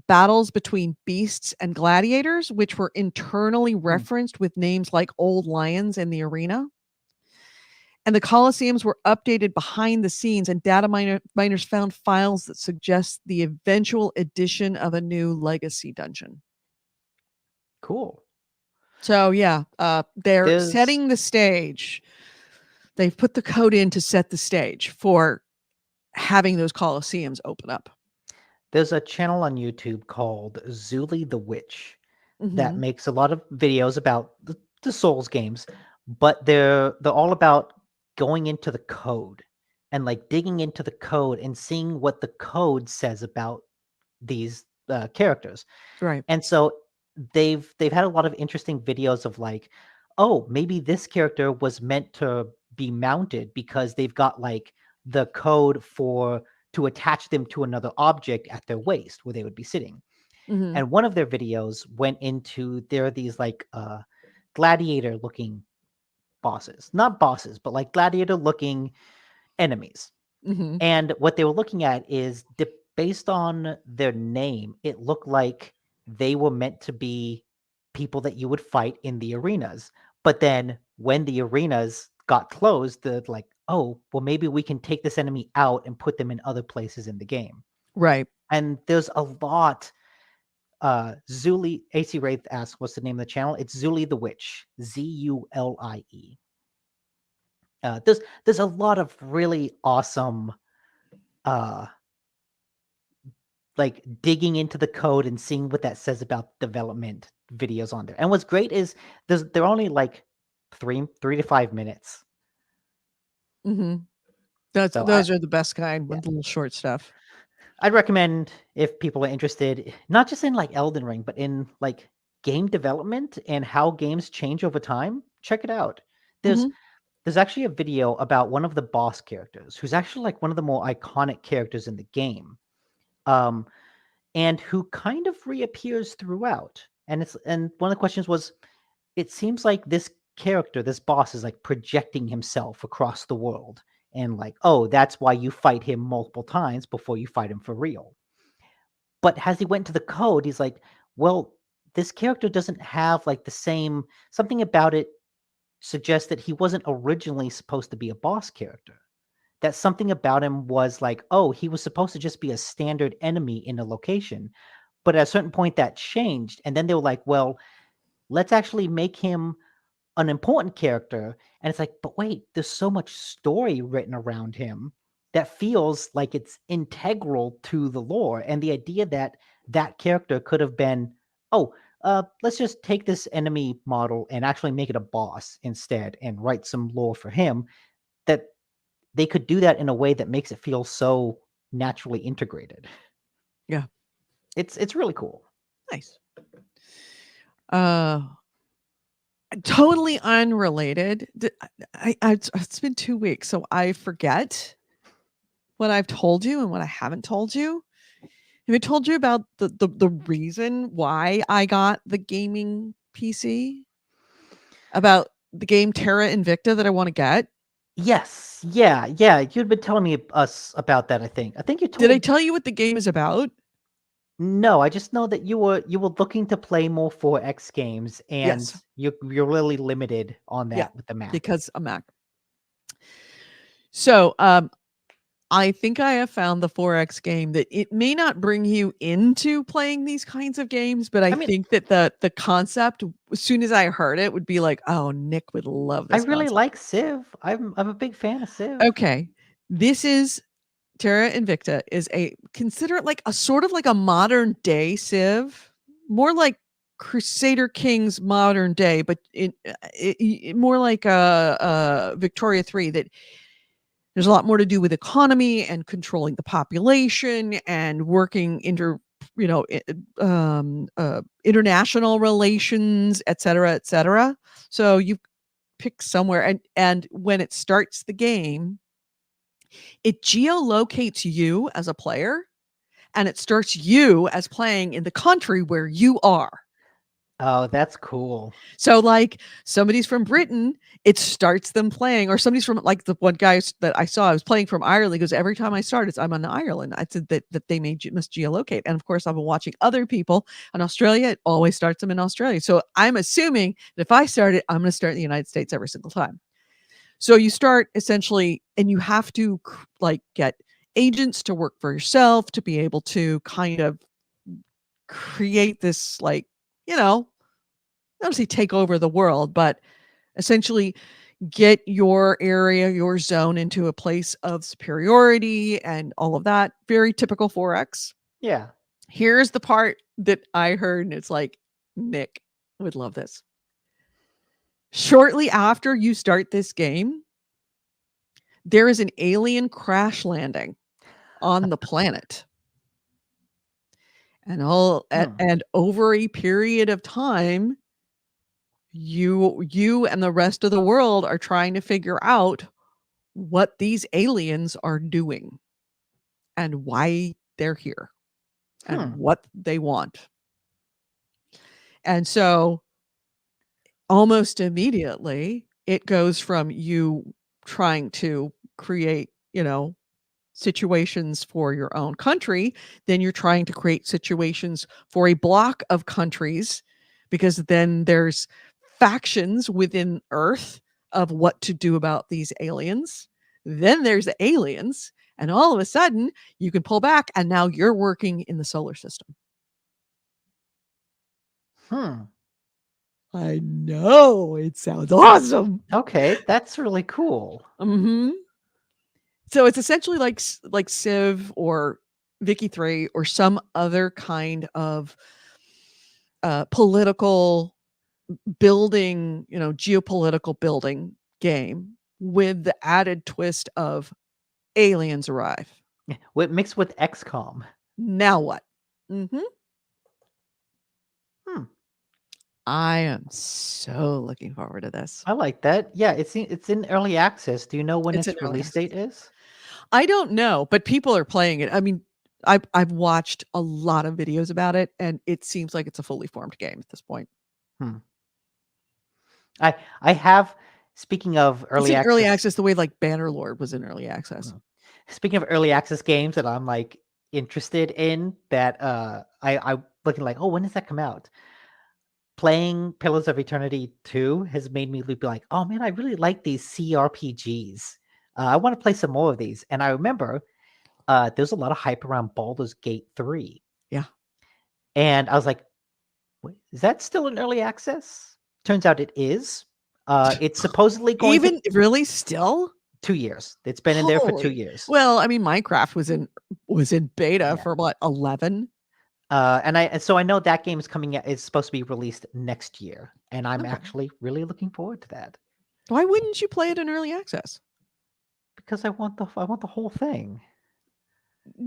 battles between beasts and gladiators, which were internally referenced with names like Old Lions in the arena. And the coliseums were updated behind the scenes, and data miners found files that suggest the eventual addition of a new legacy dungeon. Cool. So yeah, they're setting the stage. They've put the code in to set the stage for having those coliseums open up. There's a channel on YouTube called Zuli the Witch that makes a lot of videos about the Souls games, but they're all about going into the code and like digging into the code and seeing what the code says about these characters. Right. And so they've had a lot of interesting videos of like, oh, maybe this character was meant to be mounted because they've got like the code to attach them to another object at their waist where they would be sitting. And one of their videos went into, there are these like gladiator looking bosses, not bosses, but like gladiator looking enemies. And what they were looking at is based on their name, it looked like they were meant to be people that you would fight in the arenas. But then when the arenas got closed, they're like, oh, well, maybe we can take this enemy out and put them in other places in the game. Right. And there's a lot. Zuli, AC Wraith asks, what's the name of the channel? It's Zuli the Witch, Zulie. There's a lot of really awesome like digging into the code and seeing what that says about development videos on there. And what's great is they're only like 3 to 5 minutes. Mm-hmm. So Those are the best kind with little short stuff. I'd recommend if people are interested, not just in like Elden Ring, but in like game development and how games change over time, check it out. There's Mhm. there's actually a video about one of the boss characters who's actually like one of the more iconic characters in the game. And who kind of reappears throughout. And one of the questions was, it seems like this character, this boss, is like projecting himself across the world. And like, oh, that's why you fight him multiple times before you fight him for real. But as he went to the code, he's like, well, this character doesn't have like the same, something about it suggests that he wasn't originally supposed to be a boss character. That something about him was like, oh, he was supposed to just be a standard enemy in a location. But at a certain point that changed. And then they were like, well, let's actually make him an important character. And it's like, but wait, there's so much story written around him that feels like it's integral to the lore. And the idea that that character could have been, oh, let's just take this enemy model and actually make it a boss instead and write some lore for him, that they could do that in a way that makes it feel so naturally integrated. Yeah. It's really cool. Nice. Totally unrelated. It's been 2 weeks, so I forget what I've told you and what I haven't told you. Have I told you about the reason why I got the gaming PC? About the game Terra Invicta that I want to get? Yes. Yeah. Yeah. You'd been telling me us about that, I think. I think you told Did I tell you what the game is about? No, I just know that you were looking to play more 4X games, and Yes. you're really limited on that Yeah, with the Mac. because a Mac. So, I think I have found the 4X game that it may not bring you into playing these kinds of games, but I mean, think that the concept, as soon as I heard it, would be like, "Oh, Nick would love I this really concept." like Civ. I'm a big fan of Civ. Okay. This is Terra Invicta is consider it like a sort of like a modern day Civ, more like Crusader Kings modern day, but more like a Victoria 3, that there's a lot more to do with economy and controlling the population and working international relations, et cetera, et cetera. So you pick somewhere, and when it starts the game, it geolocates you as a player, and it starts you as playing in the country where you are. Oh, that's cool. So, like, somebody's from Britain, it starts them playing, or somebody's from, like, the one guy that I saw, I was playing from Ireland. He goes, every time I start, I'm on Ireland. I said that they must geolocate. And of course, I've been watching other people in Australia. It always starts them in Australia. So I'm assuming that if I start it, I'm going to start in the United States every single time. So you start essentially, and you have to like get agents to work for yourself to be able to kind of create this, like, obviously take over the world, but essentially get your area, your zone into a place of superiority and all of that. Very typical 4X. Yeah. Here's the part that I heard, and it's like, Nick would love this. Shortly after you start this game, there is an alien crash landing on the planet. And and over a period of time, you and the rest of the world are trying to figure out what these aliens are doing and why they're here and what they want. And so almost immediately it goes from you trying to create, situations for your own country, then you're trying to create situations for a block of countries, because then there's factions within Earth of what to do about these aliens. Then there's the aliens, and all of a sudden you can pull back, and now you're working in the solar system. I know. It sounds awesome. Okay, that's really cool. Mm-hmm. So it's essentially like Civ or Vicky 3 or some other kind of political building, geopolitical building game with the added twist of aliens arrive. Mixed with XCOM. Now what? Mm-hmm. I am so looking forward to this. I like that. Yeah, it's in early access. Do you know when It's its in early release access. date is? I don't know, but people are playing it. I mean, I've watched a lot of videos about it, and it seems like it's a fully formed game at this point. I have. Speaking of It's early in access, early access the way like Bannerlord was in early access. speaking of early access games that I'm like interested in, that I'm looking like, oh, when does that come out? Playing Pillars of Eternity 2 has made me be like, oh man, I really like these CRPGs. I want to play some more of these. And I remember there's a lot of hype around Baldur's Gate 3. Yeah. And I was like, wait, is that still in early access? Turns out it is. It's supposedly going Even really still 2 years. It's been in there for 2 Holy- years. Well, I mean, Minecraft was in beta Yeah. for what 11. And so I know that game is coming out. It's supposed to be released next year, and I'm Okay. actually really looking forward to that Why wouldn't you play it in early access? because I want the whole thing.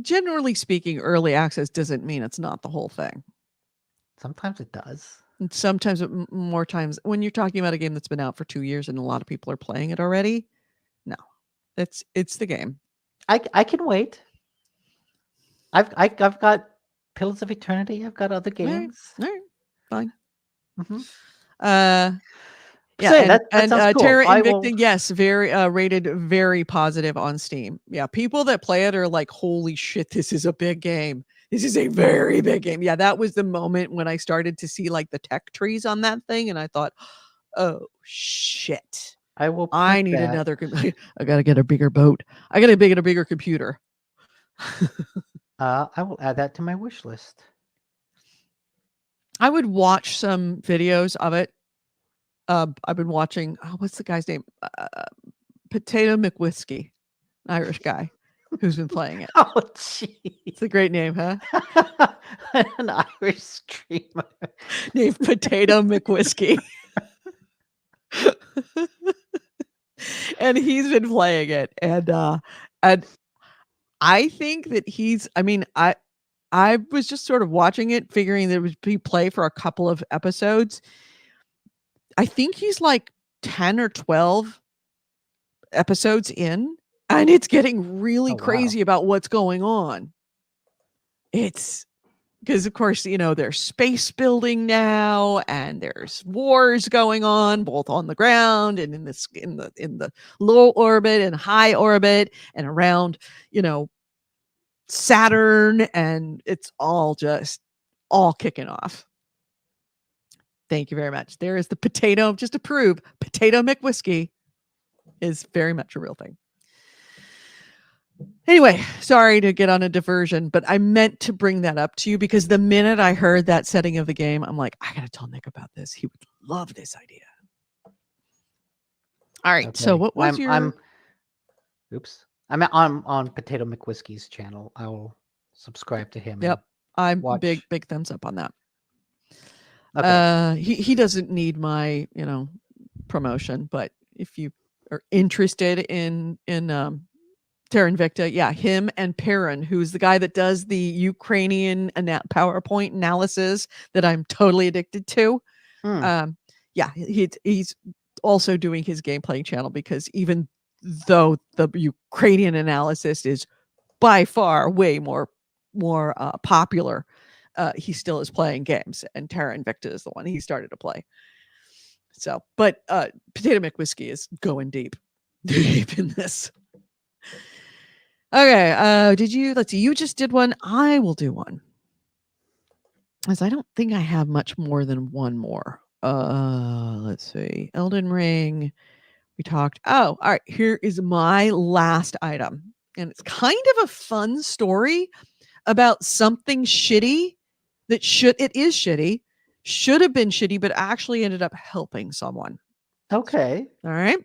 Generally speaking, early access doesn't mean it's not the whole thing. Sometimes it does. And sometimes, more times, when you're talking about a game that's been out for 2 years and a lot of people are playing it already, no, it's the game. I can wait. I've got Pillars of Eternity. I've got other games. All right, fine. Mhm. Yeah, So and, that sounds cool. Terra I Invicta, will- yes, very rated very positive on Steam. Yeah, people that play it are like, "Holy shit, this is a big game. This is a very big game." Yeah, that was the moment when I started to see like the tech trees on that thing, and I thought, "Oh shit, I will. I put need that- another. I gotta get a bigger boat. I gotta get a bigger computer." I will add that to my wish list. I would watch some videos of it. I've been watching. Oh, what's the guy's name? Potato McWhiskey, an Irish guy who's been playing it. Oh, jeez. It's a great name, huh? An Irish streamer. Named Potato McWhiskey. And he's been playing it, and I think that I was just sort of watching it, figuring that it would be play for a couple of episodes. I think he's like 10 or 12 episodes in, and it's getting really Oh, wow. crazy about what's going on. It's because, of course, there's space building now, and there's wars going on both on the ground and in the low orbit and high orbit and around, Saturn, and it's all kicking off. Thank you very much. There is the potato, just to prove Potato McWhiskey is very much a real thing. Anyway, sorry to get on a diversion, but I meant to bring that up to you because the minute I heard that setting of the game, I'm like, I gotta tell Nick about this. He would love this idea. All right. So Okay. what was I'm on Potato McWhiskey's channel. I will subscribe to him. Yep. I'm watch. big thumbs up on that. Okay. He doesn't need my, promotion, but if you are interested in Terra Invicta, yeah, him and Perrin, who's the guy that does the Ukrainian PowerPoint analysis that I'm totally addicted to. Yeah, he's also doing his gameplay channel because even though the Ukrainian analysis is by far way more popular, he still is playing games, and Terra Invicta is the one he started to play. So, but Potato McWhiskey is going deep in this. Okay, let's see, you just did one. I will do one. As I don't think I have much more than one more. Let's see. Elden Ring. We talked. Oh, all right. Here is my last item. And it's kind of a fun story about something shitty it is shitty should have been shitty, but actually ended up helping someone. Okay. All right.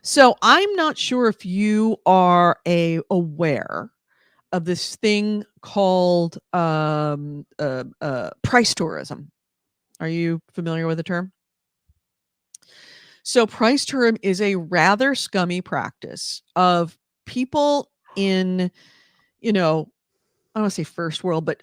So I'm not sure if you are aware of this thing called price tourism. Are you familiar with the term? So price tourism is a rather scummy practice of people in, I don't want to say first world, but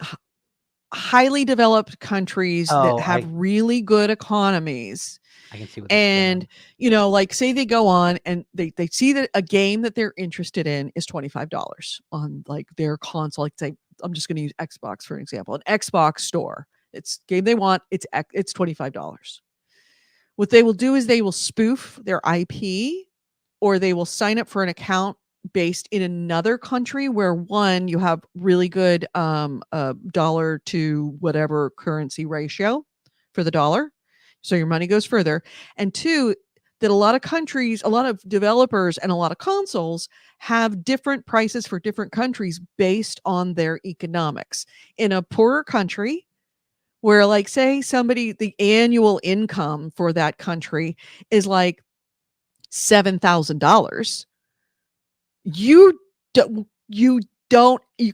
highly developed countries that have really good economies. I can see what and like say they go on and they see that a game that they're interested in is $25 on like their console. Like say, I'm just going to use Xbox for an example, an Xbox store. It's game they want. It's $25. What they will do is they will spoof their IP, or they will sign up for an account based in another country where one, you have really good dollar to whatever currency ratio for the dollar. So your money goes further. And two, that a lot of countries, a lot of developers and a lot of consoles have different prices for different countries based on their economics. In a poorer country, where like say somebody, the annual income for that country is like $7,000, you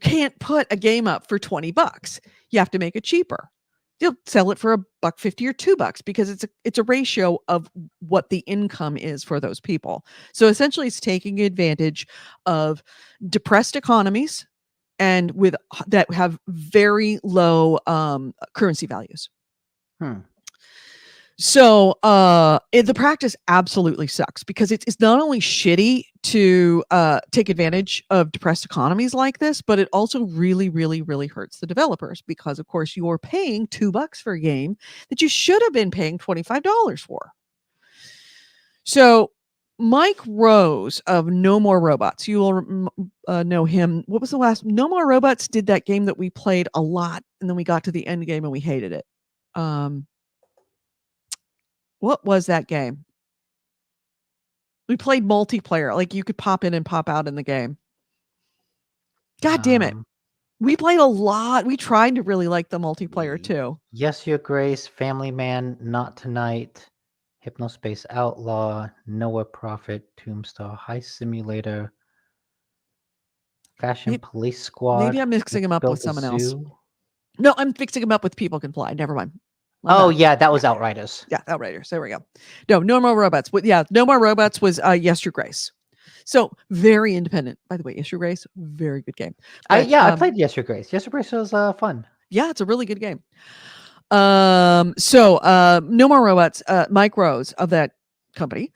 can't put a game up for $20. You have to make it cheaper. They'll sell it for $1.50 or $2 because it's a ratio of what the income is for those people. So essentially it's taking advantage of depressed economies and that have very low currency values. So the practice absolutely sucks because it's not only shitty to take advantage of depressed economies like this, but it also really, really, really hurts the developers because, of course, you're paying $2 for a game that you should have been paying $25 for. So Mike Rose of No More Robots, you will know him. What was the last? No More Robots did that game that we played a lot, and then we got to the end game and we hated it. What was that game? We played multiplayer. Like you could pop in and pop out in the game. God damn it. We played a lot. We tried to really like the multiplayer too. Yes, Your Grace, Family Man, Not Tonight, Hypnospace Outlaw, Noah Prophet, Tombstone, Heist Simulator, Fashion Police Squad. Maybe I'm mixing them up with someone else. No, I'm fixing them up with People Can Fly. Never mind. Yeah, that was Outriders. Yeah, Outriders. There we go. No More Robots. No More Robots was Yes, Your Grace. So very independent. By the way, Yes, Your Grace, very good game. But, I played Yes, Your Grace. Yes, Your Grace was fun. Yeah, it's a really good game. No More Robots, Mike Rose of that company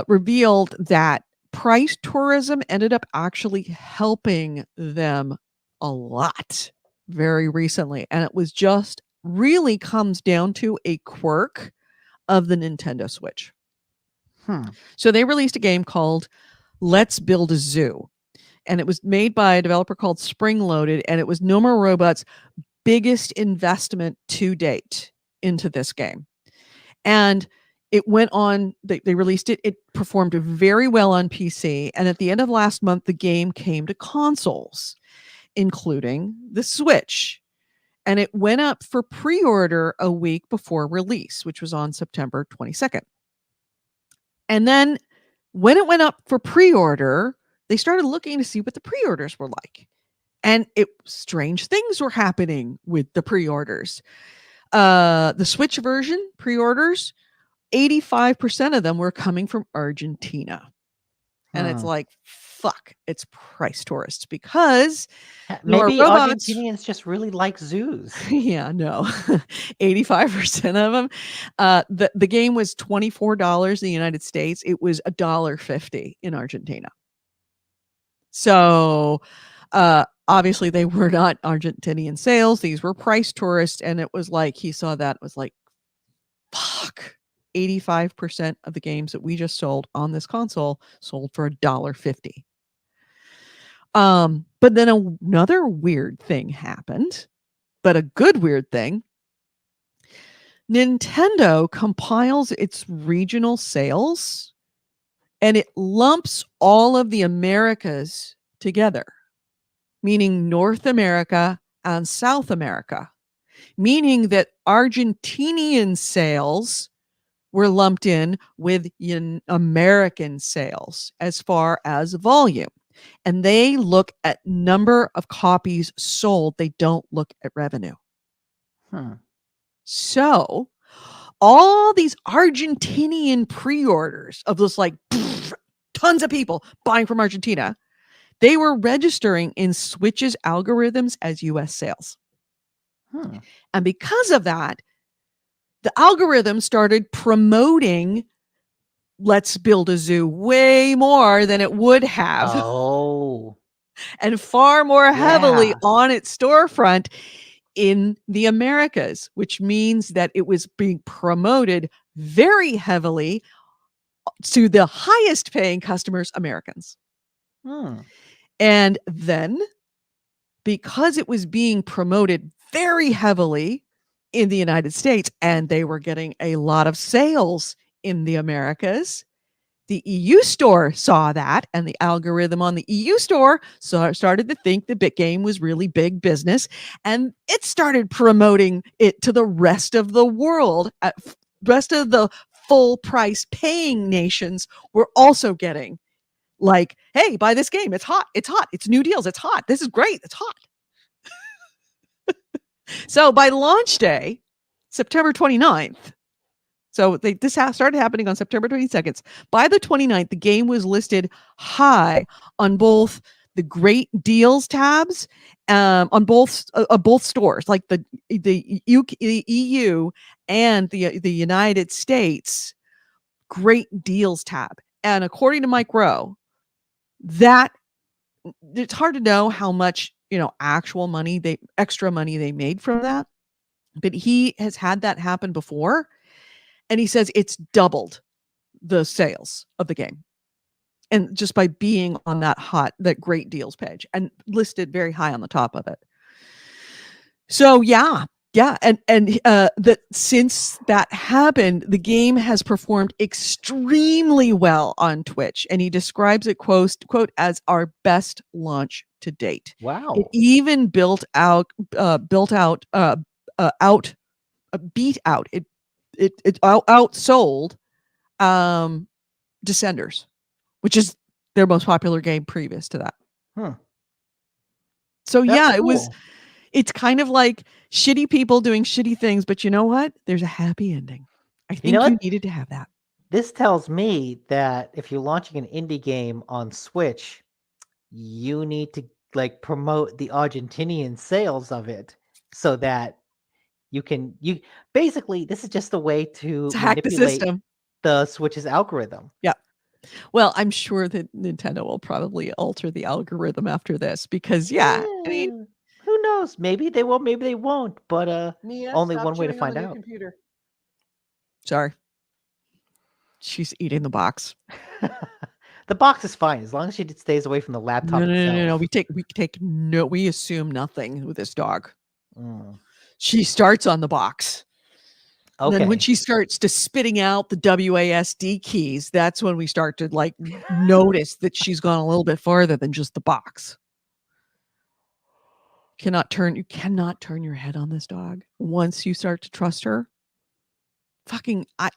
revealed that price tourism ended up actually helping them a lot very recently. And it was just really comes down to a quirk of the Nintendo Switch. So they released a game called Let's Build a Zoo. And it was made by a developer called Spring Loaded. And it was No More Robots' biggest investment to date into this game. And it went on, they released it. It performed very well on PC. And at the end of last month, the game came to consoles, including the Switch. And it went up for pre-order a week before release, which was on September 22nd. And then when it went up for pre-order, they started looking to see what the pre-orders were like. And strange things were happening with the pre-orders. The Switch version pre-orders, 85% of them were coming from Argentina. And it's like, fuck, it's price tourists because maybe Argentinians just really like zoos. Yeah, no, 85% of them. The game was $24 in the United States. It was $1.50 in Argentina. So obviously they were not Argentinian sales. These were price tourists. And it was like, he saw that, was like, fuck. 85% of the games that we just sold on this console sold for $1.50. But then another weird thing happened, but a good weird thing. Nintendo compiles its regional sales and it lumps all of the Americas together, meaning North America and South America. meaning that Argentinian sales were lumped in with American sales as far as volume. And they look at number of copies sold. They don't look at revenue. So all these Argentinian pre-orders of those like tons of people buying from Argentina, they were registering in Switch's algorithms as US sales. And because of that, the algorithm started promoting Let's Build a Zoo way more than it would have. Oh. And far more heavily Yeah. on its storefront in the Americas, which means that it was being promoted very heavily to the highest paying customers, Americans. And then, because it was being promoted very heavily in the United States and they were getting a lot of sales in the Americas, the EU store saw that, and the algorithm on the EU store started to think the BitGame was really big business, and it started promoting it to the rest of the world. Rest of the full price paying nations were also getting like, hey, buy this game. It's hot. It's hot. It's new deals. It's hot. This is great. It's hot. So by launch day, September 29th, so this started happening on September 22nd. By the 29th, the game was listed high on both the Great Deals tabs, on both stores, like the EU and the United States Great Deals tab. And according to Mike Rowe, that it's hard to know how much actual money extra money they made from that, but he has had that happen before. And he says it's doubled the sales of the game. And just by being on that Great Deals page and listed very high on the top of it. So yeah. And that since that happened, the game has performed extremely well on Twitch. And he describes it, quote, as our best launch to date. Wow. It even beat out it outsold Descenders, which is their most popular game previous to that. So That's yeah, cool. it's kind of like shitty people doing shitty things, but you know what? There's a happy ending. I think you needed to have that. This tells me that if you're launching an indie game on Switch, you need to promote the Argentinian sales of it so that you basically, this is just a way to hack the manipulate system. The Switch's algorithm. Yeah. Well, I'm sure that Nintendo will probably alter the algorithm after this because I mean, who knows? Maybe they will, maybe they won't, but Mia, only one way to find out. Computer. Sorry. She's eating the box. The box is fine as long as she stays away from the laptop. No. We assume nothing with this dog. She starts on the box. Okay. Then when she starts to spitting out the WASD keys, that's when we start to notice that she's gone a little bit farther than just the box. You cannot turn your head on this dog once you start to trust her.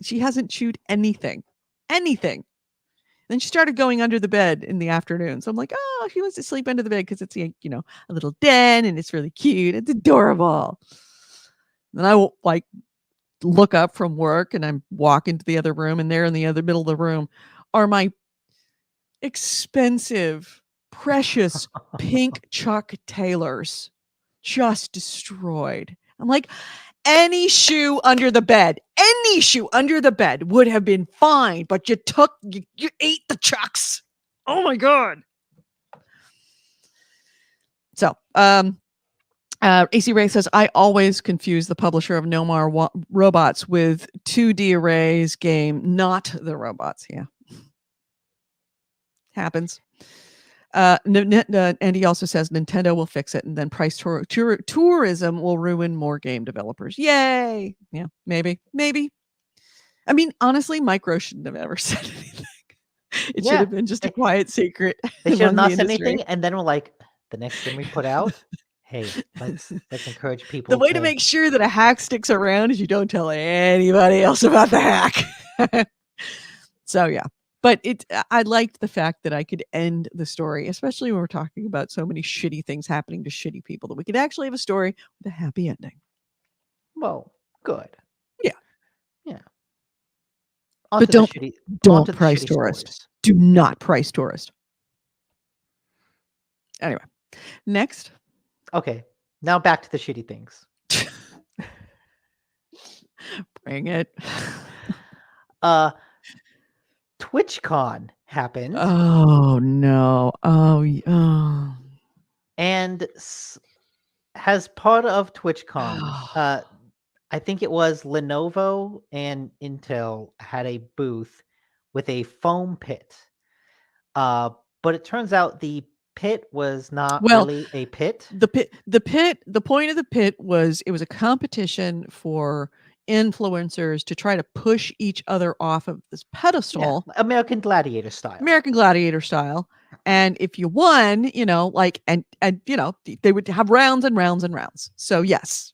She hasn't chewed anything. Then she started going under the bed in the afternoon. So I'm like, oh, she wants to sleep under the bed because it's a little den and it's really cute. It's adorable. Then I will look up from work and I'm walking to the other room, and there in the other middle of the room are my expensive, precious pink Chuck Taylors, just destroyed. I'm like, any shoe under the bed would have been fine, but you ate the Chucks. Oh my God. So, AC Ray says, I always confuse the publisher of No More Robots with 2D Arrays game, not the robots. Yeah. Happens. And he also says Nintendo will fix it, and then price tourism will ruin more game developers. Yay. Yeah, maybe. I mean, honestly, Micro shouldn't have ever said anything. It should have been just a quiet secret. They should have not said anything, and then we're like, the next thing we put out Hey, let's encourage The people way to make sure that a hack sticks around is you don't tell anybody else about the hack. So yeah, but I liked the fact that I could end the story, especially when we're talking about so many shitty things happening to shitty people, that we could actually have a story with a happy ending. Well, good. Yeah. Yeah. But don't price shitty tourist. stories. Do not price tourist. Anyway, next. Okay. Now back to the shitty things. Bring it. TwitchCon happened. Oh no. Oh. And as part of TwitchCon, I think it was Lenovo and Intel had a booth with a foam pit. But it turns out the pit was not really a pit. The point of the pit was it was a competition for influencers to try to push each other off of this pedestal. Yeah, American Gladiator style. And if you won, and they would have rounds and rounds and rounds. So yes.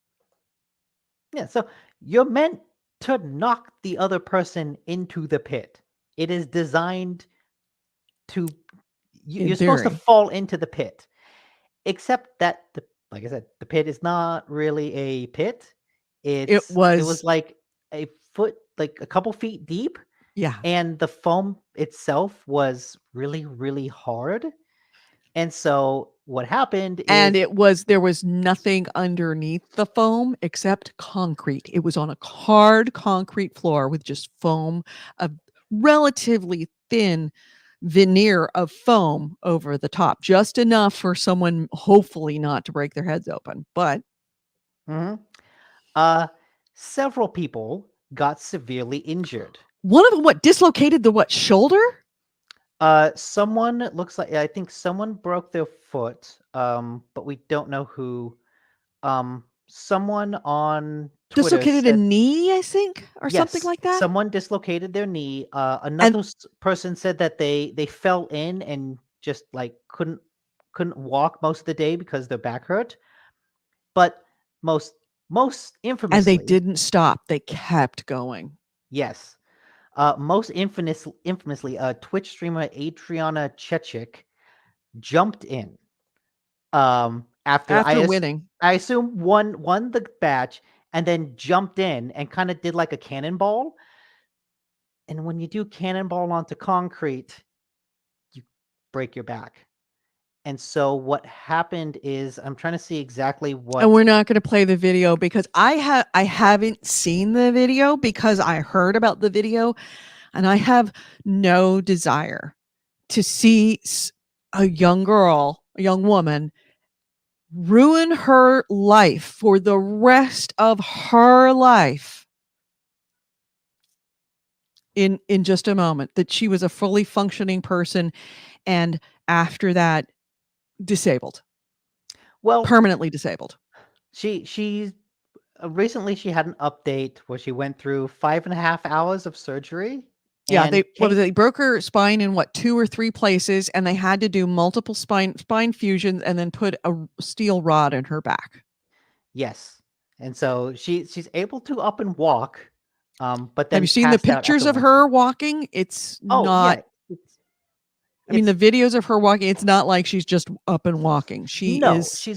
Yeah, so you're meant to knock the other person into the pit. It is designed to you're supposed to fall into the pit. Except that like I said, the pit is not really a pit. It was like a foot, like a couple feet deep. Yeah. And the foam itself was really, really hard. And so what happened is... And there was nothing underneath the foam except concrete. It was on a hard concrete floor with just foam, a relatively thin veneer of foam over the top, just enough for someone hopefully not to break their heads open. But several people got severely injured. One of them dislocated the shoulder? Someone, it looks like, I think someone broke their foot, but we don't know who. Someone on Twitter dislocated a knee, I think, or something like that. Someone dislocated their knee. Another person said that they fell in and just like couldn't walk most of the day because their back hurt. But most infamously, and they didn't stop; they kept going. Yes. Most infamously, Twitch streamer Adriana Chechik jumped in. After winning, I assume won the batch, and then jumped in and kind of did like a cannonball. And when you do cannonball onto concrete, you break your back. And so what happened is, I'm trying to see exactly what. And we're not going to play the video because I haven't seen the video, because I heard about the video, and I have no desire to see a young woman ruin her life for the rest of her life in just a moment. That she was a fully functioning person, and after that, disabled. Well, permanently disabled. She recently she had an update where she went through 5.5 hours of surgery. Yeah, they broke her spine in 2 or 3 places, and they had to do multiple spine fusions and then put a steel rod in her back. Yes, and so she's able to up and walk. But then have you seen the pictures of her walking? It's not. Yeah. I mean, the videos of her walking, it's not like she's just up and walking. She's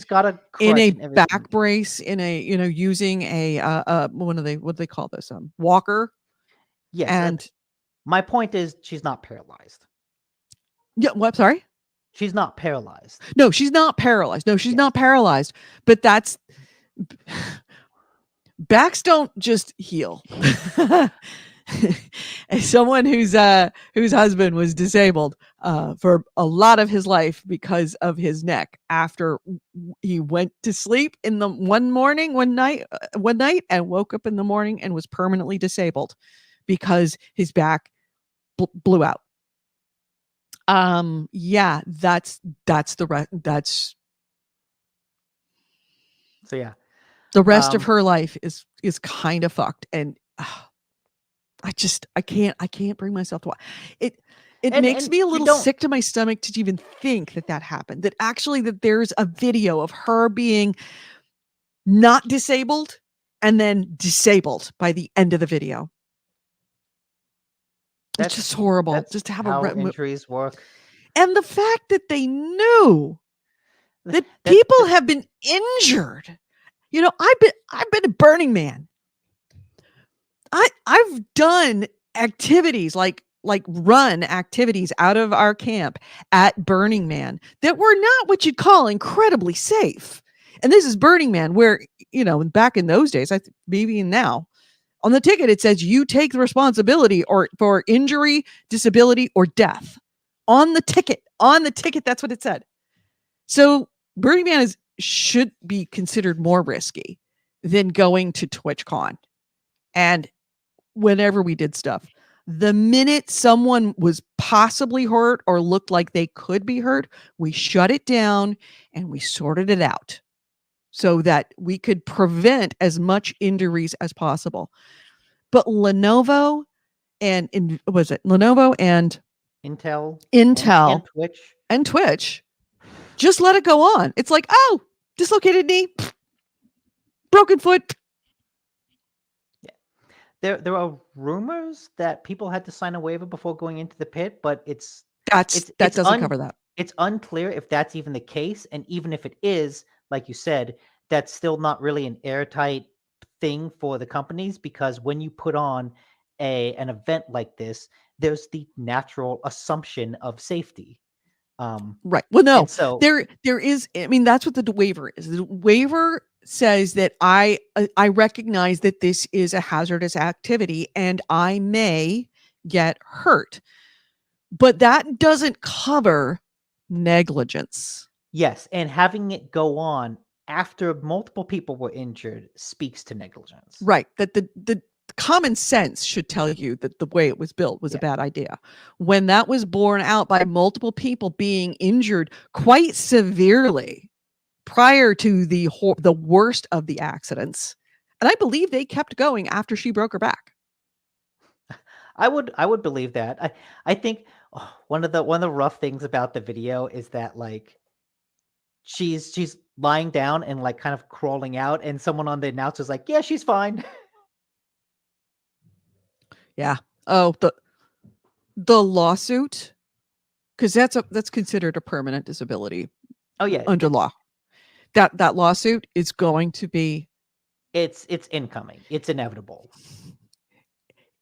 got a in a back brace, in a using a what do they call this? Walker. Yes, and my point is she's not paralyzed. Yeah, what? Sorry? She's not paralyzed. No, she's not paralyzed. No, she's not paralyzed. But that's backs don't just heal. As someone whose husband was disabled for a lot of his life because of his neck, after he went to sleep in the one night and woke up in the morning and was permanently disabled because his back blew out. Yeah, that's so yeah. The rest of her life is kind of fucked, and I can't bring myself to watch it. It And- makes and me a you little don't- sick to my stomach to even think that happened. That actually that there's a video of her being not disabled and then disabled by the end of the video. It's just horrible. That's Just to have how a injuries work. and the fact that they knew that That- people have been injured. You know, I've been a Burning Man. I've done activities like run activities out of our camp at Burning Man that were not what you'd call incredibly safe. And this is Burning Man, where, you know, back in those days, maybe now, on the ticket it says you take the responsibility or for injury, disability, or death. On the ticket, that's what it said. So Burning Man should be considered more risky than going to TwitchCon. And whenever we did stuff, the minute someone was possibly hurt or looked like they could be hurt, we shut it down and we sorted it out so that we could prevent as much injuries as possible. But Lenovo and Lenovo and Intel and Twitch. and Twitch just let it go on. It's like, oh, dislocated knee, broken foot. There are rumors that people had to sign a waiver before going into the pit, but That doesn't cover that. It's unclear if that's even the case, and even if it is, like you said, that's still not really an airtight thing for the companies, because when you put on an event like this, there's the natural assumption of safety. Right. Well, no. And so there is. I mean, that's what the waiver is. The waiver says that I recognize that this is a hazardous activity and I may get hurt, but that doesn't cover negligence. yes, and having it go on after multiple people were injured speaks to negligence. Right. That the common sense should tell you that the way it was built was a bad idea. When that was borne out by multiple people being injured quite severely prior to the worst of the accidents, and I believe they kept going after she broke her back. I would believe that. I think one of the rough things about the video is that, like, she's lying down and like kind of crawling out, and someone on the announcer's like, "Yeah, she's fine." Yeah. Oh, the lawsuit, because that's considered a permanent disability. Oh yeah, under law. That lawsuit is going to be. It's incoming. It's inevitable.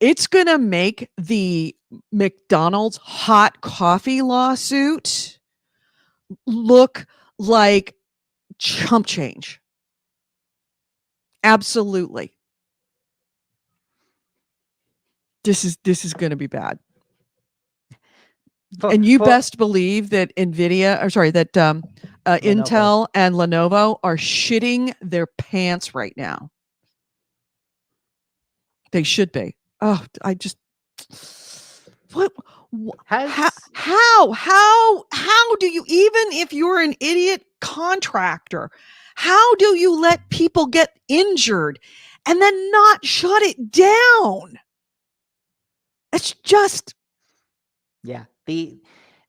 It's going to make the McDonald's hot coffee lawsuit look like chump change. Absolutely. This is going to be bad. And you best believe that Intel and Lenovo are shitting their pants right now. They should be. Oh, I just how do you, even if you're an idiot contractor, how do you let people get injured and then not shut it down? It's just the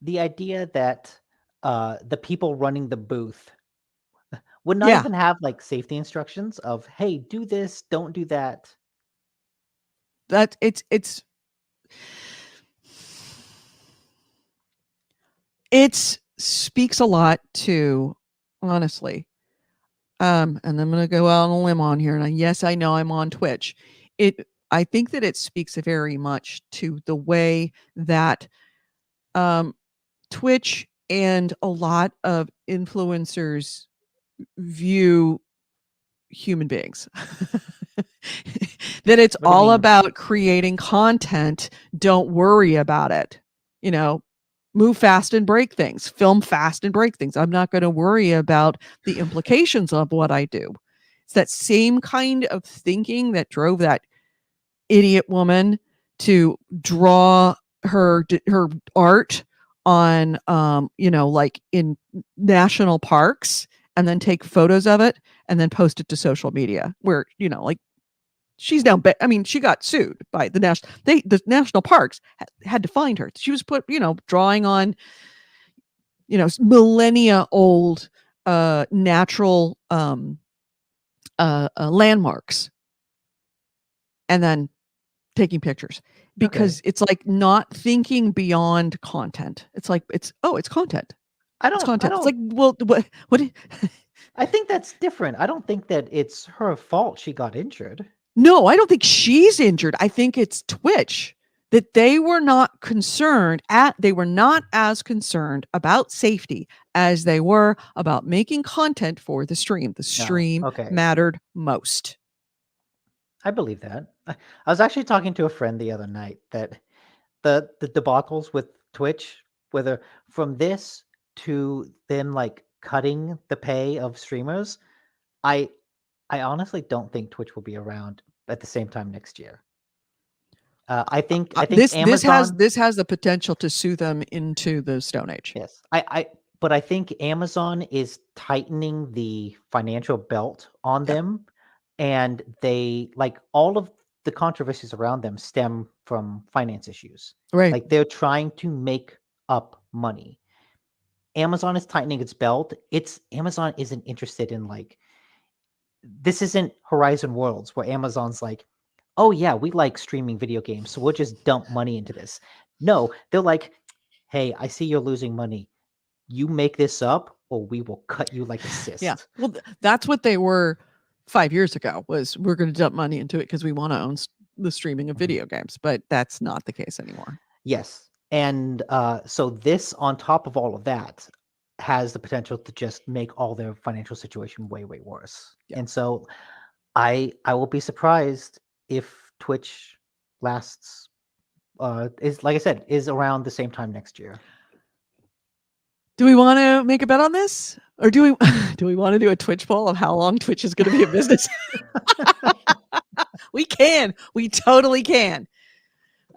idea that the people running the booth would not even have like safety instructions of, hey, do this, don't do that. That it speaks a lot to, honestly, and I'm going to go out on a limb on here, and yes, I know I'm on Twitch. I think that it speaks very much to the way that Twitch and a lot of influencers view human beings. That it's all about creating content. Don't worry about it. You know, move fast and break things, film fast and break things. I'm not going to worry about the implications of what I do. It's that same kind of thinking that drove that idiot woman to draw her art on, like in national parks, and then take photos of it and then post it to social media, where, like, she's now. I mean, she got sued by the the national parks had to find her. She was put, drawing on, millennia old natural landmarks, and then taking pictures, because it's like not thinking beyond content. It's like it's content. It's content. It's like, well, what? I think that's different. I don't think that it's her fault she got injured. No, I don't think she's injured. I think it's Twitch, that they were not as concerned about safety as they were about making content for the stream. The stream mattered most. I believe that. I was actually talking to a friend the other night that the debacles with Twitch, whether from this to them like cutting the pay of streamers, I honestly don't think Twitch will be around at the same time next year. I think Amazon, this has the potential to sue them into the Stone Age. Yes, but I think Amazon is tightening the financial belt on them, and they like all of the controversies around them stem from finance issues. Right, like they're trying to make up money. Amazon is tightening its belt. Amazon isn't interested in like, this isn't Horizon Worlds where Amazon's like, oh yeah, we like streaming video games, so we'll just dump money into this. No, they're like, hey, I see you're losing money. You make this up or we will cut you like a cyst. Yeah, well, that's what they were 5 years ago, was we're going to dump money into it because we want to own the streaming of video games, but that's not the case anymore. Yes. And so this, on top of all of that, has the potential to just make all their financial situation way, way worse. Yeah. And so I will be surprised if Twitch lasts, is, like I said, is around the same time next year. Do we want to make a bet on this? Or do we want to do a Twitch poll of how long Twitch is going to be a business? We can. We totally can.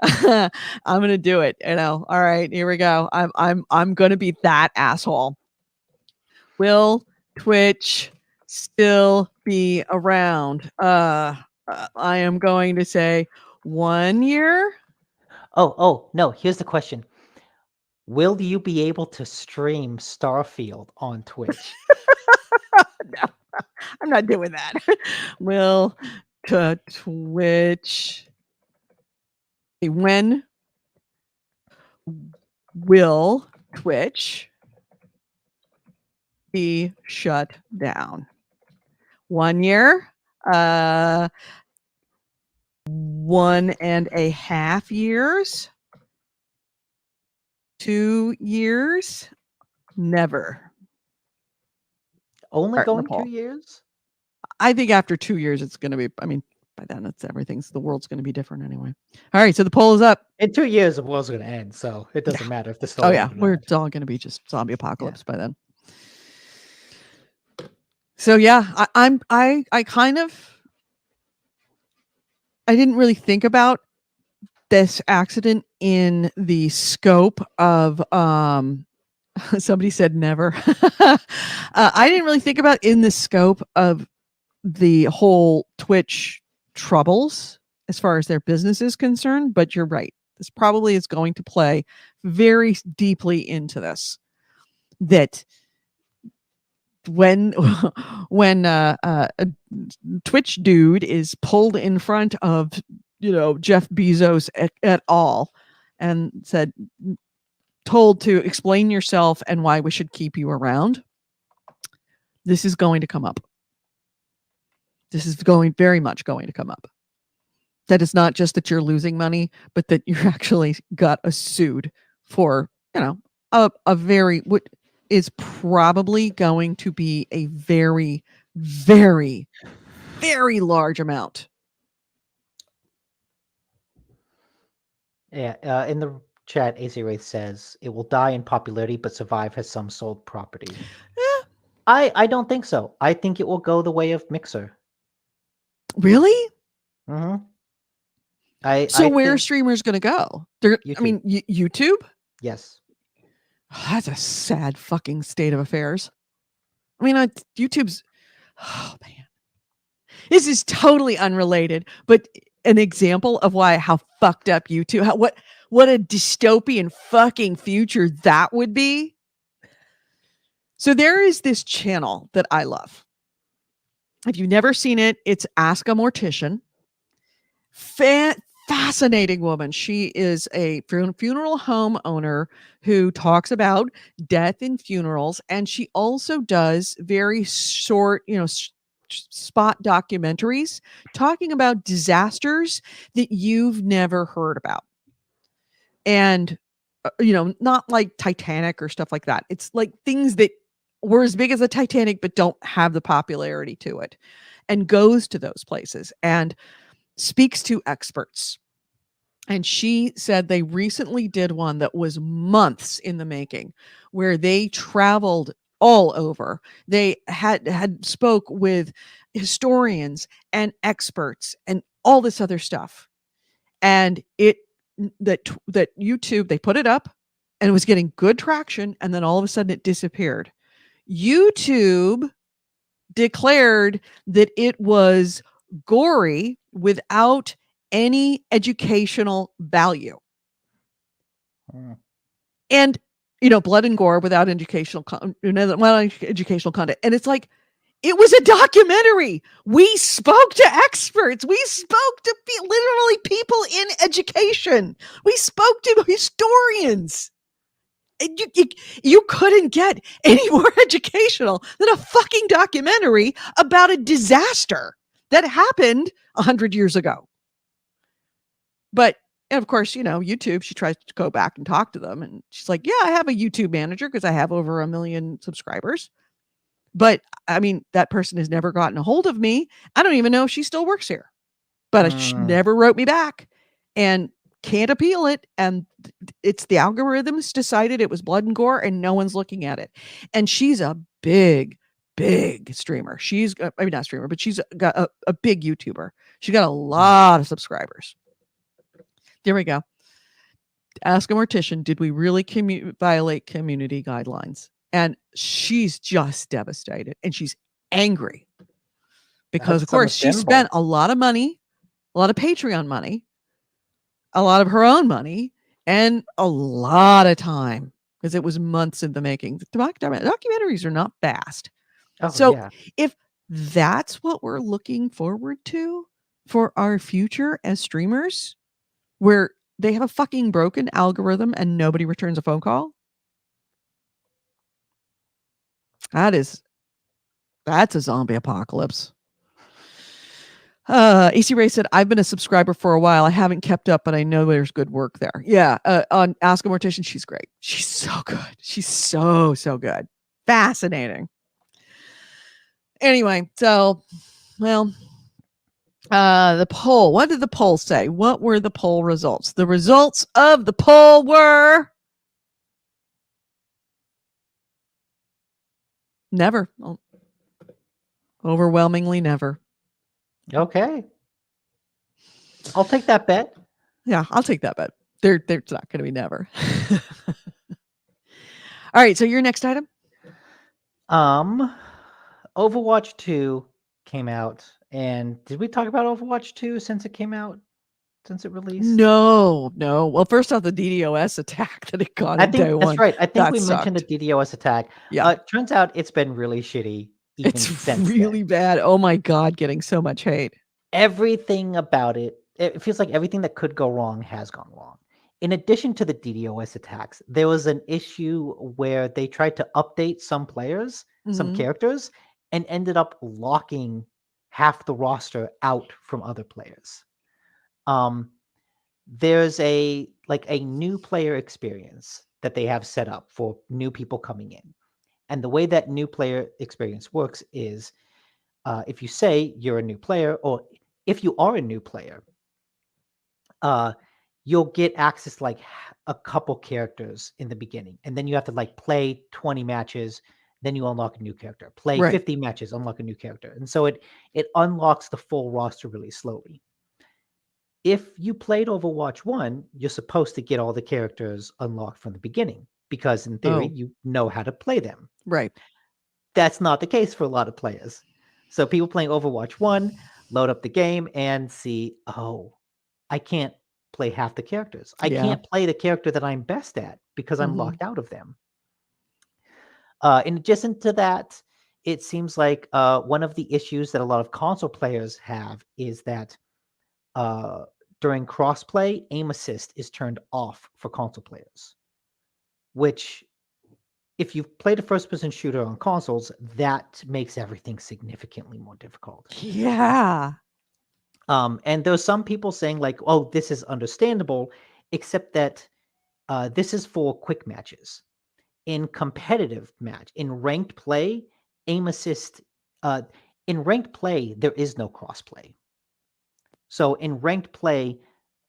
I'm going to do it. All right, here we go. I'm going to be that asshole. Will Twitch still be around? I am going to say 1 year. Oh, no. Here's the question. Will you be able to stream Starfield on Twitch? No, I'm not doing that. Will Twitch... When will Twitch be shut down? 1 year? 1.5 years? 2 years? Never. Only going 2 years? I think after 2 years, it's going to be, I mean, by then the world's going to be different anyway. All right, so the poll is up. In 2 years, the world's going to end, so it doesn't matter if the story. Oh yeah, it's all going to be just zombie apocalypse by then. So yeah, I didn't really think about this accident in the scope of somebody said never. I didn't really think about in the scope of the whole Twitch troubles as far as their business is concerned, but you're right. This probably is going to play very deeply into this. That when a Twitch dude is pulled in front of, Jeff Bezos et al. And told to explain yourself and why we should keep you around, this is going to come up. This is very much going to come up. That it's not just that you're losing money, but that you're actually got sued for, a very, what is probably going to be a very, very, very large amount. Yeah, in the chat, AC Wraith says it will die in popularity but survive as some sold property. I don't think so. I think it will go the way of Mixer. Really? Mm-hmm. Where are streamers going to go? YouTube? Yes. That's a sad fucking state of affairs. I mean, YouTube's... Oh, man. This is totally unrelated, but an example of how fucked up YouTube, what a dystopian fucking future that would be. So there is this channel that I love. If you've never seen it, it's Ask a Mortician. Fascinating woman. She is a funeral home owner who talks about death and funerals, and she also does very short, spot documentaries talking about disasters that you've never heard about. And not like Titanic or stuff like that. It's like things that were as big as the Titanic but don't have the popularity to it, and goes to those places and speaks to experts. And she said they recently did one that was months in the making, where they traveled all over. They had spoke with historians and experts and all this other stuff. And that YouTube, they put it up and it was getting good traction, and then all of a sudden it disappeared. YouTube declared that it was gory without any educational value. And blood and gore without educational educational content. And it's like, it was a documentary. We spoke to experts. We spoke to literally people in education. We spoke to historians. And you couldn't get any more educational than a fucking documentary about a disaster that happened 100 years ago. But, and of course, YouTube, she tries to go back and talk to them. And she's like, yeah, I have a YouTube manager because I have over 1 million subscribers. But I mean, that person has never gotten a hold of me. I don't even know if she still works here, but she never wrote me back and can't appeal it. And it's the algorithms decided it was blood and gore, and no one's looking at it. And she's a big streamer. She's, I mean, not streamer, but she's got a big YouTuber. She got a lot of subscribers. There we go. Ask a Mortician, did we really violate community guidelines? And she's just devastated, and she's angry because, of course, she spent a lot of money, a lot of Patreon money, a lot of her own money, and a lot of time, because it was months in the making. The documentaries are not fast. If that's what we're looking forward to for our future as streamers, where they have a fucking broken algorithm and nobody returns a phone call, that's a zombie apocalypse. AC Ray said, I've been a subscriber for a while. I haven't kept up, but I know there's good work there. Yeah. On Ask a Mortician, she's great. She's so good. She's so good. Fascinating. Anyway, so, well, the poll. What did the poll say? What were the poll results? The results of the poll were never. Overwhelmingly never. Okay. I'll take that bet. Yeah, I'll take that bet. There's not going to be never. All right, so your next item? Overwatch 2 came out. And did we talk about Overwatch 2 since it came out? Since it released? No. Well, first off, the DDoS attack that it got in day one. That's right. I think we mentioned the DDoS attack. Yeah. Turns out it's been really shitty. It's really bad. Oh my God, getting so much hate. Everything about it feels like everything that could go wrong has gone wrong. In addition to the DDoS attacks, there was an issue where they tried to update some players, some characters, and ended up locking half the roster out from other players. There's a new player experience that they have set up for new people coming in. And the way that new player experience works is if you say you're a new player, or if you are a new player, you'll get access to a couple characters in the beginning. And then you have to play 20 matches. Then you unlock a new character. Play 50 matches, unlock a new character. And so it unlocks the full roster really slowly. If you played Overwatch 1, you're supposed to get all the characters unlocked from the beginning, because in theory, you know how to play them. Right. That's not the case for a lot of players. So people playing Overwatch 1 load up the game and see, oh, I can't play half the characters. I Yeah. can't play the character that I'm best at because I'm Mhm. locked out of them. In addition to that, it seems like one of the issues that a lot of console players have is that during crossplay, aim assist is turned off for console players, which if you've played a first-person shooter on consoles, that makes everything significantly more difficult. Yeah. And there's some people saying like, "Oh, this is understandable," except that this is for quick matches. In competitive match, in ranked play, aim assist. In ranked play, there is no crossplay. So in ranked play,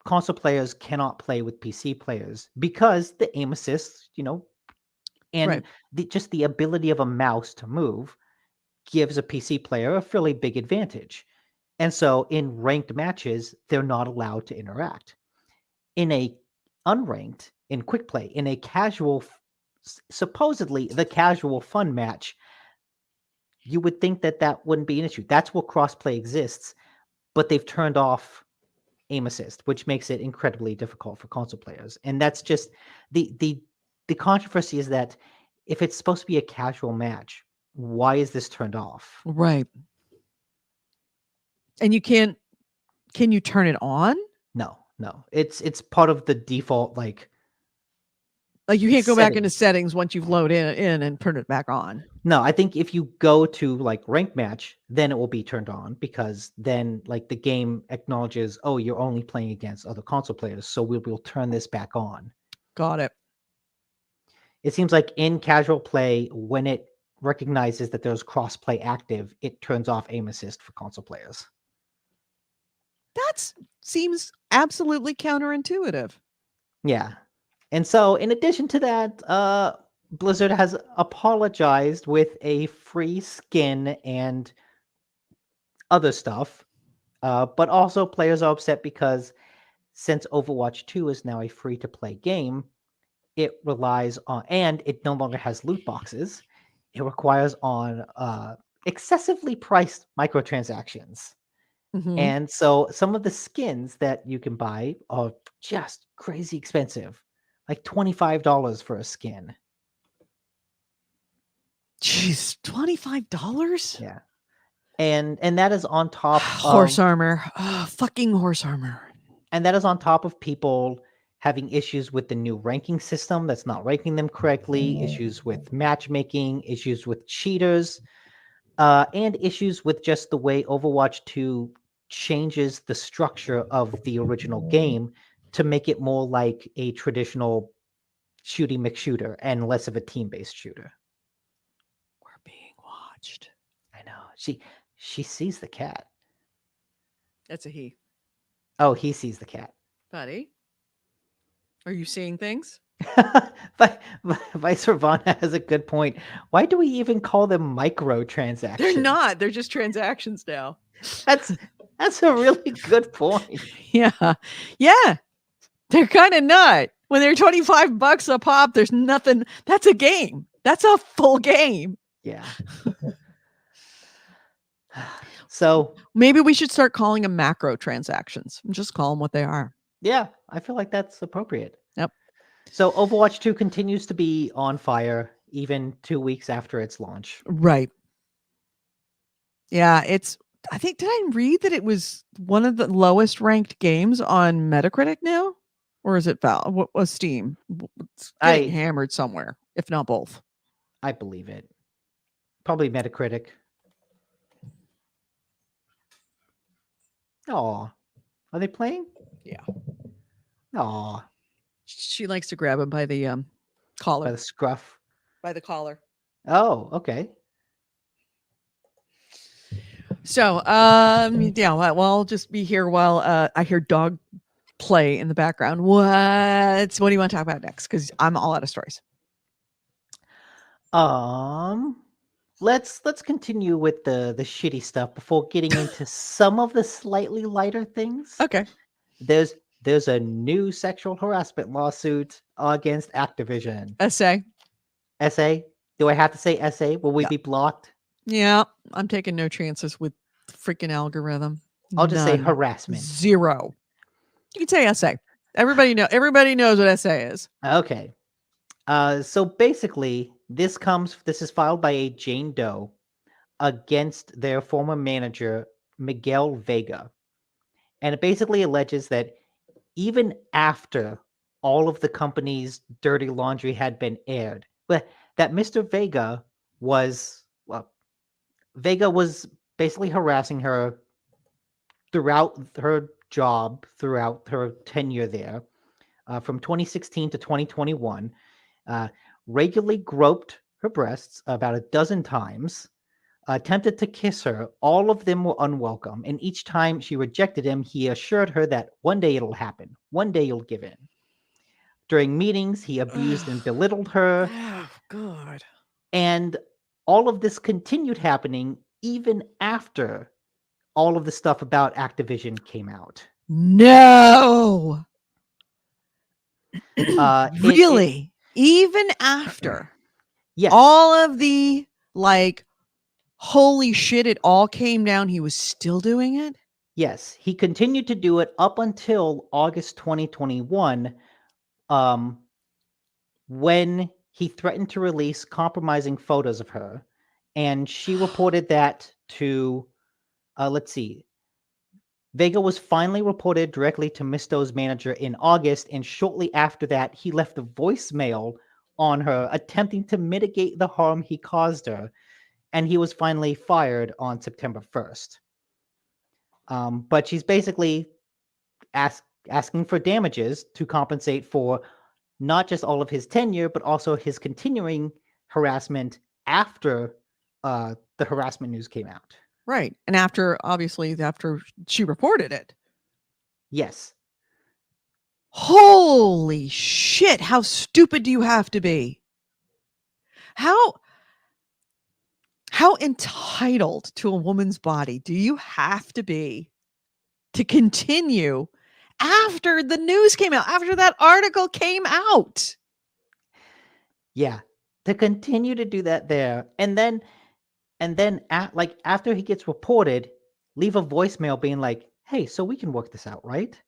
console players cannot play with PC players because the aim assist, and Right. just the ability of a mouse to move gives a PC player a fairly big advantage. And so in ranked matches, they're not allowed to interact. In a unranked, in quick play, in a casual, supposedly the casual fun match, you would think that that wouldn't be an issue. That's where crossplay exists, but they've turned off aim assist, which makes it incredibly difficult for console players. And that's just the controversy is that if it's supposed to be a casual match, why is this turned off? Right. And can you turn it on? No. It's part of the default, like You can't go back into settings. settings once you've loaded in and turn it back on. No, I think if you go to like rank match, then it will be turned on because then like the game acknowledges, oh, you're only playing against other console players, so we'll turn this back on. Got it. It seems like in casual play, when it recognizes that there's crossplay active, it turns off aim assist for console players. That seems absolutely counterintuitive. Yeah. And so in addition to that, Blizzard has apologized with a free skin and other stuff. But also players are upset because since Overwatch 2 is now a free-to-play game, it relies on, and it no longer has loot boxes. It requires on excessively priced microtransactions. Mhm. And so some of the skins that you can buy are just crazy expensive, like $25 for a skin. Jeez, $25? Yeah. And that is on top Horse of, armor. Fucking horse armor. and that is on top of people having issues with the new ranking system that's not ranking them correctly, issues with matchmaking, issues with cheaters, and issues with just the way Overwatch 2 changes the structure of the original game to make it more like a traditional shooty McShooter and less of a team-based shooter. We're being watched. I know. She sees the cat. That's a he. Oh, he sees the cat. Buddy, are you seeing things? Vice Ravana has a good point. Why do we even call them microtransactions? They're not. They're just transactions now. That's a really good point. Yeah. Yeah. They're kind of not. When they're $25 a pop, there's nothing. That's a game. That's a full game. Yeah. So maybe we should start calling them macro transactions and just call them what they are. Yeah, I feel like that's appropriate. Yep. So Overwatch 2 continues to be on fire even 2 weeks after its launch. Right. Yeah, I think, did I read that it was one of the lowest ranked games on Metacritic now? Or is it what was Steam? It's getting hammered somewhere, if not both. I believe it. Probably Metacritic. Aw. Are they playing? Yeah. Aw. She likes to grab him by the collar. By the scruff. By the collar. Oh, okay. So, yeah, well, I'll just be here while I hear dog play in the background. What do you want to talk about next? Because I'm all out of stories. Let's continue with the shitty stuff before getting into some of the slightly lighter things. Okay. There's a new sexual harassment lawsuit against Activision. SA. SA? Do I have to say SA? Will we be blocked? Yeah, I'm taking no chances with the freaking algorithm. I'll just say None. harassment. 0. You can say essay. Everybody knows what essay is. Okay. So basically, this is filed by a Jane Doe against their former manager, Miguel Vega. And it basically alleges that even after all of the company's dirty laundry had been aired, that Mr. Vega was basically harassing her throughout her job, throughout her tenure there, from 2016 to 2021, regularly groped her breasts about a dozen times, attempted to kiss her. All of them were unwelcome, and each time she rejected him, he assured her that one day it'll happen. One day you'll give in. During meetings, he abused and belittled her, Oh, God. and all of this continued happening even after all of the stuff about Activision came out. No. It- Really? Even after yes. all of the, like, holy shit, it all came down, he was still doing it? Yes, he continued to do it up until August 2021, when he threatened to release compromising photos of her, and she reported that to, let's see, Vega was finally reported directly to Miss Doe's manager in August, and shortly after that, he left a voicemail on her attempting to mitigate the harm he caused her, and he was finally fired on September 1st. But she's basically asking for damages to compensate for not just all of his tenure, but also his continuing harassment after the harassment news came out. Right. And after she reported it. Yes. Holy shit, how stupid do you have to be? How entitled to a woman's body do you have to be to continue after the news came out, after that article came out? Yeah. To continue to do that there, and then after he gets reported, leave a voicemail being like, "Hey, so we can work this out, right?"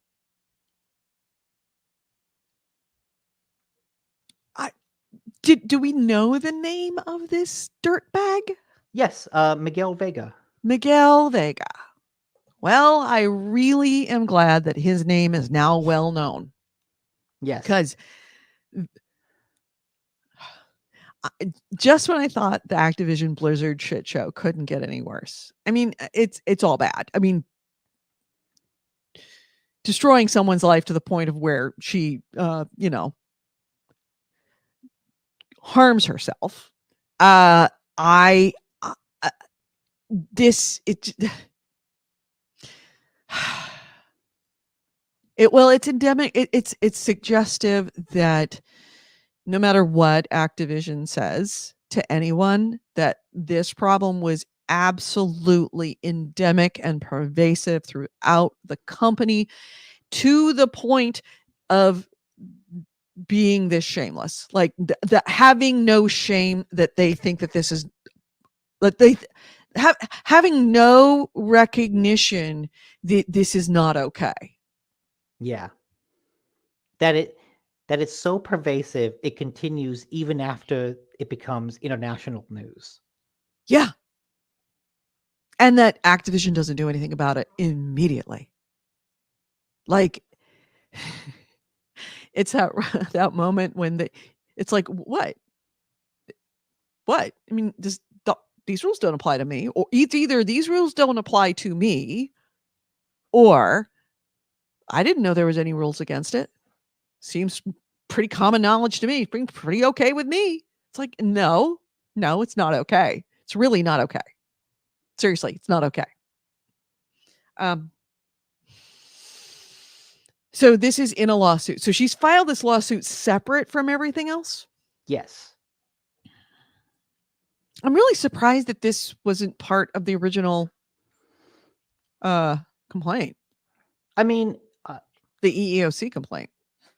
Do we know the name of this dirtbag? Yes, Miguel Vega. Miguel Vega. Well, I really am glad that his name is now well known. Yes. Because just when I thought the Activision Blizzard shit show couldn't get any worse. I mean, it's all bad. I mean, destroying someone's life to the point of where she, harms herself. It's endemic. It's suggestive that no matter what Activision says to anyone, that this problem was absolutely endemic and pervasive throughout the company, to the point of being this shameless, like that having no shame, that they think that this is, that they having no recognition that this is not okay. Yeah. That it's so pervasive, it continues even after it becomes international news. Yeah. And that Activision doesn't do anything about it immediately. Like, it's that moment when it's like, what? I mean, these rules don't apply to me, or it's either these rules don't apply to me, or I didn't know there was any rules against it. Seems pretty common knowledge to me. Pretty okay with me. It's like, no, it's not okay. It's really not okay. Seriously, it's not okay. So this is in a lawsuit. So she's filed this lawsuit separate from everything else? Yes. I'm really surprised that this wasn't part of the original complaint. I mean, the EEOC complaint.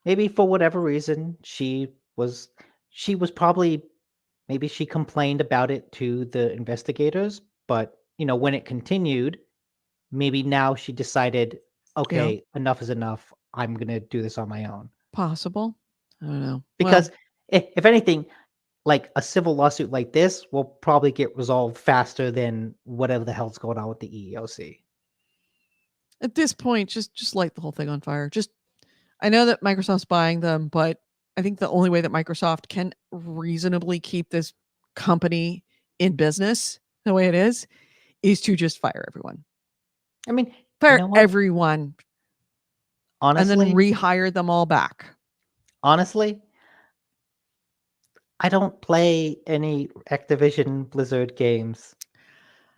Maybe for whatever reason, she was probably maybe she complained about it to the investigators, but when it continued, maybe now she decided, okay, enough is enough. I'm gonna do this on my own. Possible. I don't know. Because if anything, like a civil lawsuit like this will probably get resolved faster than whatever the hell's going on with the EEOC. At this point, just light the whole thing on fire. I know that Microsoft's buying them, but I think the only way that Microsoft can reasonably keep this company in business the way it is to just fire everyone. I mean, Fire you know what? everyone and then Honestly, rehire them all back. honestly, I don't play any Activision Blizzard games.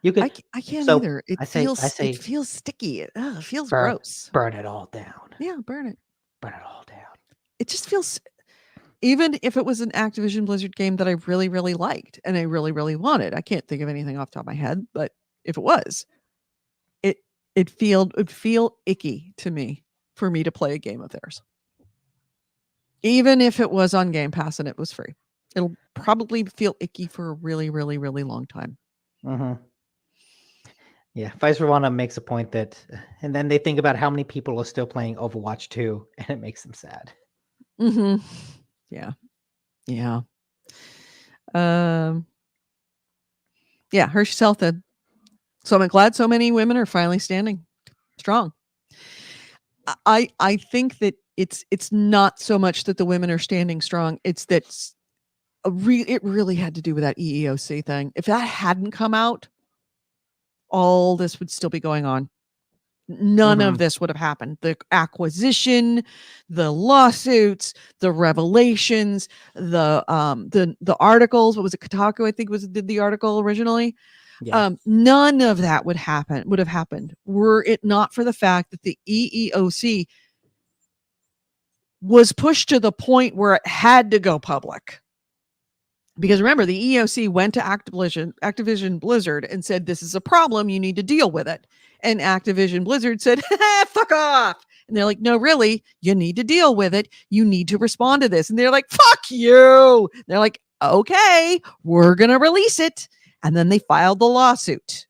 You I could can't so either. It I say it feels sticky. It feels burn, gross. burn it all down. Yeah, burn it. Burn it all down. It just feels, even if it was an Activision Blizzard game that I really, really liked and I really, really wanted, I can't think of anything off the top of my head, but if it was, it'd feel icky to me for me to play a game of theirs. Even if it was on Game Pass and it was free, it'll probably feel icky for a really, really, really long time. Mm-hmm. Yeah, Vice Verona makes a point that, and then they think about how many people are still playing Overwatch 2, and it makes them sad. Mm-hmm. Yeah. Yeah. Yeah, Hershey's Health. So I'm glad so many women are finally standing strong. I think that it's not so much that the women are standing strong. It's that it really had to do with that EEOC thing. If that hadn't come out, all this would still be going on. None of this would have happened. The acquisition, the lawsuits, the revelations, the articles. What was it? Kotaku, I think, did the article originally. Yeah. None of that would have happened were it not for the fact that the EEOC was pushed to the point where it had to go public. Because remember, the EEOC went to Activision Blizzard and said, this is a problem, you need to deal with it. And Activision Blizzard said, fuck off. And they're like, no, really, you need to deal with it. You need to respond to this. And they're like, fuck you. They're like, okay, we're going to release it. And then they filed the lawsuit.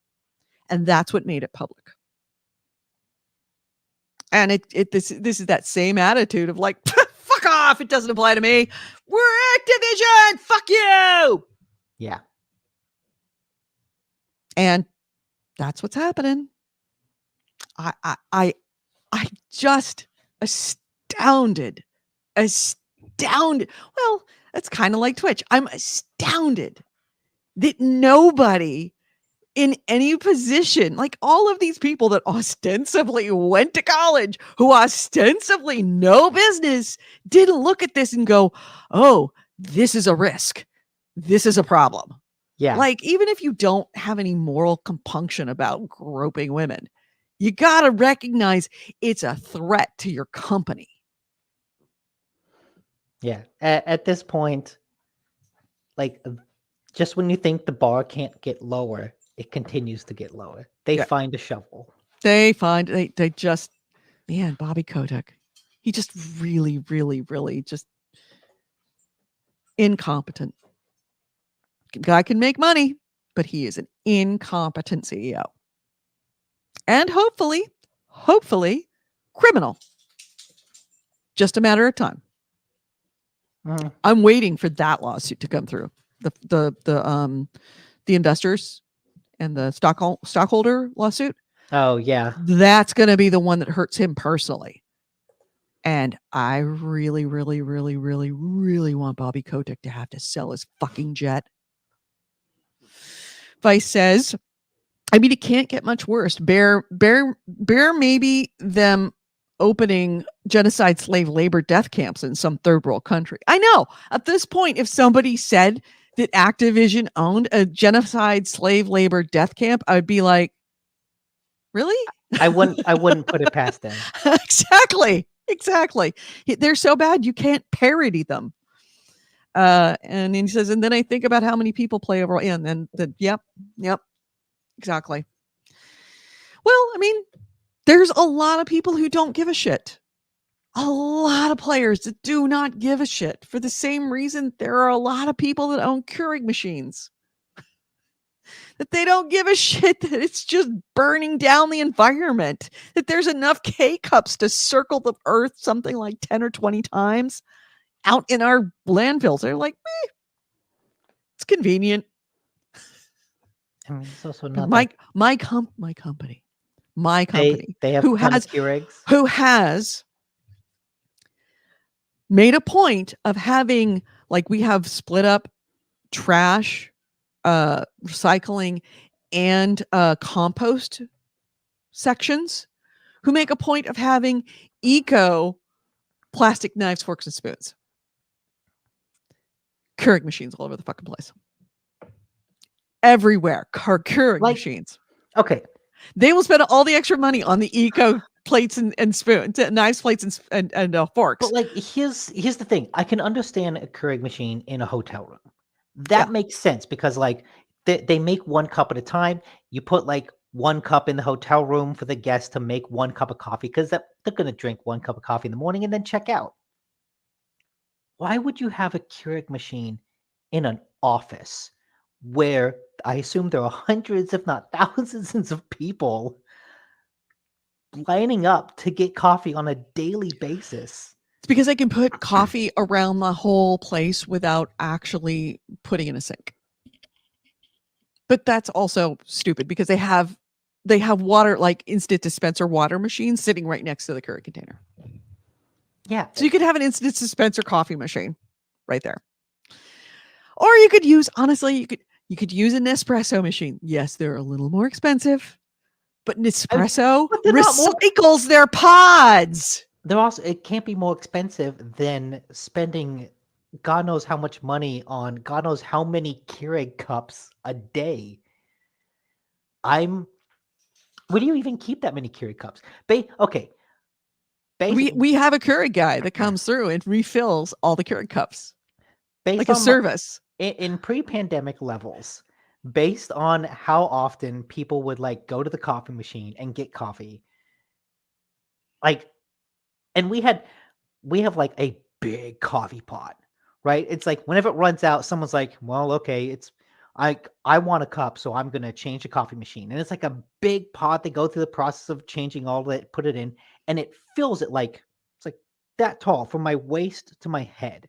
And that's what made it public. And this is that same attitude of like, fuck off, it doesn't apply to me. We're Activision, fuck you. Yeah. And that's what's happening. I just astounded. Well, that's kind of like Twitch. I'm astounded that nobody in any position, like all of these people that ostensibly went to college, who ostensibly know business, didn't look at this and go, oh, this is a risk. This is a problem. Yeah. Like, even if you don't have any moral compunction about groping women, you got to recognize it's a threat to your company. Yeah. At this point, like, just when you think the bar can't get lower, it continues to get lower. They find a shovel. They just, man, Bobby Kotick, he just really, really, really just incompetent. Guy can make money, but he is an incompetent CEO. And hopefully criminal. Just a matter of time. I'm waiting for that lawsuit to come through. The investors and the stockholder lawsuit. Oh yeah. That's going to be the one that hurts him personally. And I really, really, really, really, really want Bobby Kotick to have to sell his fucking jet. Vice says, I mean, it can't get much worse. Bear maybe them opening genocide slave labor death camps in some third world country. I know at this point, if somebody said that Activision owned a genocide slave labor death camp, I would be like, really? I wouldn't put it past them. Exactly. They're so bad you can't parody them. And he says, and then I think about how many people play overall. And then yep, exactly. Well, I mean, there's a lot of people who don't give a shit. a lot of players that do not give a shit. For the same reason, there are a lot of people that own Keurig machines. That they don't give a shit that it's just burning down the environment. That there's enough K-cups to circle the earth something like 10 or 20 times out in our landfills. They're like, it's convenient. I mean, it's also not My company, they have who a ton has of Keurigs. who has made a point of having, like, we have split up trash, recycling, and compost sections, who make a point of having eco plastic knives, forks, and spoons. Keurig machines all over the fucking place. Everywhere. Keurig machines. Okay. They will spend all the extra money on the eco plates and spoons, knives, plates, and forks. But like, here's the thing. I can understand a Keurig machine in a hotel room. That makes sense because like they make 1 cup at a time. You put like 1 cup in the hotel room for the guests to make 1 cup of coffee because they're going to drink 1 cup of coffee in the morning and then check out. Why would you have a Keurig machine in an office where I assume there are hundreds, if not thousands of people lining up to get coffee on a daily basis? It's because they can put coffee around the whole place without actually putting in a sink. But that's also stupid because they have water, like instant dispenser water machines sitting right next to the Keurig container. Yeah. So you could have an instant dispenser coffee machine right there. Or you could use, honestly, you could use an espresso machine. Yes, they're a little more expensive, but Nespresso recycles their pods. They're also, it can't be more expensive than spending God knows how much money on God knows how many Keurig cups a day. Where do you even keep that many Keurig cups? Okay. We have a Keurig guy that comes through and refills all the Keurig cups. Like a service. In pre-pandemic levels, based on how often people would like go to the coffee machine and get coffee. Like, and we have like a big coffee pot, right? It's like whenever it runs out, someone's like, well, okay, I want a cup, so I'm going to change the coffee machine. And it's like a big pot. They go through the process of changing all of it, put it in, and it fills it like, it's like that tall from my waist to my head.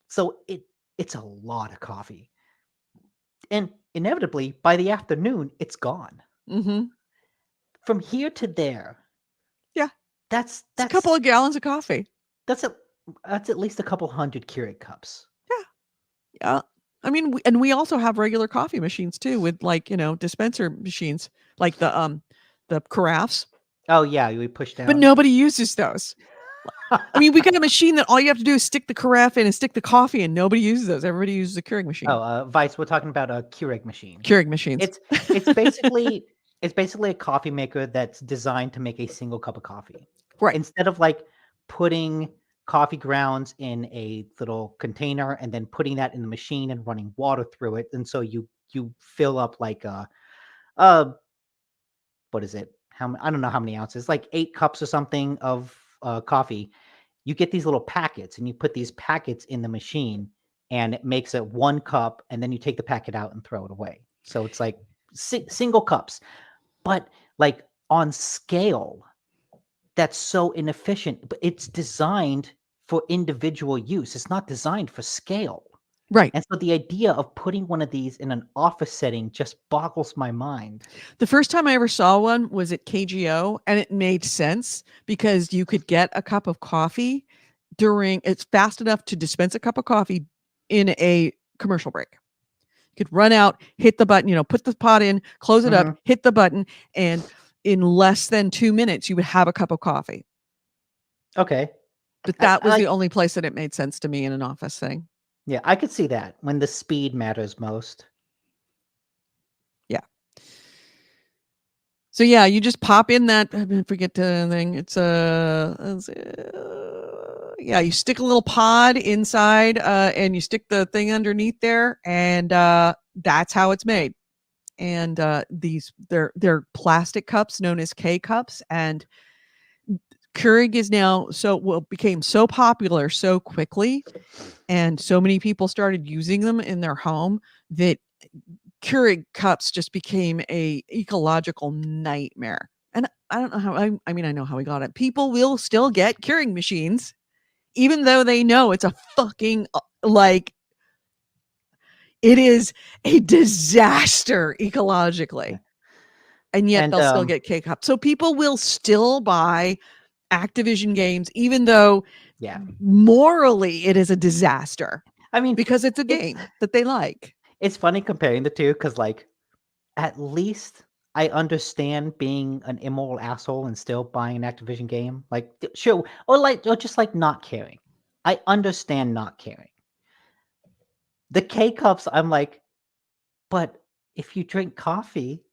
So it's a lot of coffee. And inevitably, by the afternoon, it's gone. Mm-hmm. From here to there. Yeah. That's a couple of gallons of coffee. That's at least a couple hundred Keurig cups. Yeah. Yeah. I mean, we also have regular coffee machines too, with like, dispenser machines, like the carafes. Oh yeah, we push down. But nobody uses those. I mean, we got a machine that all you have to do is stick the carafe in and stick the coffee in. Nobody uses those. Everybody uses a Keurig machine. Oh, Vice, we're talking about a Keurig machine. Keurig machines. It's basically a coffee maker that's designed to make a single cup of coffee. Right. Instead of like putting coffee grounds in a little container and then putting that in the machine and running water through it, and so you fill up like what is it? I don't know how many ounces, like 8 cups or something of coffee. You get these little packets and you put these packets in the machine and it makes it 1 cup, and then you take the packet out and throw it away. So it's like single cups, but like on scale, that's so inefficient. But it's designed for individual use. It's not designed for scale. Right. And so the idea of putting one of these in an office setting just boggles my mind. The first time I ever saw one was at KGO, and it made sense because you could get a cup of coffee it's fast enough to dispense a cup of coffee in a commercial break. You could run out, hit the button, put the pot in, close it up, hit the button, and in less than 2 minutes, you would have a cup of coffee. Okay. But that was the only place that it made sense to me in an office thing. Yeah, I could see that when the speed matters most. Yeah. So yeah, you just pop in that, I forget the thing. It's you stick a little pod inside and you stick the thing underneath there, and that's how it's made. And they're plastic cups known as K cups, and Keurig is now became so popular so quickly, and so many people started using them in their home that Keurig cups just became a ecological nightmare. And I don't know how. I mean, I know how we got it. People will still get Keurig machines, even though they know it's a fucking like it is a disaster ecologically. And yet they'll still get K-cups. So people will still buy Activision games, even though morally it is a disaster. I mean, because it's a game that they like. It's funny comparing the two because, like, at least I understand being an immoral asshole and still buying an Activision game. Like, sure, or just like not caring. I understand not caring. The K-cups, I'm like, but if you drink coffee,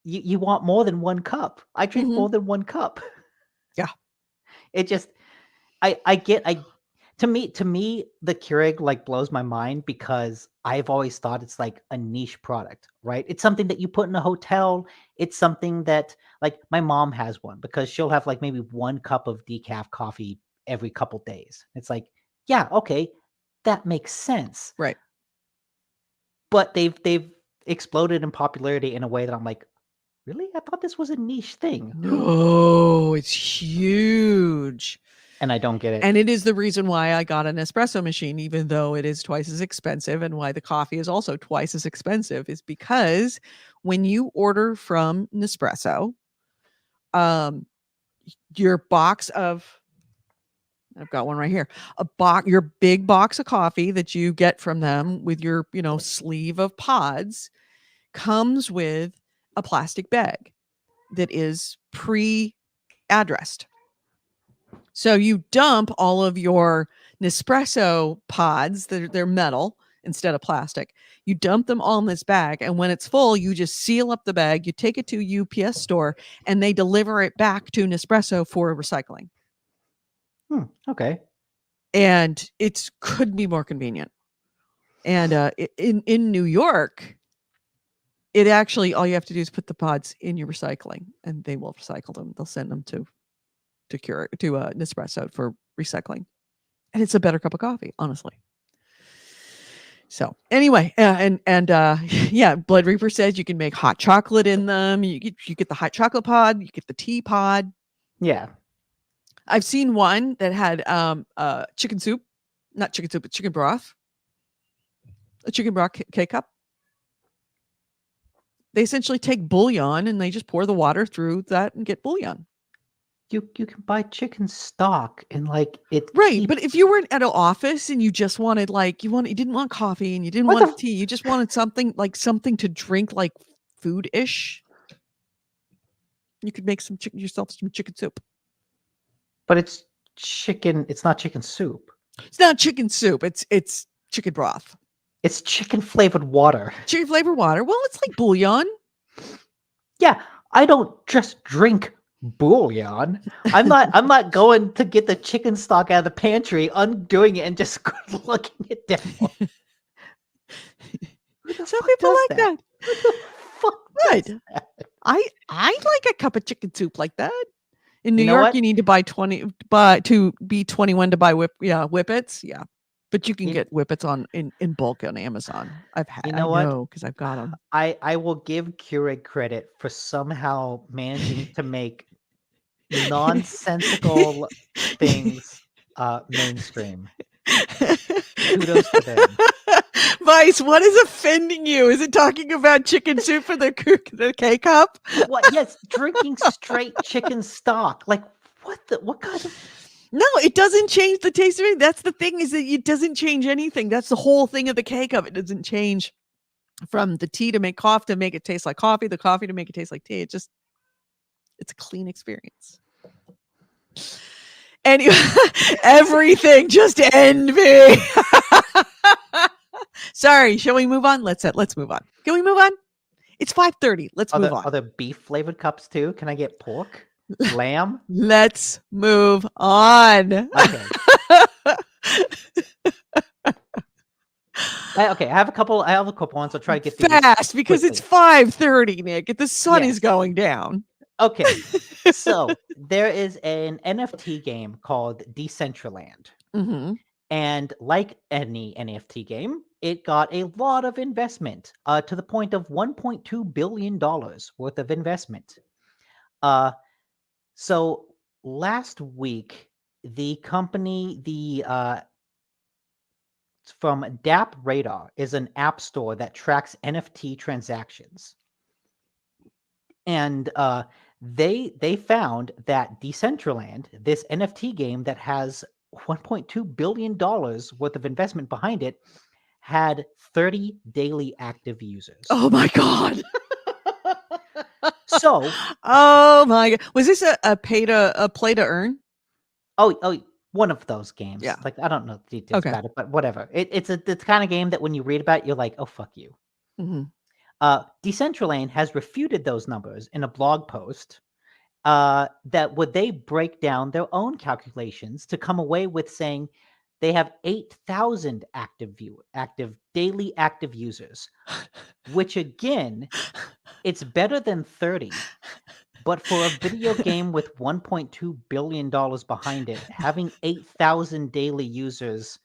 you want more than one cup. I drink more than one cup. Yeah. It just, to me, the Keurig like blows my mind because I've always thought it's like a niche product, right? It's something that you put in a hotel. It's something that like my mom has one because she'll have like maybe 1 cup of decaf coffee every couple days. It's like, yeah, okay, that makes sense. Right. But they've exploded in popularity in a way that I'm like, really? I thought this was a niche thing. No, it's huge. And I don't get it. And it is the reason why I got an espresso machine, even though it is twice as expensive, and why the coffee is also twice as expensive, is because when you order from Nespresso, your box of, I've got one right here, your big box of coffee that you get from them with your, sleeve of pods comes with a plastic bag that is pre-addressed. So you dump all of your Nespresso pods, they're metal instead of plastic. You dump them all in this bag, and when it's full, you just seal up the bag, you take it to a UPS store, and they deliver it back to Nespresso for recycling. Okay. And it couldn't be more convenient. And in New York, it actually, all you have to do is put the pods in your recycling, and they will recycle them. They'll send them to Nespresso for recycling, and it's a better cup of coffee, honestly. So anyway, Blood Reaper says you can make hot chocolate in them. You get the hot chocolate pod, you get the tea pod. Yeah, I've seen one that had chicken soup, not chicken soup, but chicken broth. A chicken broth K-cup. They essentially take bouillon and they just pour the water through that and get bouillon. You can buy chicken stock and like it. Right, but if you were at an office and you just wanted you didn't want coffee and you didn't want tea, you just wanted something to drink like food-ish. You could make yourself some chicken soup. But it's chicken. It's not chicken soup. It's not chicken soup. It's chicken broth. It's chicken flavored water. Chicken flavored water. Well, it's like bouillon. Yeah, I don't just drink bouillon. I'm not going to get the chicken stock out of the pantry, undoing it, and just looking it down. Some people like that. What the fuck? Right. I like a cup of chicken soup like that. In New York, you need to buy 20 to be 21 to buy whippets. Yeah. But you can get whippets in bulk on Amazon. I know because I've got them. I will give Keurig credit for somehow managing to make nonsensical things mainstream. Kudos to them. Vice, what is offending you? Is it talking about chicken soup for the K-cup? What? Yes, drinking straight chicken stock. Like what kind of? No, it doesn't change the taste of it. That's the thing, is that it doesn't change anything. That's the whole thing of the K-cup. It doesn't change from the tea to make coffee to make it taste like coffee, the coffee to make it taste like tea. It's a clean experience. Anyway, everything just envy. Sorry, shall we move on? Let's move on. Can we move on? It's 5:30. Let's move on. Are there beef flavored cups too? Can I get pork? Lamb? Let's move on. Okay. I have a couple ones. I'll try to get fast because it's 5:30, Nick. The sun is going down. Okay. So there is an NFT game called Decentraland. Mm-hmm. And like any NFT game, it got a lot of investment, to the point of $1.2 billion worth of investment. So last week, the company, from DApp Radar, is an app store that tracks NFT transactions. And they found that Decentraland, this NFT game that has $1.2 billion worth of investment behind it, had 30 daily active users. Oh my god. So, oh my god. Was this a play to earn? oh, one of those games. Yeah. Like, I don't know the details Okay. about it, but whatever. It's the kind of game that when you read about it, you're like, oh, fuck you. Mm-hmm. Decentraland has refuted those numbers in a blog post, that would they break down their own calculations to come away with saying they have 8,000 daily active users, which again, it's better than 30. But for a video game with $1.2 billion behind it, having 8,000 daily users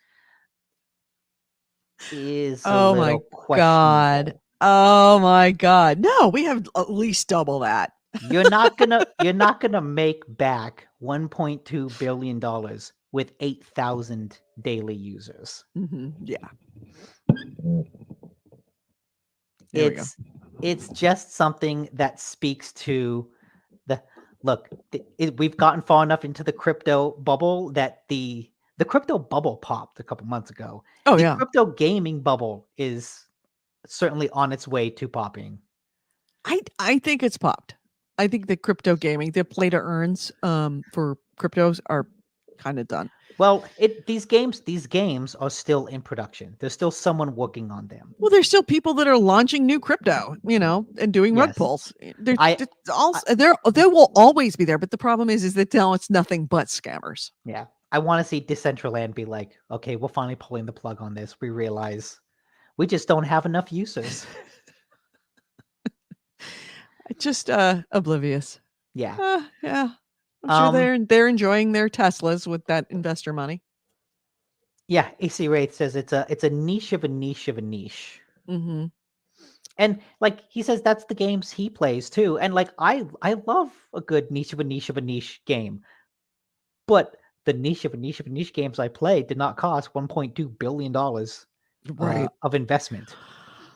is a Oh my little god. questionable. Oh my god. No, we have at least double that. You're not gonna make back $1.2 billion with 8,000 daily users. Mm-hmm. Yeah. There we go. It's just something that speaks to we've gotten far enough into the crypto bubble that the crypto bubble popped a couple months ago. Oh The yeah. crypto gaming bubble is certainly on its way to popping. I think it's popped. I think the crypto gaming, the play to earns for cryptos are kind of done. Well, these games are still in production. There's still someone working on them. Well, there's still people that are launching new crypto, and doing rug Yes. pulls. I- They will always be there, but the problem is that now it's nothing but scammers. Yeah. I want to see Decentraland be like, okay, we're finally pulling the plug on this. We realize we just don't have enough users. Just oblivious. Yeah. Yeah. I'm sure they're enjoying their Teslas with that investor money. Yeah. AC Wraith says it's a niche of a niche of a niche. Mm-hmm. And like he says, that's the games he plays too. And like I love a good niche of a niche of a niche game, but the niche of a niche of a niche games I play did not cost $1.2 billion Right. of investment.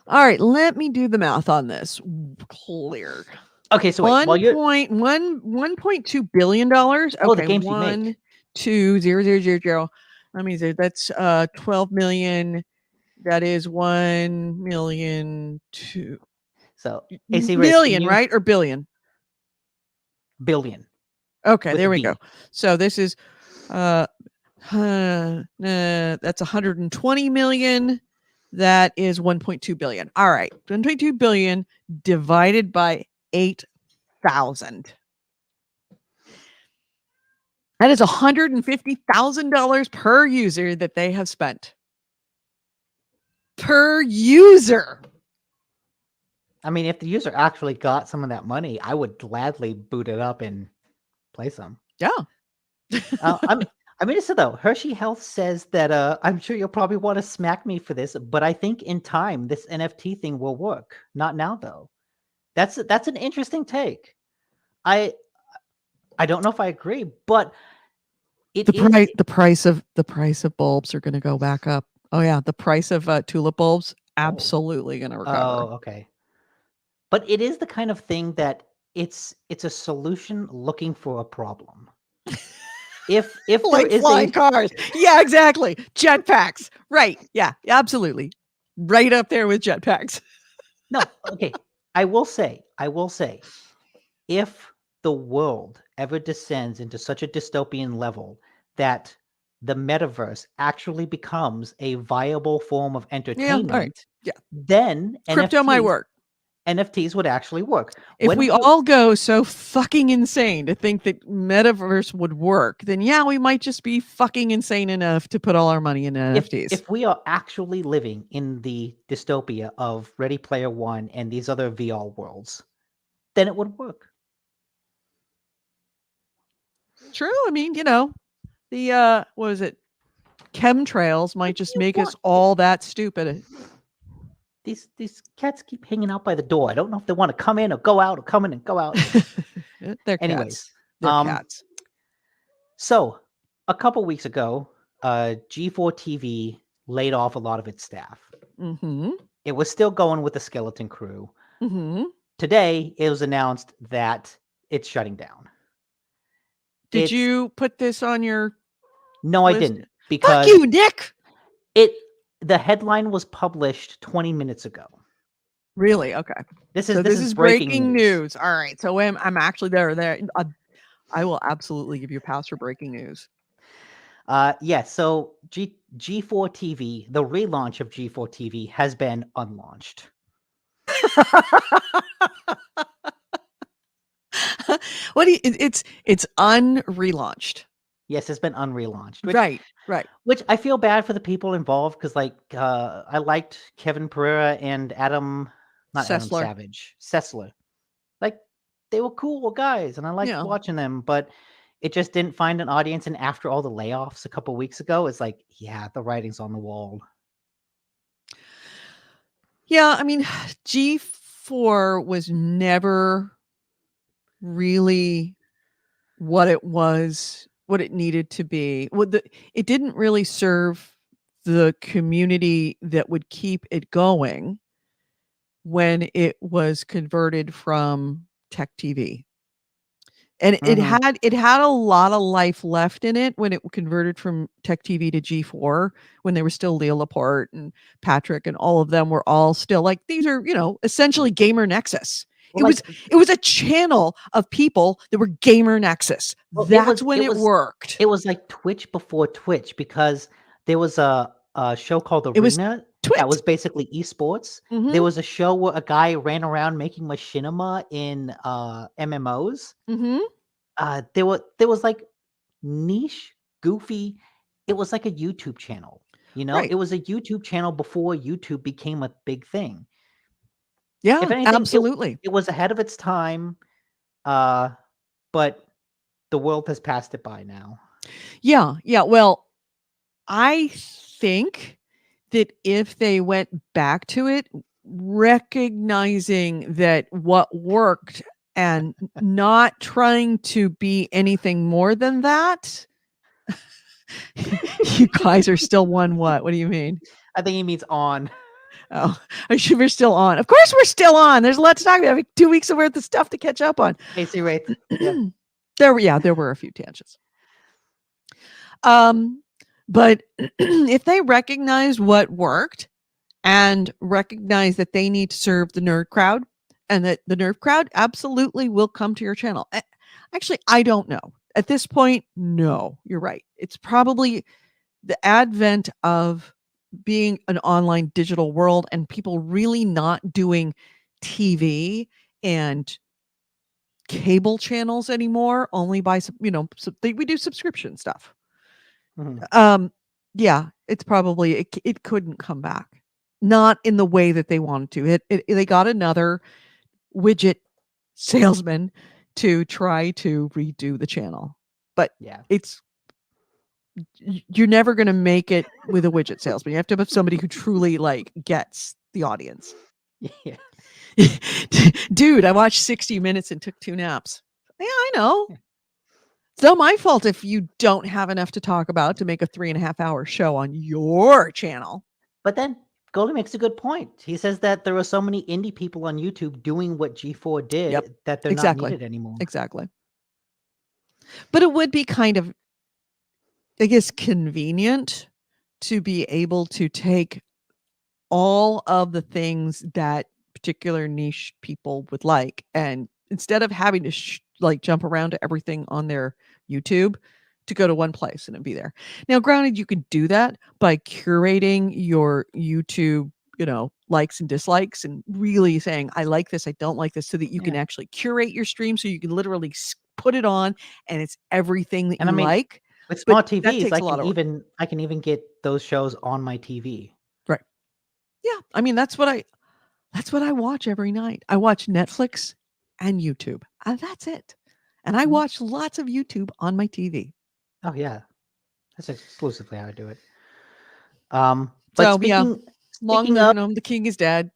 All right, let me do the math on this. Clear. Okay, so wait, while you're $1.2 billion. Okay, the games you make. 1,2,0,0,0. Let me see. That's 12 million. That is 1 million two. So AC million, right? Or billion? Billion. Okay, With there a we B. go. So this is that's 120 million. That is 1.2 billion. All right. 1.2 billion divided by 8,000. That is $150,000 per user that they have spent. Per user. I mean, if the user actually got some of that money, I would gladly boot it up and play some. Yeah. I mean, so though, Hershey Health says that I'm sure you'll probably want to smack me for this, but I think in time this NFT thing will work. Not now though. That's an interesting take. I don't know if I agree, but the price of bulbs are going to go back up. Oh yeah, the price of tulip bulbs absolutely going to recover. Oh, okay. But it is the kind of thing that it's a solution looking for a problem. If like there is flying cars. Yeah, exactly. Jetpacks. Right. Yeah, absolutely. Right up there with jetpacks. No, okay. I will say, if the world ever descends into such a dystopian level that the metaverse actually becomes a viable form of entertainment, then crypto might work. NFTs would actually work. If we all go so fucking insane to think that metaverse would work, then yeah, we might just be fucking insane enough to put all our money in NFTs. If we are actually living in the dystopia of Ready Player One and these other VR worlds, then it would work. True. I mean, the what is it? Chemtrails might just you make us want? all that stupid. These cats keep hanging out by the door. I don't know if they want to come in or go out or come in and go out. They're Anyways, cats. They're cats. So a couple weeks ago, G4 TV laid off a lot of its staff. Mm-hmm. It was still going with the skeleton crew. Mm-hmm. Today, it was announced that it's shutting down. Did you put this on your No, I list? didn't. Fuck Because you, Nick. the headline was published 20 minutes ago. Really? Okay. This So is breaking news. All right. So I'm actually there. I will absolutely give you a pass for breaking news. Yeah, so G4 TV, the relaunch of G4 TV has been unlaunched. It's unrelaunched. Yes, it's been unrelaunched. Right. Which I feel bad for the people involved because, I liked Kevin Pereira and Adam Sessler. Like, they were cool guys, and I liked watching them, but it just didn't find an audience. And after all the layoffs a couple weeks ago, it's like, yeah, the writing's on the wall. Yeah, I mean, G4 was never really what it needed to be. It didn't really serve the community that would keep it going when it was converted from Tech TV. And it had a lot of life left in it when it converted from Tech TV to G4, when they were still Leo Laporte and Patrick and all of them were all still like, these are, essentially Gamer Nexus. Well, it was a channel of people that were Gamer Nexus. Well, That's when it worked. It was like Twitch before Twitch, because there was a show called It was Arena Twit. that was basically esports. Mhm. There was a show where a guy ran around making machinima in MMOs. Mhm. There was like niche, goofy. It was like a YouTube channel. Right. It was a YouTube channel before YouTube became a big thing. Yeah, If anything, absolutely. it was ahead of its time, but the world has passed it by now. Yeah. Well, I think that if they went back to it, recognizing that what worked and not trying to be anything more than that. You guys are still one what? What do you mean? I think he means on. Oh, I'm sure we're still on. Of course we're still on. There's a lot to talk about. 2 weeks worth of stuff to catch up on. AC Wraith. Yeah. There were a few tangents. But if they recognize what worked and recognize that they need to serve the nerd crowd, and that the nerd crowd absolutely will come to your channel. Actually, I don't know. At this point, no, you're right. It's probably the advent of being an online digital world and people really not doing TV and cable channels anymore, only by, we do subscription stuff. Mhm. Yeah, it's probably, it couldn't come back. Not in the way that they wanted to. They got another widget salesman to try to redo the channel. But yeah, you're never going to make it with a widget salesman. You have to have somebody who truly gets the audience. Yeah. Dude, I watched 60 Minutes and took 2 naps. Yeah, I know. It's not my fault if you don't have enough to talk about to make a 3.5-hour show on your channel. But then Goldie makes a good point. He says that there are so many indie people on YouTube doing what G4 did that they're not needed anymore. Exactly. But it would be kind of, I guess, convenient to be able to take all of the things that particular niche people would like, and instead of having to jump around to everything on their YouTube, to go to one place and it'd be there. Now, granted, you could do that by curating your YouTube, likes and dislikes, and really saying, I like this, I don't like this, so that you can actually curate your stream, so you can literally put it on and it's everything that you like. With smart But TVs, I can even get those shows on my TV. Right. Yeah. I mean, that's what I watch every night. I watch Netflix and YouTube. That's it. And I Mhm. watch lots of YouTube on my TV. Oh yeah, that's exclusively how I do it. But So yeah, long speaking live of, him. The king is dead,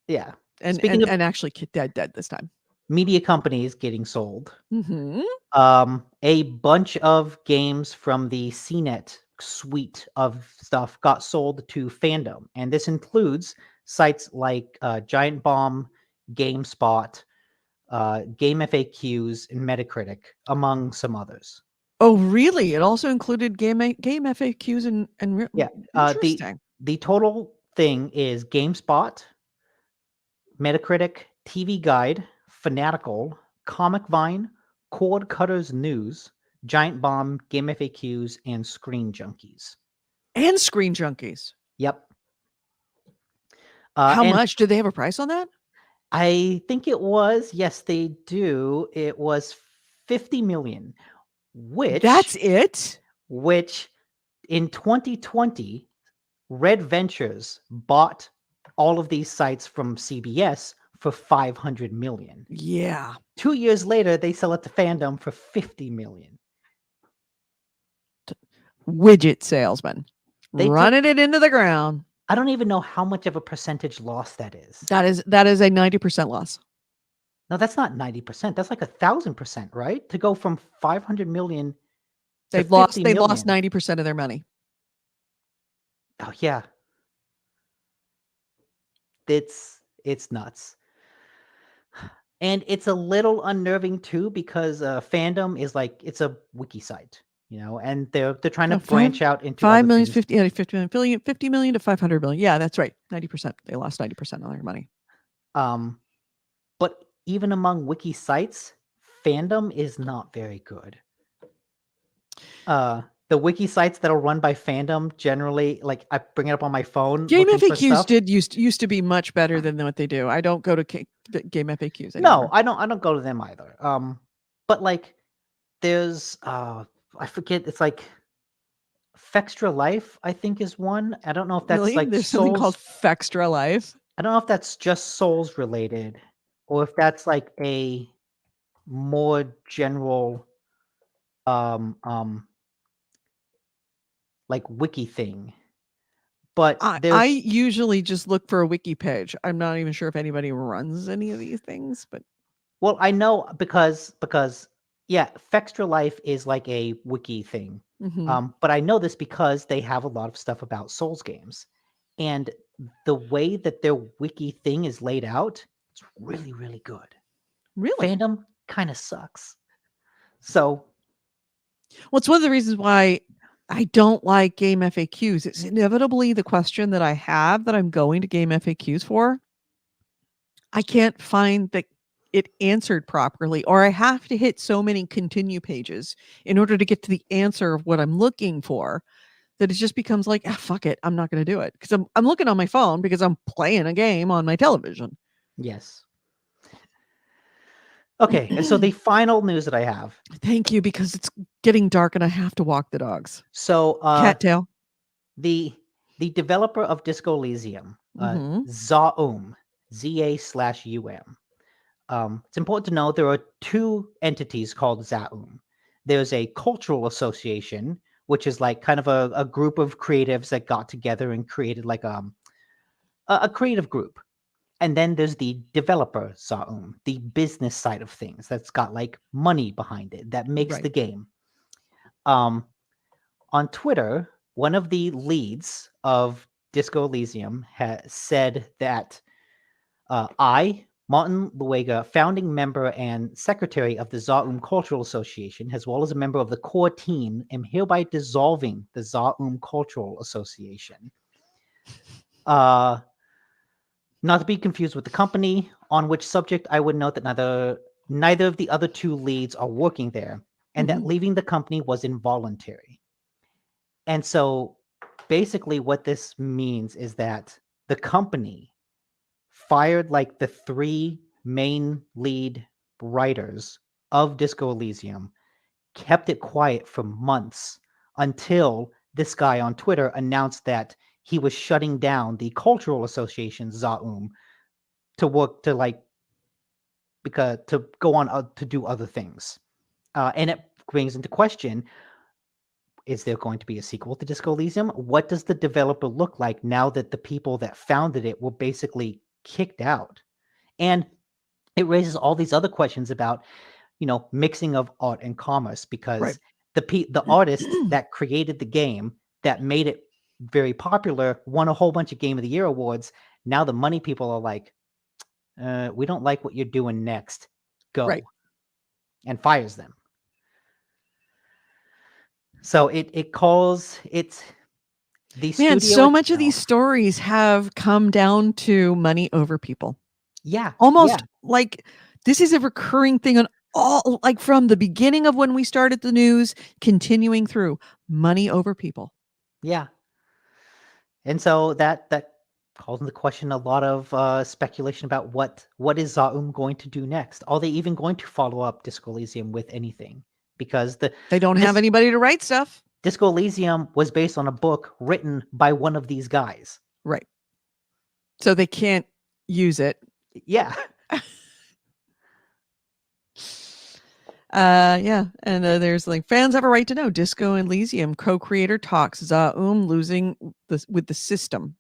yeah, and speaking and, of and actually dead this time. media companies getting sold, Hmm. a bunch of games from the CNET suite of stuff got sold to Fandom, and this includes sites like Giant Bomb, GameSpot, Game FAQs, and Metacritic, among some others. Oh, really? It also included game FAQs and Yeah, interesting. the total thing is GameSpot, Metacritic, TV Guide, Fanatical, Comic Vine, Cord Cutters News, Giant Bomb, Game FAQs, and Screen Junkies. And Screen Junkies. Yep. How And much? Do they have a price on that? I think it was, yes, they do. It was 50 million, That's it. which in 2020, Red Ventures bought all of these sites from CBS for 500 million. Yeah. 2 years later, they sell it to Fandom for 50 million. Widget salesman. They took- Running it into the ground. I don't even know how much of a percentage loss that is. That is a 90% loss. No, that's not 90%. That's like 1,000%, right? To go from 500 million to They 50 lost million. 90% of their money. Oh yeah. It's nuts. And it's a little unnerving too, because Fandom is like, it's a wiki site, and they're trying to No, branch out into 5 other million, things. 50 million to 500 million. Yeah, that's right. 90%. They lost 90% of their money. But even among wiki sites, Fandom is not very good. The wiki sites that are run by Fandom generally, like, I bring it up on my phone. Game looking for FAQs stuff. used to be much better than what they do. I don't go to Game FAQs No, anymore. I don't go to them either. But like, there's I forget, it's like Fextra Life, I think, is one. I don't know if that's Really? like There's something called Fextra Life. I don't know if that's just Souls related, or if that's like a more general like wiki thing. But I usually just look for a wiki page. I'm not even sure if anybody runs any of these things, but well, I know because yeah, Fextra Life is like a wiki thing. But I know this because they have a lot of stuff about Souls games, and the way that their wiki thing is laid out, it's really, really good. really, Fandom kind of sucks. So, well, it's one of the reasons why I don't like Game FAQs. It's inevitably the question that I have that I'm going to Game FAQs for. I can't find it answered properly, or I have to hit so many continue pages in order to get to the answer of what I'm looking for, that it just becomes like, fuck it, I'm not going to do it, because I'm looking on my phone because I'm playing a game on my television. yes. Okay, and so the final news that I have. Thank you, because it's getting dark and I have to walk the dogs. So, Cattail. the developer of Disco Elysium, Mhm. Zaum, ZA/UM. It's important to know there are two entities called Zaum. There's a cultural association, which is like kind of a group of creatives that got together and created like a creative group. And then there's the developer Zaum, the business side of things that's got like money behind it that makes Right. the game. On Twitter, one of the leads of Disco Elysium has said that I, Martin Luega, founding member and secretary of the Zaum Cultural Association, as well as a member of the core team, am hereby dissolving the Zaum Cultural Association. Not to be confused with the company, on which subject I would note that neither of the other two leads are working there, and that leaving the company was involuntary. And so basically what this means is that the company fired like the three main lead writers of Disco Elysium, kept it quiet for months until this guy on Twitter announced that he was shutting down the cultural association Zaum to work to like, because to go on to do other things. And it brings into question, is there going to be a sequel to Disco Elysium? What does the developer look like now that the people that founded it were basically kicked out? And it raises all these other questions about, mixing of art and commerce, because Right. the artists that created the game that made it very popular won a whole bunch of Game of the Year awards. Now the money people are like, we don't like what you're doing next. Go. Right. And fires them. So it calls it the Man, studio so much of these itself. stories have come down to money over people. Yeah. Almost like this is a recurring thing on all, like from the beginning of when we started the news, continuing through money over people. Yeah. And so that calls into question a lot of speculation about what is Zaum going to do next. Are they even going to follow up Disco Elysium with anything? Because They don't have anybody to write stuff. Disco Elysium was based on a book written by one of these guys. Right. So they can't use it. Yeah. Yeah. And there's like, fans have a right to know. Disco Elysium co-creator talks. Zaum losing with the system.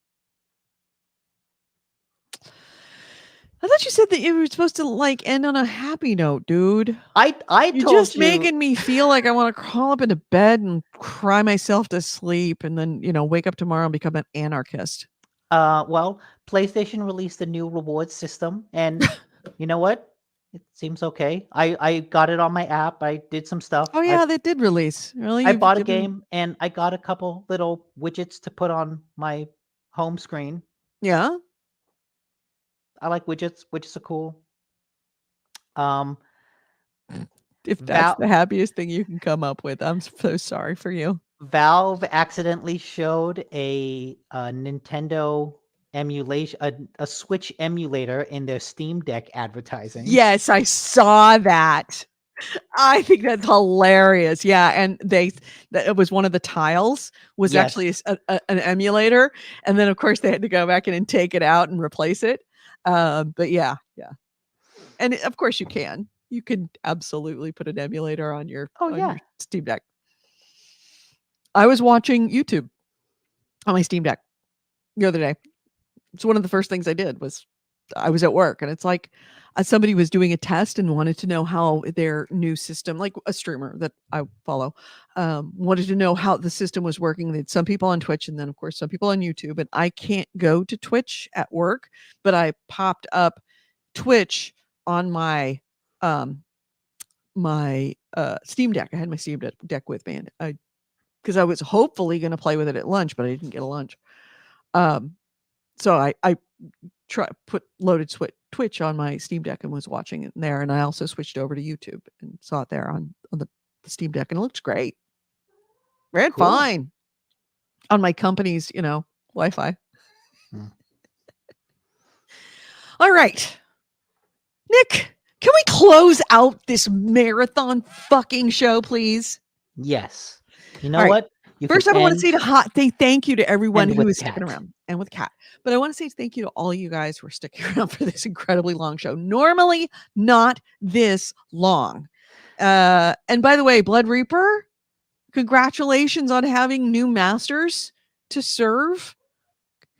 I thought you said that you were supposed to like end on a happy note, dude. You're You're just making me feel like I want to crawl up into bed and cry myself to sleep and then, wake up tomorrow and become an anarchist. Well, PlayStation released a new reward system, and you know what? It seems okay. I got it on my app. I did some stuff. Oh yeah, they did release. Really? I bought a game, and I got a couple little widgets to put on my home screen. Yeah. I like widgets. Widgets are cool. If that's the happiest thing you can come up with, I'm so sorry for you. Valve accidentally showed a Nintendo emulation, a Switch emulator in their Steam Deck advertising. Yes, I saw that. I think that's hilarious. Yeah, and it was one of the tiles was actually an emulator, and then of course they had to go back in and take it out and replace it. But yeah, and of course you can absolutely put an emulator on your your Steam Deck. I was watching YouTube on my Steam Deck the other day. It's one of the first things I did was I was at work, and it's like somebody was doing a test and wanted to know how their new system, like a streamer that I follow, wanted to know how the system was working. They had some people on Twitch, and then of course some people on YouTube. And I can't go to Twitch at work, but I popped up Twitch on my Steam Deck. I had my Steam Deck with me, and because I was hopefully going to play with it at lunch, but I didn't get a lunch. So I loaded Twitch on my Steam Deck and was watching it there. And I also switched over to YouTube and saw it there on the Steam Deck, and it looks great. Ran fine on my company's, Wi-Fi. All right, Nick, can we close out this marathon fucking show, please? Yes. You know what? First, I want to say thank you to everyone who is sticking around, and with Kat. But I want to say thank you to all you guys who are sticking around for this incredibly long show. Normally, not this long. And by the way, Blood Reaper, congratulations on having new masters to serve.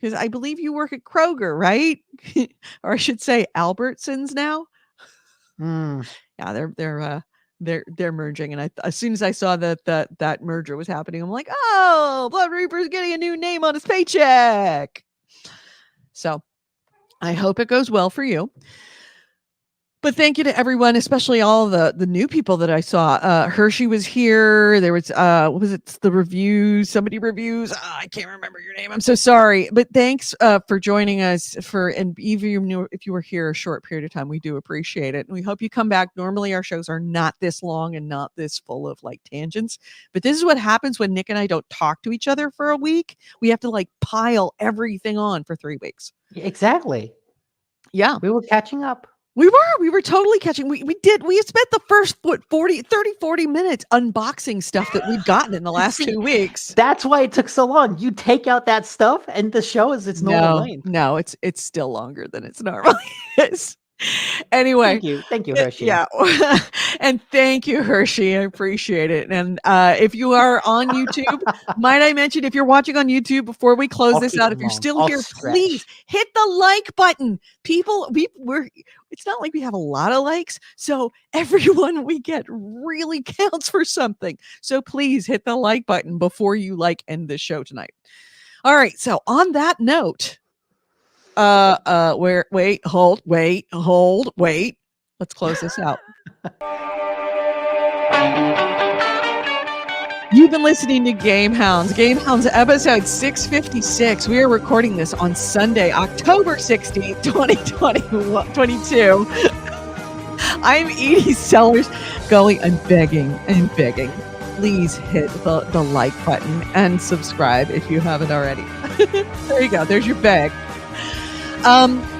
Because I believe you work at Kroger, right? Or I should say Albertsons now. Yeah, they're merging, and as soon as I saw that merger was happening, I'm like, oh, Blood Reaper's getting a new name on his paycheck. So I hope it goes well for you. But thank you to everyone, especially all the new people that I saw. Hershey was here. There was what was it? The reviews. Somebody reviews. I can't remember your name. I'm so sorry. But thanks for joining us and even if you were here a short period of time, we do appreciate it. And we hope you come back. Normally our shows are not this long and not this full of like tangents. But this is what happens when Nick and I don't talk to each other for a week. We have to like pile everything on for 3 weeks. Exactly. Yeah. We were catching up. We were totally catching. We spent the first 40 minutes unboxing stuff that we've gotten in the last 2 weeks. That's why it took so long. You take out that stuff and the show is its normal length. No, it's still longer than it's normally is. Anyway, Thank you, Hershey. yeah. And thank you, Hershey. I appreciate it. And if you are on YouTube, might I mention, if you're watching on YouTube, before we close I'll this keep out, them if you're long. still I'll here, stretch. please hit the like button. People, we're it's not like we have a lot of likes, so everyone we get really counts for something. So please hit the like button before you end the show tonight. All right, so on that note, wait. Let's close this out. You've been listening to GameHounds. GameHounds episode 656. We are recording this on Sunday, October 16th, 2022. I'm Edie Sellers I'm begging. Please hit the like button and subscribe if you haven't already. There you go. There's your bag.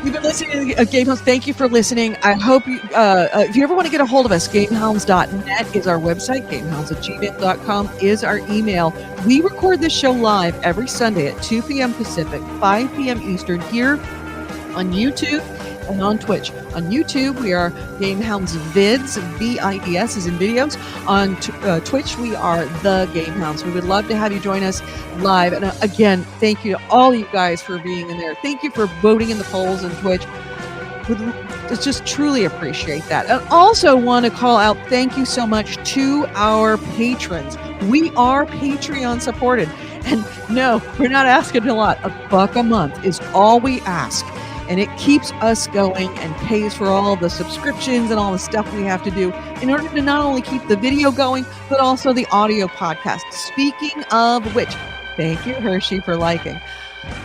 You've been listening to GameHounds. Thank you for listening. I hope you, if you ever want to get a hold of us, gamehounds.net is our website. Gamehounds@gmail.com is our email. We record this show live every Sunday at 2 p.m. Pacific, 5 p.m. Eastern here on YouTube and on Twitch. On YouTube, we are GameHounds Vids, VIDS is in videos. On Twitch, we are The GameHounds. We would love to have you join us live. And again, thank you to all you guys for being in there. Thank you for voting in the polls on Twitch. Just truly appreciate that. And also want to call out thank you so much to our patrons. We are Patreon supported. And no, we're not asking a lot. $1 a month is all we ask. And it keeps us going and pays for all the subscriptions and all the stuff we have to do in order to not only keep the video going, but also the audio podcast. Speaking of which, thank you, Hershey, for liking.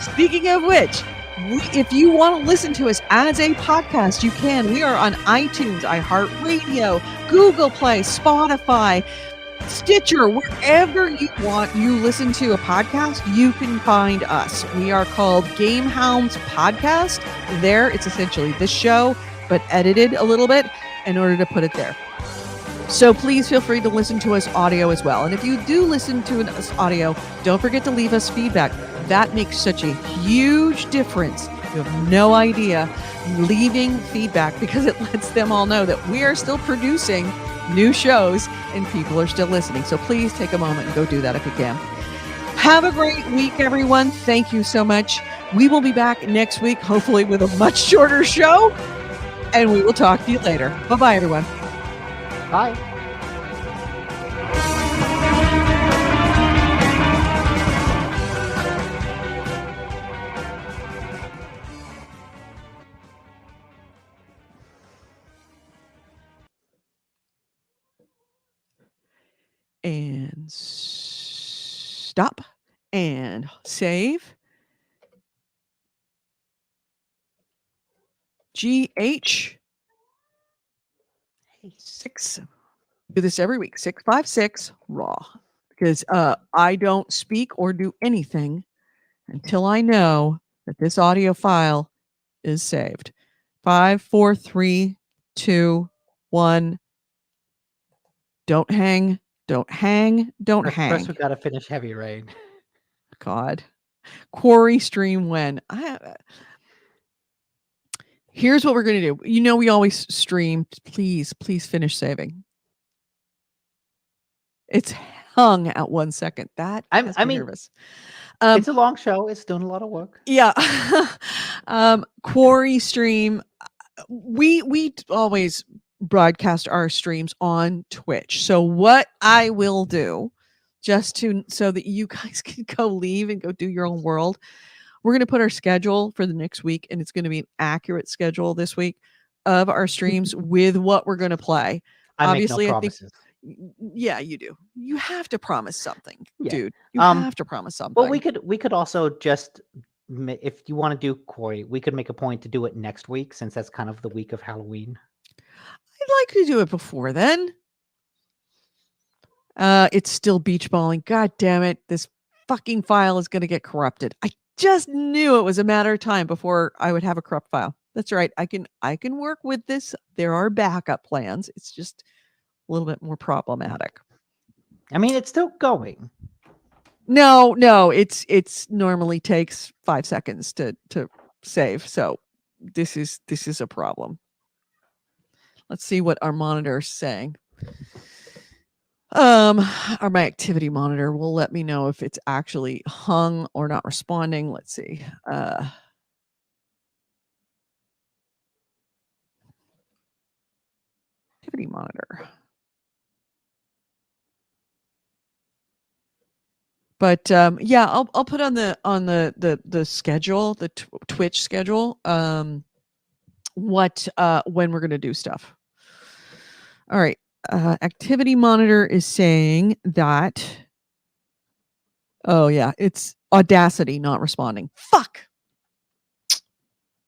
Speaking of which, if you want to listen to us as a podcast, you can. We are on iTunes, iHeartRadio, Google Play, Spotify, Stitcher, wherever you want you listen to a podcast, you can find us. We are called GameHounds Podcast. There, it's essentially this show, but edited a little bit in order to put it there. So please feel free to listen to us audio as well. And if you do listen to us audio, don't forget to leave us feedback. That makes such a huge difference. You have no idea, leaving feedback, because it lets them all know that we are still producing new shows and people are still listening. So please take a moment and go do that if you can. Have a great week, everyone. Thank you so much. We will be back next week, hopefully with a much shorter show, and we will talk to you later. Bye-bye, everyone. Bye. And stop and save. GH 6. Do this every week. 656 raw. Because I don't speak or do anything until I know that this audio file is saved. 5, 4, 3, 2, 1. Don't hang. Don't hang. Don't hang. First, we got to finish Heavy Rain. God. Quarry stream when? Here's what we're going to do. You know, we always stream. Please finish saving. It's hung at 1 second. That I mean, nervous. It's a long show. It's doing a lot of work. Yeah. Quarry stream. We always broadcast our streams on Twitch. So what I will do, so that you guys can go leave and go do your own world, we're going to put our schedule for the next week, and it's going to be an accurate schedule this week of our streams with what we're going to play. Obviously, make no promises. Yeah, you do. You have to promise something, dude. You have to promise something. Well, we could also just, if you want to do Quarry, we could make a point to do it next week, since that's kind of the week of Halloween. I'd like to do it before then. It's still beach balling. God damn it. This fucking file is going to get corrupted. I just knew it was a matter of time before I would have a corrupt file. That's right. I can work with this. There are backup plans. It's just a little bit more problematic. I mean, it's still going. No, it's normally takes 5 seconds to save. So this is a problem. Let's see what our monitor is saying. Or my activity monitor will let me know if it's actually hung or not responding. Let's see. Activity monitor. But yeah, I'll put on the schedule, the Twitch schedule, what when we're gonna do stuff. All right. Activity monitor is saying that. Oh yeah, it's Audacity not responding. Fuck.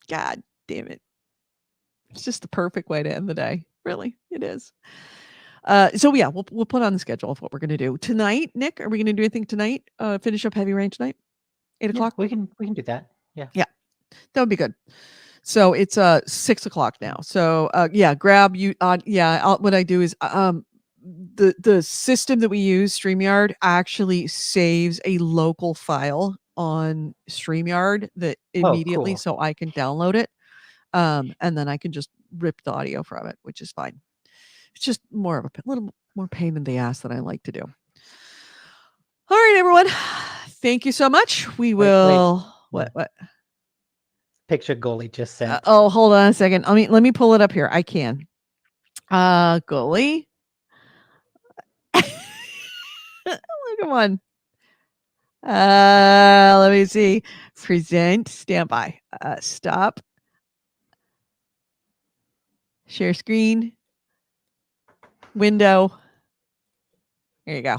God damn it. It's just the perfect way to end the day. Really, it is. So yeah, we'll put on the schedule of what we're gonna do tonight. Nick, are we gonna do anything tonight? Finish up Heavy Rain tonight? 8 o'clock. We can do that. Yeah. Yeah, that would be good. So it's 6 o'clock now. So yeah, grab you. What I do is the system that we use, StreamYard, actually saves a local file on StreamYard that immediately, cool. so I can download it, and then I can just rip the audio from it, which is fine. It's just more of a little more pain in the ass than I like to do. All right, everyone. Thank you so much. We will. What? Picture Goalie just sent. Oh, hold on a second. Let me pull it up here. I can. Goalie. Come on. Let me see. Present. Stand by. Stop. Share screen. Window. There you go.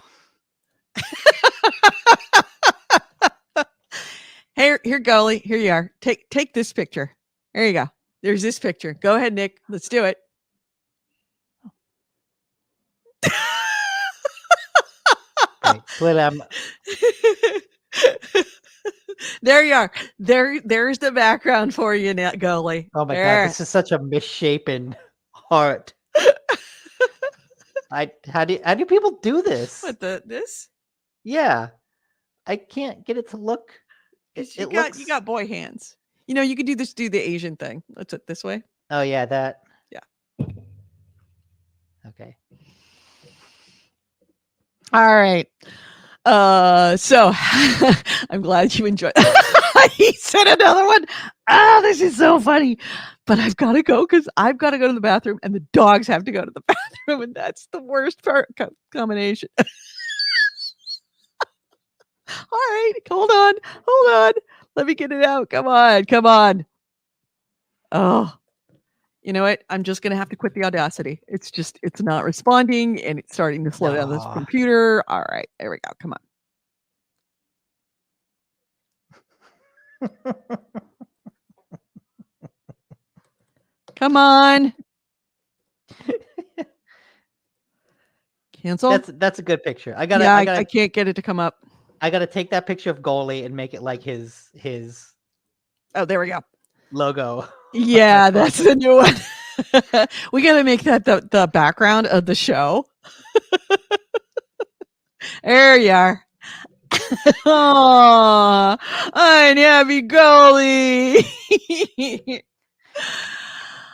Here, Goalie. Here you are. Take this picture. There you go. There's this picture. Go ahead, Nick. Let's do it. Right. There you are. There's the background for you, Net Goalie. Oh my god, this is such a misshapen heart. How do people do this? What this? Yeah, I can't get it to look. You got boy hands. You know, you could do the Asian thing. Let's it this way. Oh yeah, that. Yeah. Okay. All right. So I'm glad you enjoyed. He said another one. This is so funny. But I've got to go because I've got to go to the bathroom and the dogs have to go to the bathroom, and that's the worst combination. All right, hold on. Let me get it out. Come on. Oh, you know what? I'm just gonna have to quit the Audacity. It's not responding, and it's starting to slow down this computer. All right, there we go. Come on. Come on. Cancel. That's a good picture. I can't get it to come up. I gotta take that picture of Goalie and make it like his. Oh, there we go. Logo. Yeah, that's the new one. We gotta make that the background of the show. There you are. Oh, unhappy Goalie.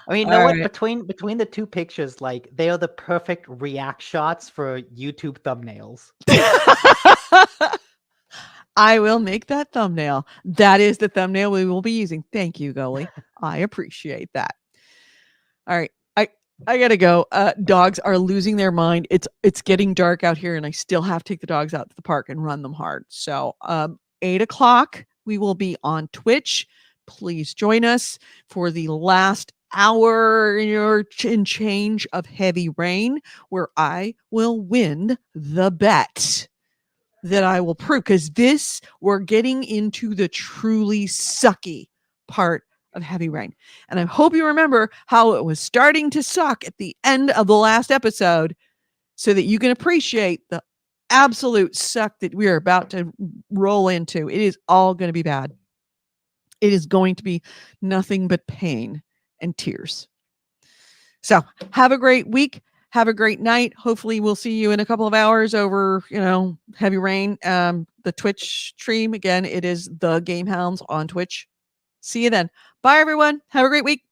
I mean, what? Between the two pictures, like they are the perfect react shots for YouTube thumbnails. I will make that thumbnail. That is the thumbnail we will be using. Thank you, Goalie. I appreciate that. All right. I gotta go. Dogs are losing their mind. It's getting dark out here, and I still have to take the dogs out to the park and run them hard. So 8 o'clock, we will be on Twitch. Please join us for the last hour and change of Heavy Rain, where I will win the bet that I will prove, because we're getting into the truly sucky part of Heavy Rain. And I hope you remember how it was starting to suck at the end of the last episode, so that you can appreciate the absolute suck that we are about to roll into. It is all going to be bad. It is going to be nothing but pain and tears. So have a great week. Have a great night. Hopefully we'll see you in a couple of hours over, Heavy Rain. The Twitch stream, again, it is the GameHounds on Twitch. See you then. Bye, everyone. Have a great week.